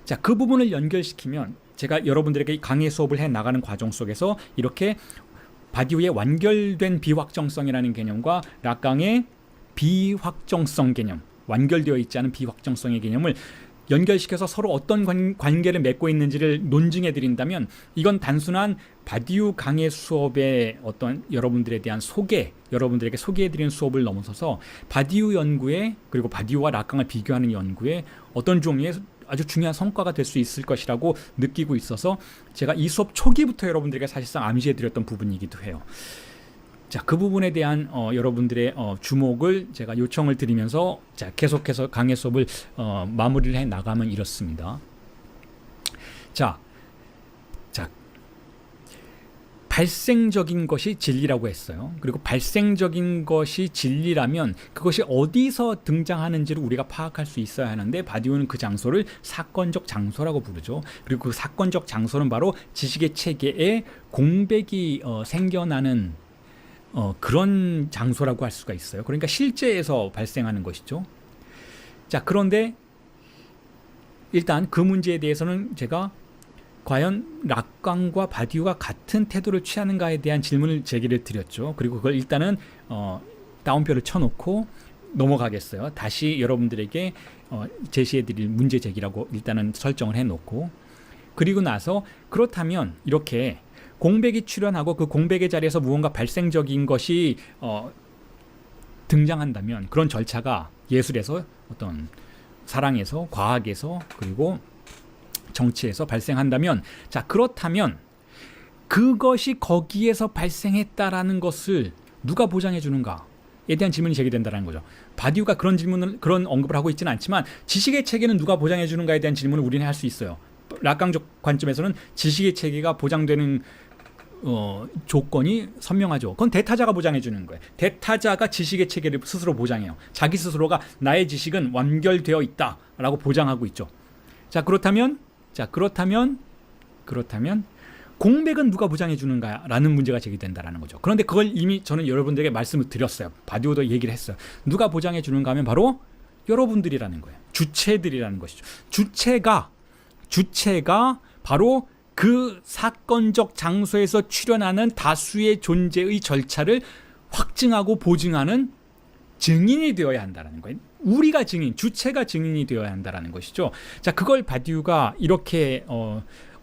자, 그 부분을 연결시키면 제가 여러분들에게 강의 수업을 해 나가는 과정 속에서 이렇게 바디우의 완결된 비확정성이라는 개념과 락강의 비확정성 개념, 완결되어 있지 않은 비확정성의 개념을 연결시켜서 서로 어떤 관계를 맺고 있는지를 논증해 드린다면 이건 단순한 바디우 강의 수업의 어떤 여러분들에 대한 소개, 여러분들에게 소개해 드리는 수업을 넘어서서 바디우 연구에, 그리고 바디우와 락강을 비교하는 연구에 어떤 종류의 아주 중요한 성과가 될 수 있을 것이라고 느끼고 있어서 제가 이 수업 초기부터 여러분들에게 사실상 암시해 드렸던 부분이기도 해요. 자, 그 부분에 대한 여러분들의 주목을 제가 요청을 드리면서 자, 계속해서 강의 수업을 마무리를 해 나가면 이렇습니다. 자, 발생적인 것이 진리라고 했어요. 그리고 발생적인 것이 진리라면 그것이 어디서 등장하는지를 우리가 파악할 수 있어야 하는데 바디우는 그 장소를 사건적 장소라고 부르죠. 그리고 그 사건적 장소는 바로 지식의 체계에 공백이 생겨나는 그런 장소라고 할 수가 있어요. 그러니까 실제에서 발생하는 것이죠. 자, 그런데 일단 그 문제에 대해서는 제가 과연 락강과 바디우가 같은 태도를 취하는가에 대한 질문을 제기를 드렸죠. 그리고 그걸 일단은 다운표를 쳐놓고 넘어가겠어요. 다시 여러분들에게 제시해드릴 문제 제기라고 일단은 설정을 해놓고, 그리고 나서 그렇다면 이렇게 공백이 출현하고 그 공백의 자리에서 무언가 발생적인 것이 등장한다면 그런 절차가 예술에서, 어떤 사랑에서, 과학에서, 그리고 정치에서 발생한다면, 자, 그렇다면 그것이 거기에서 발생했다라는 것을 누가 보장해 주는가에 대한 질문이 제기된다는 거죠. 바디우가 그런 언급을 하고 있지는 않지만 지식의 체계는 누가 보장해 주는가에 대한 질문을 우리는 할 수 있어요. 락강적 관점에서는 지식의 체계가 보장되는 조건이 선명하죠. 그건 대타자가 보장해 주는 거예요. 대타자가 지식의 체계를 스스로 보장해요. 자기 스스로가 나의 지식은 완결되어 있다라고 보장하고 있죠. 자, 그렇다면 공백은 누가 보장해 주는가라는 문제가 제기된다라는 거죠. 그런데 그걸 이미 저는 여러분들에게 말씀을 드렸어요. 바디우도 얘기를 했어요. 누가 보장해 주는가 하면 바로 여러분들이라는 거예요. 주체들이라는 것이죠. 주체가 바로 그 사건적 장소에서 출현하는 다수의 존재의 절차를 확증하고 보증하는 증인이 되어야 한다는 거예요. 우리가 증인, 주체가 증인이 되어야 한다는 것이죠. 자, 그걸 바디우가 이렇게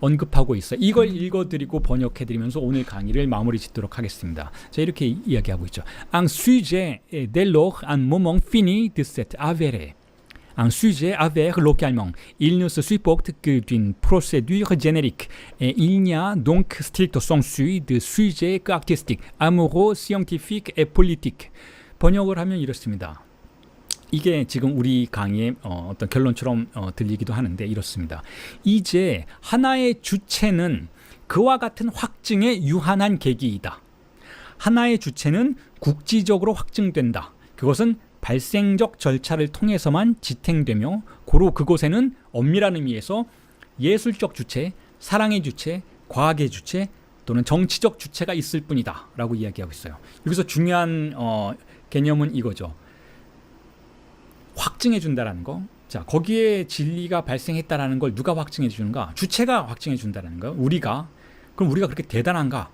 언급하고 있어요. 이걸 읽어드리고 번역해드리면서 오늘 강의를 마무리 짓도록 하겠습니다. 자, 이렇게 이야기하고 있죠. Un sujet est dès lors un moment fini de cette avéré. Un sujet avère localement. Il ne se supporte que d'une procédure générique. Et il n'y a donc stricto sensu de sujet artistique, amoureux, scientifique et politique. 번역을 하면 이렇습니다. 이게 지금 우리 강의의 어떤 결론처럼 들리기도 하는데 이렇습니다. 이제 하나의 주체는 그와 같은 확증에 유한한 계기이다. 하나의 주체는 국지적으로 확증된다. 그것은 발생적 절차를 통해서만 지탱되며 고로 그곳에는 엄밀한 의미에서 예술적 주체, 사랑의 주체, 과학의 주체 또는 정치적 주체가 있을 뿐이다 라고 이야기하고 있어요. 여기서 중요한 개념은 이거죠. 확증해 준다라는 거. 자, 거기에 진리가 발생했다라는 걸 누가 확증해 주는가? 주체가 확증해 준다라는 거. 그럼 우리가 그렇게 대단한가?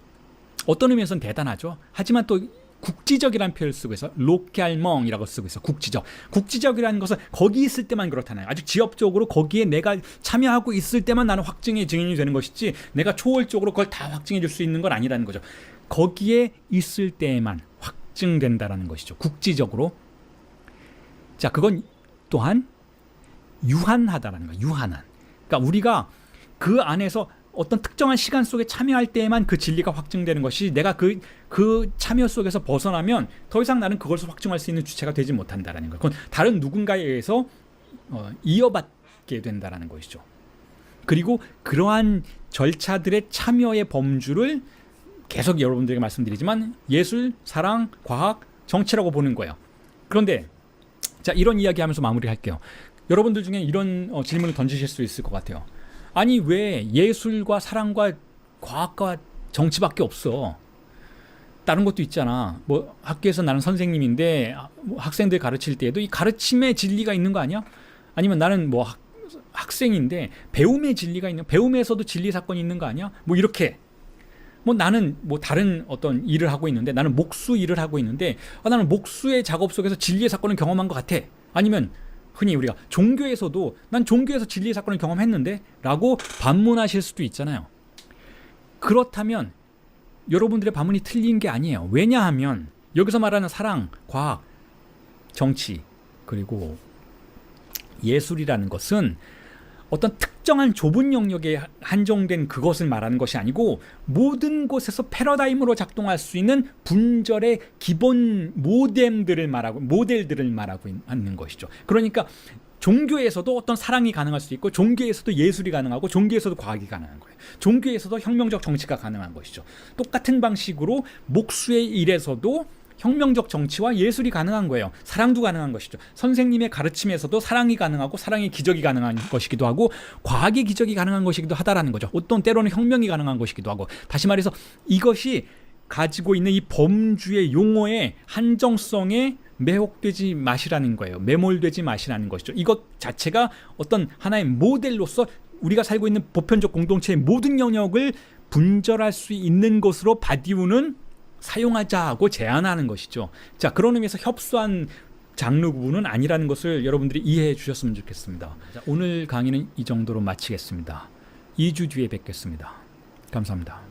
어떤 의미에서는 대단하죠. 하지만 또 국지적이라는 표현을 쓰고 있어. 로컬멍이라고 쓰고 있어. 국지적이라는 것은 거기 있을 때만 그렇다나요. 아주 지역적으로 거기에 내가 참여하고 있을 때만 나는 확증의 증인이 되는 것이지 내가 초월적으로 그걸 다 확증해 줄 수 있는 건 아니라는 거죠. 거기에 있을 때만 확증된다라는 것이죠. 국지적으로. 자, 그건 또한 유한하다라는 거예요. 유한한. 그러니까 우리가 그 안에서 어떤 특정한 시간 속에 참여할 때에만 그 진리가 확증되는 것이, 내가 그 참여 속에서 벗어나면 더 이상 나는 그것을 확증할 수 있는 주체가 되지 못한다라는 거예요. 그건 다른 누군가에 의해서 이어받게 된다라는 것이죠. 그리고 그러한 절차들의 참여의 범주를 계속 여러분들에게 말씀드리지만 예술, 사랑, 과학, 정치라고 보는 거예요. 그런데 자, 이런 이야기 하면서 마무리할게요. 여러분들 중에 이런 질문을 던지실 수 있을 것 같아요. 아니, 왜 예술과 사랑과 과학과 정치밖에 없어? 다른 것도 있잖아. 뭐 학교에서 나는 선생님인데 학생들 가르칠 때에도 이 가르침에 진리가 있는 거 아니야? 아니면 나는 뭐 학생인데 배움의 진리가 있는, 배움에서도 진리 사건이 있는 거 아니야? 뭐 이렇게, 뭐 나는 뭐 다른 어떤 일을 하고 있는데, 나는 목수 일을 하고 있는데, 나는 목수의 작업 속에서 진리의 사건을 경험한 것 같아. 아니면 흔히 우리가 종교에서도 난 종교에서 진리의 사건을 경험했는데 라고 반문하실 수도 있잖아요. 그렇다면 여러분들의 반문이 틀린 게 아니에요. 왜냐하면 여기서 말하는 사랑, 과학, 정치, 그리고 예술이라는 것은 어떤 특정한 좁은 영역에 한정된 그것을 말하는 것이 아니고, 모든 곳에서 패러다임으로 작동할 수 있는 분절의 기본 모델들을 말하고 있는 것이죠. 그러니까 종교에서도 어떤 사랑이 가능할 수 있고, 종교에서도 예술이 가능하고, 종교에서도 과학이 가능한 거예요. 종교에서도 혁명적 정치가 가능한 것이죠. 똑같은 방식으로 목수의 일에서도 혁명적 정치와 예술이 가능한 거예요. 사랑도 가능한 것이죠. 선생님의 가르침에서도 사랑이 가능하고, 사랑의 기적이 가능한 것이기도 하고, 과학의 기적이 가능한 것이기도 하다라는 거죠. 어떤 때로는 혁명이 가능한 것이기도 하고. 다시 말해서 이것이 가지고 있는 이 범주의 용어의 한정성에 매혹되지 마시라는 거예요. 매몰되지 마시라는 것이죠. 이것 자체가 어떤 하나의 모델로서 우리가 살고 있는 보편적 공동체의 모든 영역을 분절할 수 있는 것으로 바디우는 사용하자고 제안하는 것이죠. 자, 그런 의미에서 협소한 장르 구분은 아니라는 것을 여러분들이 이해해 주셨으면 좋겠습니다. 자, 오늘 강의는 이 정도로 마치겠습니다. 2주 뒤에 뵙겠습니다. 감사합니다.